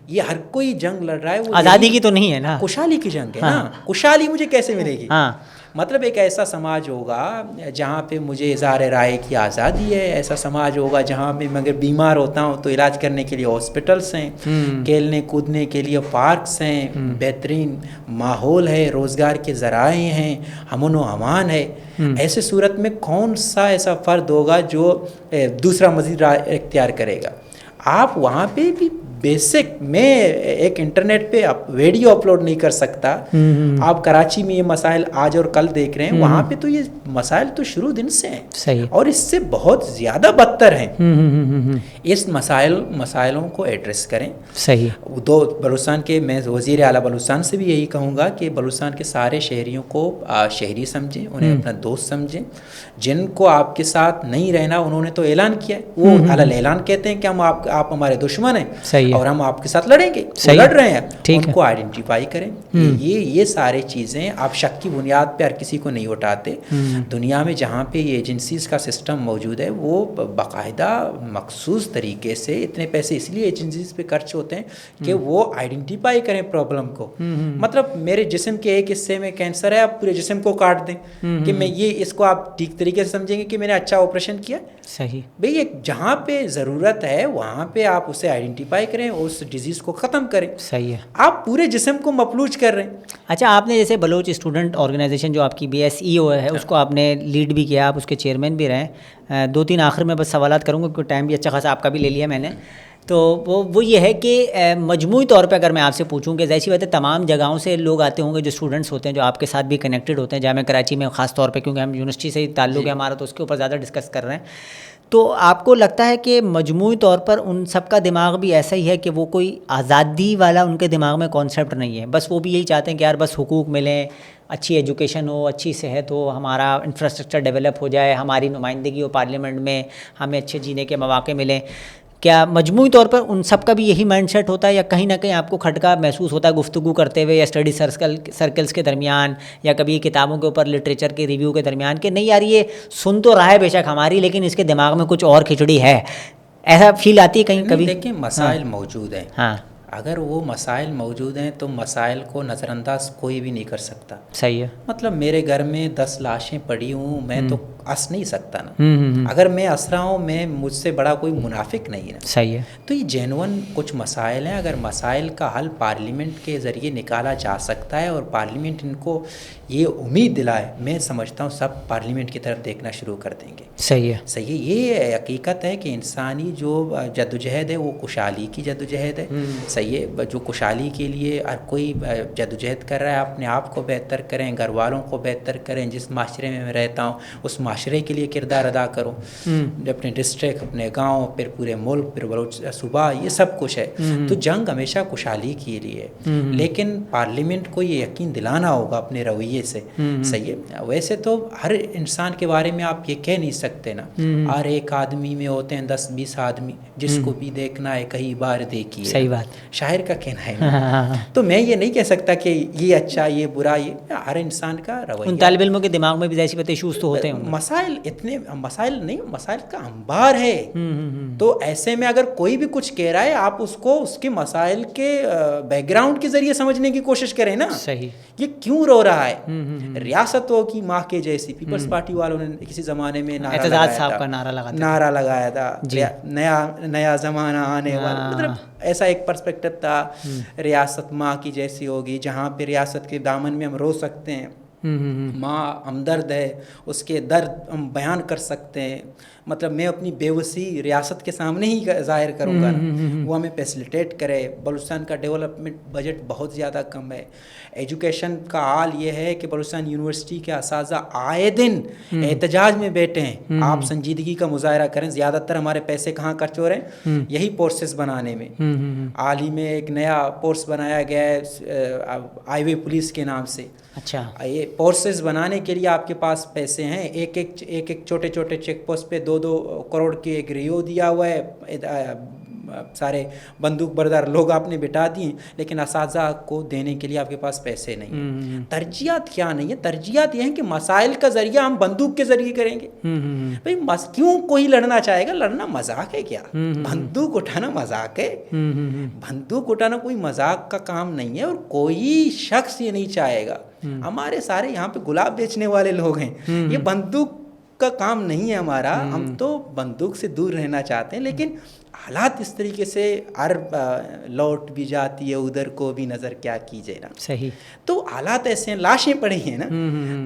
یہ ہر کوئی جنگ لڑ رہا ہے, وہ آزادی کی تو نہیں ہے نا, خوشحالی کی جنگ ہے نا. خوشحالی مجھے کیسے ملے گی؟ مطلب ایک ایسا سماج ہوگا جہاں پہ مجھے اظہار رائے کی آزادی ہے, ایسا سماج ہوگا جہاں پہ میں اگر بیمار ہوتا ہوں تو علاج کرنے کے لیے ہاسپٹلس ہیں, کھیلنے کودنے کے لیے پارکس ہیں, بہترین ماحول ہے, روزگار کے ذرائع ہیں, امن و امان ہے. ایسے صورت میں کون سا ایسا فرد ہوگا جو دوسرا مزید راہ اختیار کرے گا؟ آپ وہاں پہ بھی بیسک میں ایک انٹرنیٹ پہ ویڈیو اپلوڈ نہیں کر سکتا. آپ کراچی میں یہ مسائل آج اور کل دیکھ رہے ہیں, وہاں پہ تو یہ مسائل تو شروع دن سے ہیں. صحیح. اور اس سے بہت زیادہ بدتر ہیں. اس مسائلوں کو ایڈریس کریں. صحیح. دو بلوچستان کے, میں وزیر اعلیٰ بلوچستان سے بھی یہی کہوں گا کہ بلوچستان کے سارے شہریوں کو شہری سمجھیں, انہیں اپنا دوست سمجھیں. جن کو آپ کے ساتھ نہیں رہنا انہوں نے تو اعلان کیا ہے, وہ علل اعلان کہتے ہیں کہ ہم آپ ہمارے دشمن ہیں اور ہم آپ کے ساتھ لڑیں گے, لڑ رہے ہیں, ان کو آئیڈینٹیفائی کریں. یہ سارے چیزیں آپ شک کی بنیاد پہ ہر کسی کو نہیں اٹھاتے. دنیا میں جہاں پہ یہ ایجنسیز کا سسٹم موجود ہے وہ باقاعدہ مخصوص طریقے سے, اتنے پیسے اس لیے ایجنسیز پہ خرچ ہوتے ہیں کہ وہ آئیڈینٹیفائی کریں پرابلم کو. مطلب میرے جسم کے ایک حصے میں کینسر ہے, آپ پورے جسم کو کاٹ دیں کہ میں یہ, اس کو آپ ٹھیک طریقے سے سمجھیں گے کہ میں نے اچھا آپریشن کیا. صحیح. بھئی جہاں پہ ضرورت ہے وہاں پہ آپ اسے آئیڈینٹیفائی کریں, اس ڈیزیز کو ختم کریں. صحیح ہے. آپ پورے جسم کو مفلوج کر رہے ہیں. اچھا, آپ نے جیسے بلوچ اسٹوڈنٹ آرگنائزیشن جو آپ کی BSEO ہے اس کو آپ نے لیڈ بھی کیا, آپ اس کے چیئرمین بھی رہے. 2-3 آخر میں بس سوالات کروں گا کیونکہ ٹائم بھی اچھا خاصا آپ کا بھی لے لیا میں نے. تو وہ یہ ہے کہ مجموعی طور پہ اگر میں آپ سے پوچھوں کہ ظاہر سی بات ہے تمام جگہوں سے لوگ آتے ہوں گے جو اسٹوڈنٹس ہوتے ہیں جو آپ کے ساتھ بھی کنیکٹڈ ہوتے ہیں جامعہ کراچی میں خاص طور پہ کیونکہ ہم یونیورسٹی سے ہی تعلق ہے ہمارا تو اس کے اوپر زیادہ ڈسکس کر رہے ہیں. تو آپ کو لگتا ہے کہ مجموعی طور پر ان سب کا دماغ بھی ایسا ہی ہے کہ وہ کوئی آزادی والا ان کے دماغ میں کانسیپٹ نہیں ہے, بس وہ بھی یہی چاہتے ہیں کہ یار بس حقوق ملیں, اچھی ایجوکیشن ہو, اچھی صحت ہو, ہمارا انفراسٹرکچر ڈیولپ ہو جائے, ہماری نمائندگی ہو پارلیمنٹ میں, ہمیں اچھے جینے کے مواقع ملیں؟ کیا مجموعی طور پر ان سب کا بھی یہی مائنڈ سیٹ ہوتا ہے یا کہیں نہ کہیں آپ کو کھٹکا محسوس ہوتا ہے گفتگو کرتے ہوئے یا اسٹڈی سرکلس کے درمیان یا کبھی کتابوں کے اوپر لٹریچر کے ریویو کے درمیان کہ نہیں یار یہ سن تو رہا ہے بے شک ہماری لیکن اس کے دماغ میں کچھ اور کھچڑی ہے, ایسا فیل آتی ہے کہیں کبھی؟ دیکھیں مسائل موجود ہیں, ہاں اگر وہ مسائل موجود ہیں تو مسائل کو نظر انداز کوئی بھی نہیں کر سکتا. صحیح ہے. مطلب میرے گھر میں 10 لاشیں پڑی ہوں, میں تو ہنس نہیں سکتا نا. اگر میں ہنس رہا ہوں میں مجھ سے بڑا کوئی منافق نہیں ہے. صحیح ہے. تو یہ جینون کچھ مسائل ہیں, اگر مسائل کا حل پارلیمنٹ کے ذریعے نکالا جا سکتا ہے اور پارلیمنٹ ان کو یہ امید دلائے, میں سمجھتا ہوں سب پارلیمنٹ کی طرف دیکھنا شروع کر دیں گے. صحیح ہے. صحیح ہے. یہ حقیقت ہے کہ انسانی جو جدوجہد ہے وہ کشالی کی جدوجہد ہے. صحیح ہے. جو کشالی کے لیے ہر کوئی جدوجہد کر رہا ہے, اپنے آپ کو بہتر کریں, گھر والوں کو بہتر کریں, جس معاشرے میں رہتا ہوں اس معاشرے کے لیے کردار ادا کروں, اپنے ڈسٹرکٹ, اپنے گاؤں, پھر پورے ملک, پھر صوبہ, یہ سب کچھ ہے. تو جنگ ہمیشہ کشالی کے لیے ہے, لیکن پارلیمنٹ کو یہ یقین دلانا ہوگا اپنے رویے سے. صحیح ہے. ویسے تو ہر انسان کے بارے میں آپ یہ کہہ نہیں سکتے نا, ہر ایک آدمی میں ہوتے ہیں 10-20 آدمی, جس کو بھی دیکھنا ہے کئی بار دیکھیے. صحیح بات. شاعر کا کہنا ہے. تو میں یہ نہیں کہہ سکتا کہ یہ اچھا یہ برا, یہ ہر انسان کا رویہ. ان طالب علموں کے دماغ میں بھی ایسی بات ایشوز تو ہوتے ہیں. مسائل اتنے مسائل نہیں, مسائل کا انبار ہے. تو ایسے میں اگر کوئی بھی کچھ کہہ رہا ہے آپ اس کو اس کے مسائل کے بیک گراؤنڈ کے ذریعے سمجھنے کی کوشش کریں نا. صحیح. یہ کیوں رو رہا ہے؟ ریاستوں کی ماں کے جیسی پیپلز پارٹی والوں نے کسی زمانے میں نعرہ لگایا تھا, نیا زمانہ آنے والا, مطلب ایسا ایک پرسپیکٹو تھا, ریاست ماں کی جیسی ہوگی جہاں پہ ریاست کے دامن میں ہم رو سکتے ہیں, ماں ہمدرد ہے, اس کے درد ہم بیان کر سکتے ہیں. مطلب میں اپنی بے وسی ریاست کے سامنے ہی ظاہر کروں گا نا, وہ ہمیں فیسلیٹیٹ کرے. بلوچستان کا ڈیولپمنٹ بجٹ بہت زیادہ کم ہے. ایجوکیشن کا حال یہ ہے کہ بلوچستان یونیورسٹی کے اساتذہ آئے دن احتجاج میں بیٹھے ہیں. آپ سنجیدگی کا مظاہرہ کریں, زیادہ تر ہمارے پیسے کہاں خرچ ہو رہے ہیں, یہی کورسز بنانے میں. حال ہی میں ایک نیا کورس بنایا گیا ہے آئی وے پولیس کے نام سے. اچھا. یہ کورسز بنانے کے لیے آپ کے پاس پیسے ہیں, ایک چھوٹے چھوٹے چیک پوسٹ پہ 2-2 کروڑ کی ایک ریو دیا ہوا ہے, سارے بندوق بردار لوگ آپ نے بٹھا دیے, لیکن اساتذہ کو دینے کے لیے آپ کے پاس پیسے نہیں ہیں. ترجیحات کیا نہیں ہے, ترجیحات یہ ہیں کہ مسائل کا ذریعہ ہم بندوق کے ذریعے کریں گے. بھائی کیوں کوئی لڑنا چاہے گا؟ لڑنا مذاق ہے کیا؟ بندوق اٹھانا مذاق ہے؟ بندوق اٹھانا کوئی مذاق کا کام نہیں ہے, اور کوئی شخص یہ نہیں چاہے گا. ہمارے سارے یہاں پہ گلاب بیچنے والے لوگ ہیں, یہ بندوق کا کام نہیں ہے ہمارا. ہم تو بندوق سے دور رہنا چاہتے ہیں, لیکن حالات اس طریقے سے لوٹ بھی جاتی ہے, ادھر کو بھی نظر کیا کیجیے نا. صحیح. تو حالات ایسے ہیں, لاشیں پڑی ہیں نا,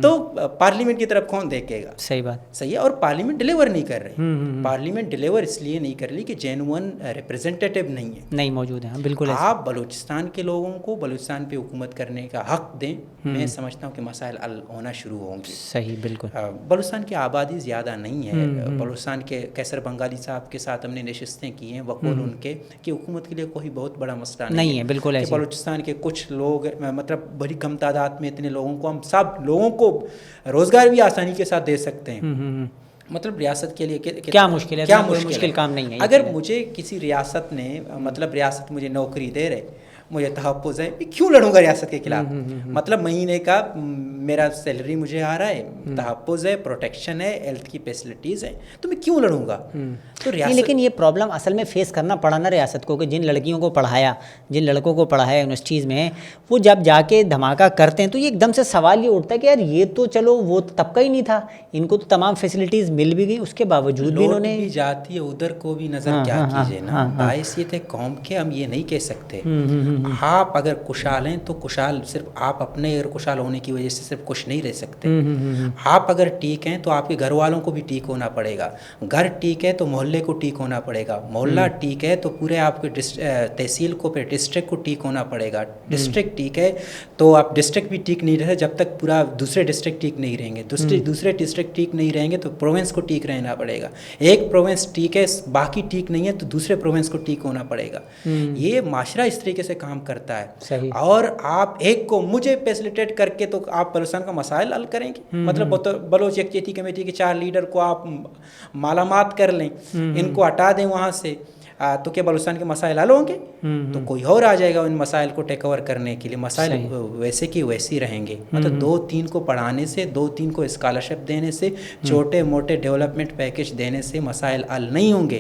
تو پارلیمنٹ کی طرف کون دیکھے گا؟ صحیح بات. صحیح ہے. اور پارلیمنٹ ڈیلیور نہیں کر رہی. پارلیمنٹ ڈیلیور اس لیے نہیں کر رہی کہ جینون ریپرزینٹیٹیو نہیں موجود ہیں. بالکل. آپ بلوچستان کے لوگوں کو بلوچستان پہ حکومت کرنے کا حق دیں, میں سمجھتا ہوں کہ مسائل حل ہونا شروع ہوں گے. صحیح. بالکل. بلوچستان کی آبادی زیادہ نہیں ہے. بلوچستان کے کیسر بنگالی صاحب کے ساتھ ہم نے نشستیں کی ہیں, وقول ان کے کہ حکومت کے لیے کوئی بہت بڑا مسئلہ نہیں ہے. بالکل ایسے بلوچستان کے کچھ لوگ, مطلب بڑی کم تعداد میں اتنے لوگوں کو, ہم سب لوگوں کو روزگار بھی آسانی کے ساتھ دے سکتے ہیں. مطلب ریاست کے لیے کیا مشکل ہے؟ کیا مشکل کام نہیں ہے. اگر مجھے کسی ریاست نے, مطلب ریاست مجھے نوکری دے رہے, مجھے تحفظ ہے, کیوں لڑوں گا ریاست کے خلاف؟ مطلب مہینے کا میرا سیلری مجھے آ رہا ہے, تحفظ ہے, پروٹیکشن ہے, ہیلتھ کی فیسلٹیز ہیں, تو میں کیوں لڑوں گا؟ تو لیکن یہ پرابلم اصل میں فیس کرنا پڑا نا ریاست کو, کہ جن لڑکیوں کو پڑھایا, جن لڑکوں کو پڑھایا یونیورسٹیز میں, وہ جب جا کے دھماکہ کرتے ہیں تو یہ ایک دم سے سوال یہ اٹھتا ہے کہ یار یہ تو چلو وہ طبقہ ہی نہیں تھا, ان کو تو تمام فیسلٹیز مل بھی گئی, اس کے باوجود بھی انہوں نے بھی جاتی ہے ادھر کو بھی نظر کیا کیجیے نا. باعثیت ہے قوم کے, ہم یہ نہیں کہہ سکتے. آپ اگر کشال ہیں تو کشال صرف آپ اپنے کشال ہونے کی وجہ سے صرف صرف خوش نہیں رہ سکتے. آپ اگر ٹھیک ہیں تو آپ کے گھر والوں کو بھی ٹھیک ہونا پڑے گا, گھر ٹھیک ہے تو محلے کو ٹھیک ہونا پڑے گا, محلہ ٹھیک ہے تو پورے آپ کے تحصیل کو پھر ڈسٹرکٹ کو ٹھیک ہونا پڑے گا, ڈسٹرکٹ ٹھیک ہے تو آپ ڈسٹرکٹ بھی ٹھیک نہیں رہے جب تک پورا دوسرے ڈسٹرکٹ ٹھیک نہیں رہیں گے, دوسرے ڈسٹرکٹ ٹھیک نہیں رہیں گے تو پروونس کو ٹھیک رہنا پڑے گا, ایک پروونس ٹھیک ہے باقی ٹھیک نہیں ہے تو دوسرے پروونس کو ٹھیک ہونا پڑے گا. یہ معاشرہ اس طریقے سے کام کرتا ہے. اور آپ ایک کو مجھے فیسلیٹیٹ کر کے تو آپ بلوچستان کا مسائل حل کریں گے, مطلب بلوچ یکجہتی کمیٹی کے 4 لیڈر کو آپ معلومات کر لیں, ان کو ہٹا دیں وہاں سے, تو کیا بلوچستان کے مسائل حل ہوں گے؟ تو کوئی اور آ جائے گا ان مسائل کو ٹیک اوور کرنے کے لیے. مسائل ویسے کی ویسے ہی رہیں گے. مطلب 2-3 کو پڑھانے سے, 2-3 کو اسکالرشپ دینے سے, چھوٹے موٹے ڈیولپمنٹ پیکج دینے سے مسائل حل نہیں ہوں گے.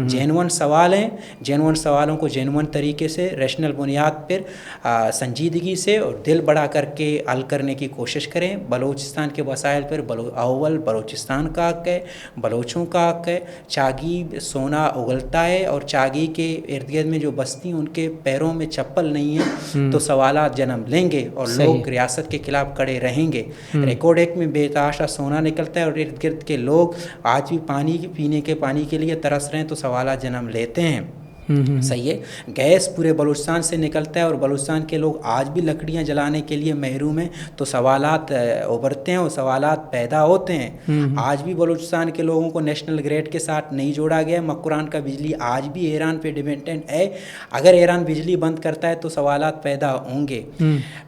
جینون سوال ہیں, جینون سوالوں کو جینون طریقے سے ریشنل بنیاد پر سنجیدگی سے اور دل بڑا کر کے حل کرنے کی کوشش کریں. بلوچستان کے مسائل پر اول بلوچستان کا حق ہے, بلوچوں کا حق ہے. چاگی سونا اگلتا ہے اور چاگی کے ارد گرد میں جو بستی ان کے پیروں میں چپل نہیں ہے تو سوالات جنم لیں گے اور لوگ ریاست کے خلاف کھڑے رہیں گے. ریکارڈ ایک میں بے تحاشا سونا نکلتا ہے اور ارد گرد کے لوگ آج بھی پانی پینے کے پانی کے لیے ترس رہے ہیں تو سوالات جنم لیتے ہیں. صحیح ہے. گیس پورے بلوچستان سے نکلتا ہے اور بلوچستان کے لوگ آج بھی لکڑیاں جلانے کے لیے محروم ہیں تو سوالات ابھرتے ہیں اور سوالات پیدا ہوتے ہیں. آج بھی بلوچستان کے لوگوں کو نیشنل گریڈ کے ساتھ نہیں جوڑا گیا. مکران کا بجلی آج بھی ایران پہ ڈیپینڈنٹ ہے. اگر ایران بجلی بند کرتا ہے تو سوالات پیدا ہوں گے.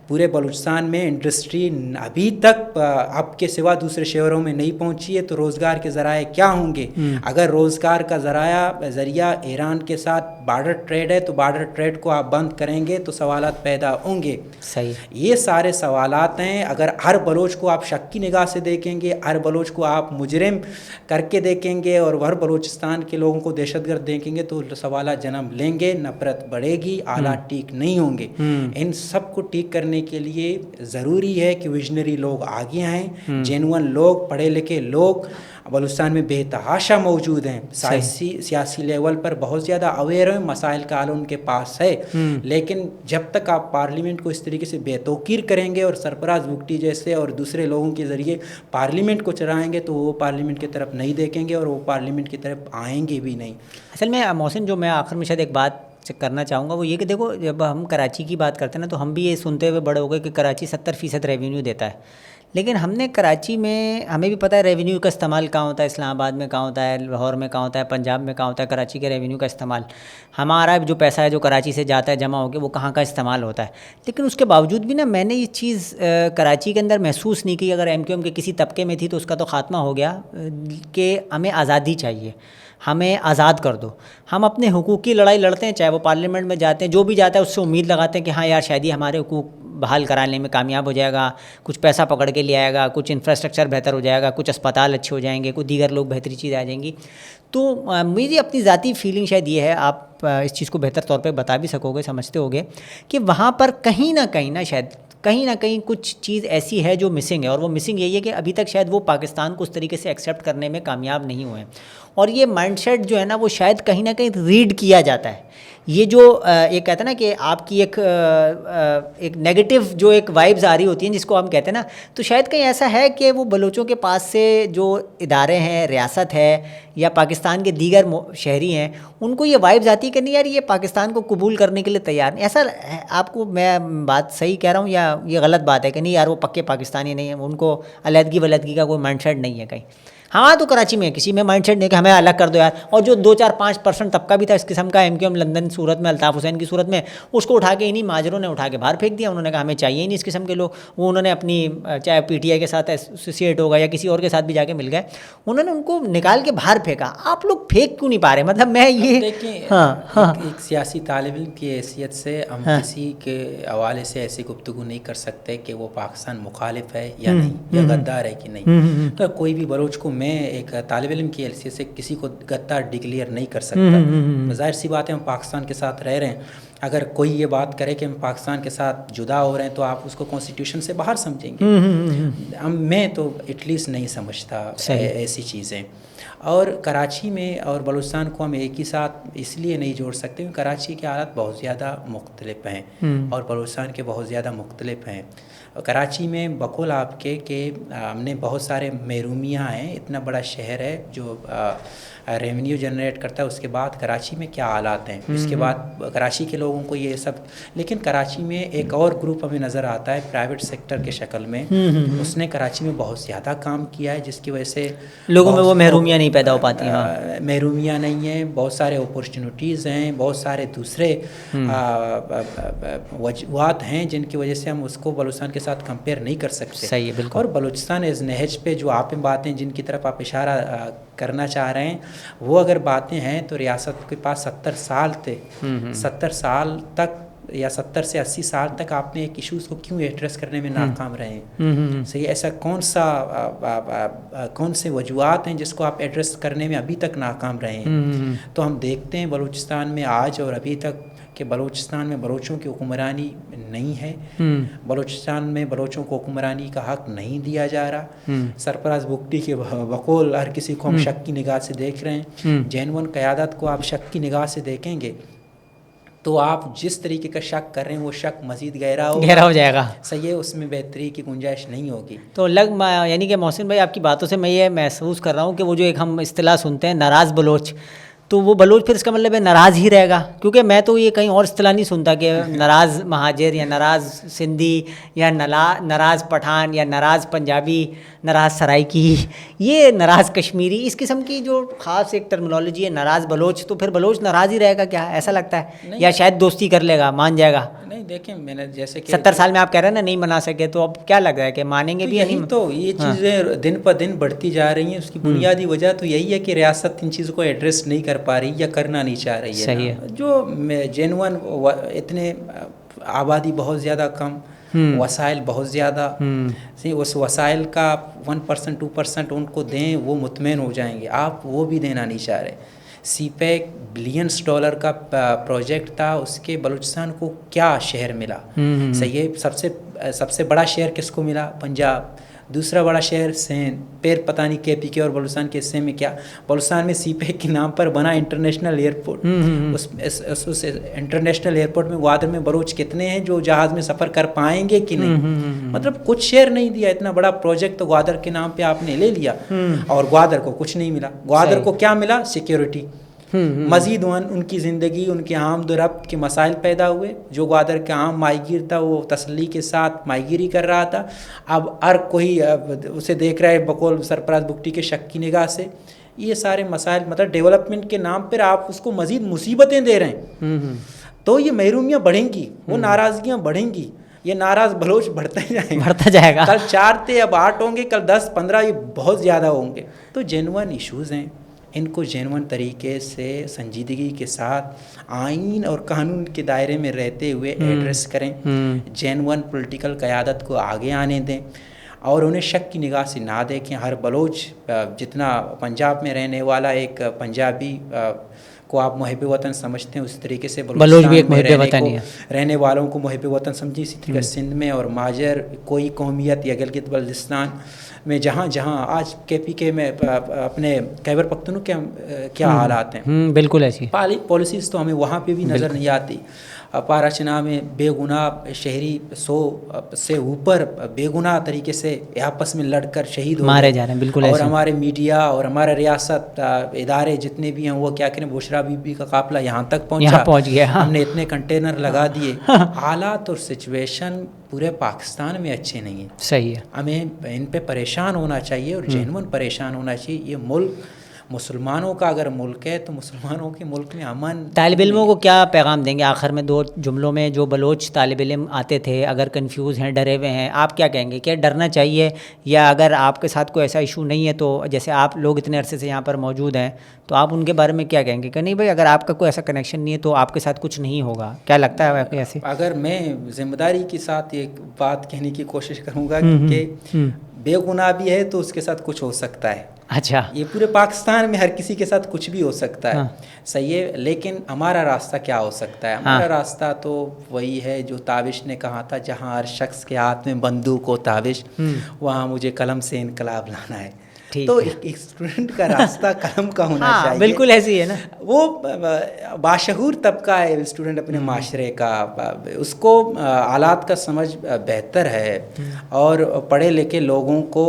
پورے بلوچستان میں انڈسٹری ابھی تک اب کے سوا دوسرے شہروں میں نہیں پہنچی ہے تو روزگار کے ذرائع کیا ہوں گے؟ اگر روزگار کا ذریعہ ایران کے ساتھ بارڈر ٹریڈ ہے تو بارڈر ٹریڈ کو آپ بند کریں گے تو سوالات پیدا ہوں گے. صحیح. یہ سارے سوالات ہیں. اگر ہر بلوچ کو آپ شک کی نگاہ سے دیکھیں گے, ہر بلوچ کو آپ مجرم کر کے دیکھیں گے اور ہر بلوچستان کے لوگوں کو دہشت گرد دیکھیں گے تو سوالات جنم لیں گے, نفرت بڑھے گی, حالات ٹھیک نہیں ہوں گے. ان سب کو ٹھیک کرنے کے لیے ضروری ہے کہ ویژنری لوگ آگے آئیں, جینون لوگ, پڑھے لکھے لوگ بلوچستان میں بے تحاشا موجود ہیں. سیاسی لیول پر بہت زیادہ اویئر ہیں, مسائل کا حل ان کے پاس ہے. لیکن جب تک آپ پارلیمنٹ کو اس طریقے سے بے توقیر کریں گے اور سرفراز بگٹی جیسے اور دوسرے لوگوں کے ذریعے پارلیمنٹ کو چلائیں گے تو وہ پارلیمنٹ کی طرف نہیں دیکھیں گے اور وہ پارلیمنٹ کی طرف آئیں گے بھی نہیں. اصل میں محسن, جو میں آخر میں شاید ایک بات کرنا چاہوں گا وہ یہ کہ دیکھو, جب ہم کراچی کی بات کرتے ہیں نا تو ہم بھی یہ سنتے ہوئے بڑے ہو گئے کہ کراچی 70% ریونیو دیتا ہے. لیکن ہم نے کراچی میں, ہمیں بھی پتہ ہے ریونیو کا استعمال کہاں ہوتا ہے, اسلام آباد میں کہاں ہوتا ہے, لاہور میں کہاں ہوتا ہے, پنجاب میں کہاں ہوتا ہے. کراچی کے ریونیو کا استعمال, ہمارا جو پیسہ ہے جو کراچی سے جاتا ہے جمع ہو کے وہ کہاں کا استعمال ہوتا ہے. لیکن اس کے باوجود بھی نا میں نے یہ چیز کراچی کے اندر محسوس نہیں کی. اگر ایم کے کسی طبقے میں تھی تو اس کا تو خاتمہ ہو گیا کہ ہمیں آزادی چاہیے, ہمیں آزاد کر دو. ہم اپنے حقوق کی لڑائی لڑتے ہیں, چاہے وہ پارلیمنٹ میں جاتے ہیں, جو بھی جاتا ہے اس سے امید لگاتے ہیں کہ ہاں یار شاید یہ ہمارے حقوق بحال کرانے میں کامیاب ہو جائے گا, کچھ پیسہ پکڑ کے لے آئے گا, کچھ انفراسٹرکچر بہتر ہو جائے گا, کچھ اسپتال اچھے ہو جائیں گے, کچھ دیگر لوگ بہتری چیز آ جائیں گی. تو میری اپنی ذاتی فیلنگ شاید یہ ہے, آپ اس چیز کو بہتر طور پہ بتا بھی سکو گے, سمجھتے ہوگے کہ وہاں پر کہیں نہ شاید کہیں نہ کہیں کچھ چیز ایسی ہے جو مسنگ ہے. اور وہ مسنگ یہی ہے کہ ابھی تک شاید وہ پاکستان کو اس طریقے سے ایکسیپٹ کرنے میں کامیاب نہیں ہوئے ہیں. اور یہ مائنڈ سیٹ جو ہے نا وہ شاید کہیں نہ کہیں ریڈ کیا جاتا ہے. یہ جو ایک کہتے ہیں نا کہ آپ کی ایک نیگیٹو جو ایک وائبز آ رہی ہوتی ہیں جس کو ہم کہتے ہیں نا, تو شاید کہیں ایسا ہے کہ وہ بلوچوں کے پاس سے جو ادارے ہیں, ریاست ہے یا پاکستان کے دیگر شہری ہیں, ان کو یہ وائبز آتی ہے کہ نہیں یار یہ پاکستان کو قبول کرنے کے لیے تیار نہیں. ایسا آپ کو میں بات صحیح کہہ رہا ہوں یا یہ غلط بات ہے کہ نہیں یار وہ پکے پاکستانی نہیں ہیں, ان کو علیحدگی ولیحدگی کا کوئی مائنڈ سیٹ نہیں ہے کہیں؟ ہاں تو کراچی میں کسی میں مائنڈ سیٹ نہیں کہ ہمیں الگ کر دو یار. اور جو 2-4-5% طبقہ بھی تھا اس قسم کا ایم لندن صورت میں, الطاف حسین کی صورت میں, اس کو اٹھا کے انہیں مہاجروں نے اٹھا کے باہر پھینک دیا. انہوں نے کہا ہمیں چاہیے ہی نہیں اس قسم کے لوگ. وہ انہوں نے اپنی چاہے پی ٹی آئی کے ساتھ ایسوسیٹ ہوگا یا کسی اور کے ساتھ بھی جا کے مل گئے, انہوں نے ان کو نکال کے باہر پھینکا. آپ لوگ پھینک کیوں نہیں پا رہے؟ مطلب میں یہ ایک سیاسی طالب علم کی حیثیت سے ہم کسی کے حوالے سے ایسی گفتگو نہیں کر سکتے کہ وہ پاکستان مخالف ہے یا نہیں, یا غدار ہے کہ نہیں. تو کوئی بھی بلوچ کو میں ایک طالب علم کی حیثیت سے کسی کو غدار ڈکلیئر نہیں کر سکتا. ظاہر سی بات ہے ہم پاکستان کے ساتھ رہ رہے ہیں. اگر کوئی یہ بات کرے کہ ہم پاکستان کے ساتھ جدا ہو رہے ہیں تو آپ اس کو کانسٹیٹیوشن سے باہر سمجھیں گے. میں تو ایٹ لیسٹ نہیں سمجھتا ایسی چیزیں. اور کراچی میں اور بلوچستان کو ہم ایک ہی ساتھ اس لیے نہیں جوڑ سکتے کیونکہ کراچی کے حالات بہت زیادہ مختلف ہیں اور بلوچستان کے بہت زیادہ مختلف ہیں. کراچی میں بقول آپ کے کہ ہم نے بہت سارے محرومیاں ہیں، اتنا بڑا شہر ہے جو ریونیو جنریٹ کرتا ہے، اس کے بعد کراچی میں کیا حالات ہیں، اس کے بعد کراچی کے لوگوں کو یہ سب، لیکن کراچی میں ایک اور گروپ ہمیں نظر آتا ہے پرائیویٹ سیکٹر کے شکل میں، اس نے کراچی میں بہت زیادہ کام کیا ہے، جس کی وجہ سے لوگوں میں وہ محرومیاں نہیں پیدا ہو پاتی. ہاں محرومیاں نہیں ہیں، بہت سارے اپورچونیٹیز ہیں، بہت سارے دوسرے وجوہات ہیں جن کی وجہ سے ہم اس کو بلوچستان کے ساتھ کمپیئر نہیں کر سکتے. صحیح ہے بالکل. اور بلوچستان از نہج پہ جو آپ باتیں جن کی طرف آپ اشارہ کرنا چاہ رہے ہیں، وہ اگر باتیں ہیں تو ریاست کے پاس 70 سال تھے، 70 سال تک یا 70 سے 80 سال تک آپ نے ایک ایشوز کو کیوں ایڈریس کرنے میں ناکام رہے ہیں؟ صحیح، ایسا کون سے وجوہات ہیں جس کو آپ ایڈریس کرنے میں ابھی تک ناکام رہے ہیں؟ تو ہم دیکھتے ہیں بلوچستان میں آج اور ابھی تک کہ بلوچستان میں بلوچوں کی حکمرانی نہیں ہے، بلوچستان میں بلوچوں کو حکمرانی کا حق نہیں دیا جا رہا. سرفراز بگٹی کے بقول ہر کسی کو ہم شک کی نگاہ سے دیکھ رہے ہیں. جینون قیادت کو آپ شک کی نگاہ سے دیکھیں گے تو آپ جس طریقے کا شک کر رہے ہیں وہ شک مزید گہرا ہو جائے گا. صحیح ہے، اس میں بہتری کی گنجائش نہیں ہوگی. تو یعنی کہ محسن بھائی آپ کی باتوں سے میں یہ محسوس کر رہا ہوں کہ وہ جو ایک ہم اصطلاح سنتے ہیں ناراض بلوچ، تو وہ بلوچ پھر اس کا مطلب ہے ناراض ہی رہے گا، کیونکہ میں تو یہ کہیں اور اصطلاح نہیں سنتا کہ ناراض مہاجر یا ناراض سندھی یا ناراض پٹھان یا ناراض پنجابی، ناراض سرائکی، یہ ناراض کشمیری، اس قسم کی جو خاص ایک ٹرمنالوجی ہے ناراض بلوچ. تو پھر بلوچ ناراض ہی رہے گا کیا، ایسا لگتا ہے؟ یا شاید دوستی کر لے گا، مان جائے گا؟ نہیں دیکھیں، میں نے جیسے کہ 70 سال میں آپ کہہ رہے ہیں نا نہیں منا سکے، تو اب کیا لگ رہا ہے کہ مانیں گے بھی یا نہیں؟ تو یہ چیزیں دن پہ دن بڑھتی جا رہی ہیں. اس کی بنیادی وجہ تو یہی ہے کہ ریاست ان چیزوں کو ایڈریس نہیں کر پا رہی یا کرنا نہیں چاہ رہی ہے. صحیح ہے. جو جینون اتنے آبادی بہت زیادہ کم، وسائل بہت زیادہ، اس وسائل کا 1% 2% ان کو دیں وہ مطمئن ہو جائیں گے. آپ وہ بھی دینا نہیں چاہ رہے. سی پیک بلینس ڈالر کا پروجیکٹ تھا، اس کے بلوچستان کو کیا شہر ملا؟ صحیح ہے، سب سے بڑا شہر کس کو ملا؟ پنجاب. دوسرا بڑا شہر سندھ. پھر پتہ نہیں کے پی کے اور بلوچستان کے حصے میں کیا. بلوچستان میں سی پیک کے نام پر بنا انٹرنیشنل ایئرپورٹ. اس انٹرنیشنل ایئرپورٹ میں گوادر میں بلوچ کتنے ہیں جو جہاز میں سفر کر پائیں گے کہ نہیں؟ مطلب کچھ شہر نہیں دیا. اتنا بڑا پروجیکٹ تو گوادر کے نام پہ آپ نے لے لیا اور گوادر کو کچھ نہیں ملا. گوادر کو کیا ملا؟ سیکیورٹی. مزید ان کی زندگی، ان کے آمد و رفت کے مسائل پیدا ہوئے. جو گوادر کا عام ماہی گیر تھا وہ تسلی کے ساتھ ماہی گیری کر رہا تھا، اب ہر کوئی اسے دیکھ رہا ہے بقول سرفراز بگٹی کے شک کی نگاہ سے. یہ سارے مسائل مطلب ڈیولپمنٹ کے نام پر آپ اس کو مزید مصیبتیں دے رہے ہیں. تو یہ محرومیاں بڑھیں گی، وہ ناراضگیاں بڑھیں گی، یہ ناراض بلوچ بڑھتا جائے گا. کل 4 تھے اب 8 ہوں گے، کل 10 15 یہ بہت زیادہ ہوں گے. تو جینون ایشوز ہیں، ان کو جینون طریقے سے سنجیدگی کے ساتھ آئین اور قانون کے دائرے میں رہتے ہوئے ایڈریس کریں. جینون پولیٹیکل قیادت کو آگے آنے دیں اور انہیں شک کی نگاہ سے نہ دیکھیں. ہر بلوچ، جتنا پنجاب میں رہنے والا ایک پنجابی کو آپ محب وطن سمجھتے ہیں، اس طریقے سے بلوچستان میں رہنے والوں کو محب وطن سمجھیں. اسی طریقے سندھ میں اور ماجر کوئی قومیت یا گلگت بلتستان میں جہاں آج کے پی کے میں اپنے خیبر پختونخوا کے کیا حالات ہیں، بالکل ایسی پالیسیز تو ہمیں وہاں پہ بھی نظر نہیں آتی. پاراچنا میں بے گناہ شہری 100 سے اوپر بے گناہ طریقے سے آپس میں لڑ کر شہید مارے جا رہے ہیں. بالکل. اور ہمارے میڈیا اور ہمارے ریاست ادارے جتنے بھی ہیں وہ کیا کریں، بشرا بی بی کا قافلہ یہاں تک پہنچ گیا. ہم نے اتنے کنٹینر لگا دیے. حالات اور سچویشن پورے پاکستان میں اچھے نہیں ہیں. صحیح ہے، ہمیں ان پہ پریشان ہونا چاہیے اور جینون پریشان ہونا چاہیے. یہ ملک مسلمانوں کا اگر ملک ہے تو مسلمانوں کے ملک میں امن. طالب علموں کو کیا پیغام دیں گے آخر میں 2 جملوں میں؟ جو بلوچ طالب علم آتے تھے اگر کنفیوز ہیں، ڈرے ہوئے ہیں، آپ کیا کہیں گے؟ کیا ڈرنا چاہیے، یا اگر آپ کے ساتھ کوئی ایسا ایشو نہیں ہے تو جیسے آپ لوگ اتنے عرصے سے یہاں پر موجود ہیں تو آپ ان کے بارے میں کیا کہیں گے کہ نہیں بھائی اگر آپ کا کوئی ایسا کنیکشن نہیں ہے تو آپ کے ساتھ کچھ نہیں ہوگا؟ کیا لگتا ہے ایسے؟ اگر میں ذمہ داری کے ساتھ ایک بات کہنے کی کوشش کروں گا کہ بے گناہ بھی ہے تو اس کے ساتھ کچھ ہو سکتا ہے. اچھا، یہ پورے پاکستان میں ہر کسی کے ساتھ کچھ بھی ہو سکتا ہے. صحیح ہے، لیکن ہمارا راستہ کیا ہو سکتا ہے؟ ہمارا راستہ تو وہی ہے جو تابش نے کہا تھا، جہاں ہر شخص کے ہاتھ میں بندوق و تابش، وہاں مجھے قلم سے انقلاب لانا ہے. ٹھیک تو ایک اسٹوڈنٹ کا راستہ قلم کا ہونا ہاں چاہیے. بالکل ایسی ہے نا. وہ باشعور طبقہ ہے اسٹوڈنٹ اپنے معاشرے کا, اس کو حالات کا سمجھ بہتر ہے, اور پڑھے لکھے لوگوں کو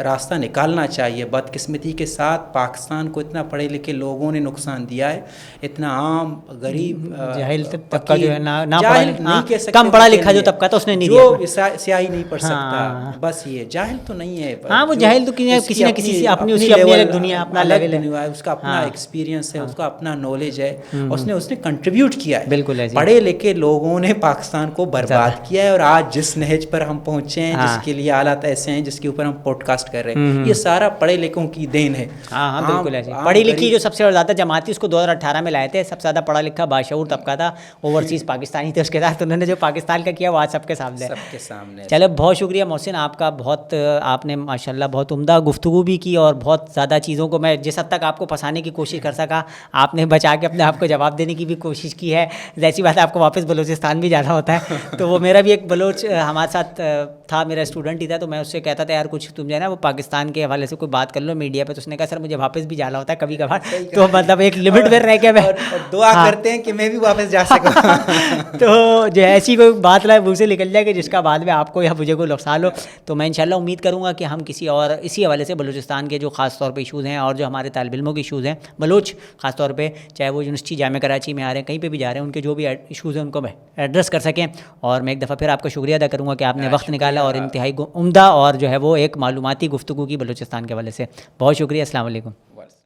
راستہ نکالنا چاہیے. بدقسمتی کے ساتھ پاکستان کو اتنا پڑھے لکھے لوگوں نے نقصان دیا ہے, اتنا عام غریب جاہل طبقہ جو ہے نا, جاہل نہیں کہہ سکتے, کم پڑھا لکھا جو طبقہ تھا اس نے نہیں دیا, جو سیاہی نہیں پڑھ سکتا, بس یہ جاہل تو نہیں ہے. ہاں وہ جاہل تو کسی نہ کسی سے اپنی اس کی اپنی ایک دنیا, اپنا لیول ہے, اس کا اپنا ایکسپیرینس ہے, اس کا اپنا نالج ہے, اس نے کنٹریبیوٹ کیا ہے. بالکل ایسے پڑھے لکھے لوگوں نے پاکستان کو برباد کیا ہے, اور آج جس نہج پر ہم پہنچے ہیں, جس کے لیے حالات ایسے ہیں جس کے اوپر ہم پوڈ کاسٹ کر رہے ہیں, یہ سارا پڑھے لکھوں کی دین ہے. ہاں بالکل ایسے. پڑھی لکھی جو سب سے زیادہ جماعتی اس کو 2018 میں لائے تھے, سب سے زیادہ پڑھا لکھا باشعور طبقہ تھا, اوورسیز پاکستانی تھے اس کے ساتھ, انہوں نے جو پاکستان کا کیا وہ آج سب کے سامنے. چلو بہت شکریہ محسن آپ کا, بہت آپ نے ماشاءاللہ بہت عمدہ گفتگو بھی کی, اور بہت زیادہ چیزوں کو میں جس حد تک آپ کو پھنسانے کی کوشش کر سکا آپ نے بچا کے اپنے آپ کو جواب دینے کی بھی کوشش کی ہے. ایسی بات ہے آپ کو واپس بلوچستان بھی جانا ہوتا ہے, تو وہ میرا بھی ایک بلوچ ہمارے ساتھ تھا, میرا اسٹوڈنٹ ہی تھا, تو میں اس سے کہتا تھا یار کچھ تم جو ہے نا وہ پاکستان کے حوالے سے کوئی بات کر لو میڈیا پہ, تو اس نے کہا سر مجھے واپس بھی جانا ہوتا ہے کبھی کبھار, تو مطلب ایک لمٹ میں رہ کے میں دعا کرتے ہیں کہ میں بھی واپس جا سکوں. تو جو ایسی کوئی بات منہ سے نکل جائے کہ جس کا بعد میں آپ کو یا مجھے کوئی نقصان ہو, تو میں انشاءاللہ امید کروں گا کہ ہم کسی اور اسی حوالے سے بلوچستان کے جو خاص طور پہ ایشوز ہیں, اور جو ہمارے طالب علموں کے ایشوز ہیں بلوچ خاص طور پہ, چاہے وہ یونیورسٹی جامعہ کراچی میں آ رہے ہیں, کہیں پہ بھی جا رہے ہیں, ان کے جو بھی ایشوز ہیں ان کو ایڈریس کر سکیں. اور میں ایک دفعہ پھر آپ کا شکریہ ادا کروں گا کہ آپ نے وقت نکالا, اور انتہائی عمدہ اور جو ہے وہ ایک معلوماتی گفتگو کی بلوچستان کے حوالے سے. بہت شکریہ, السلام علیکم.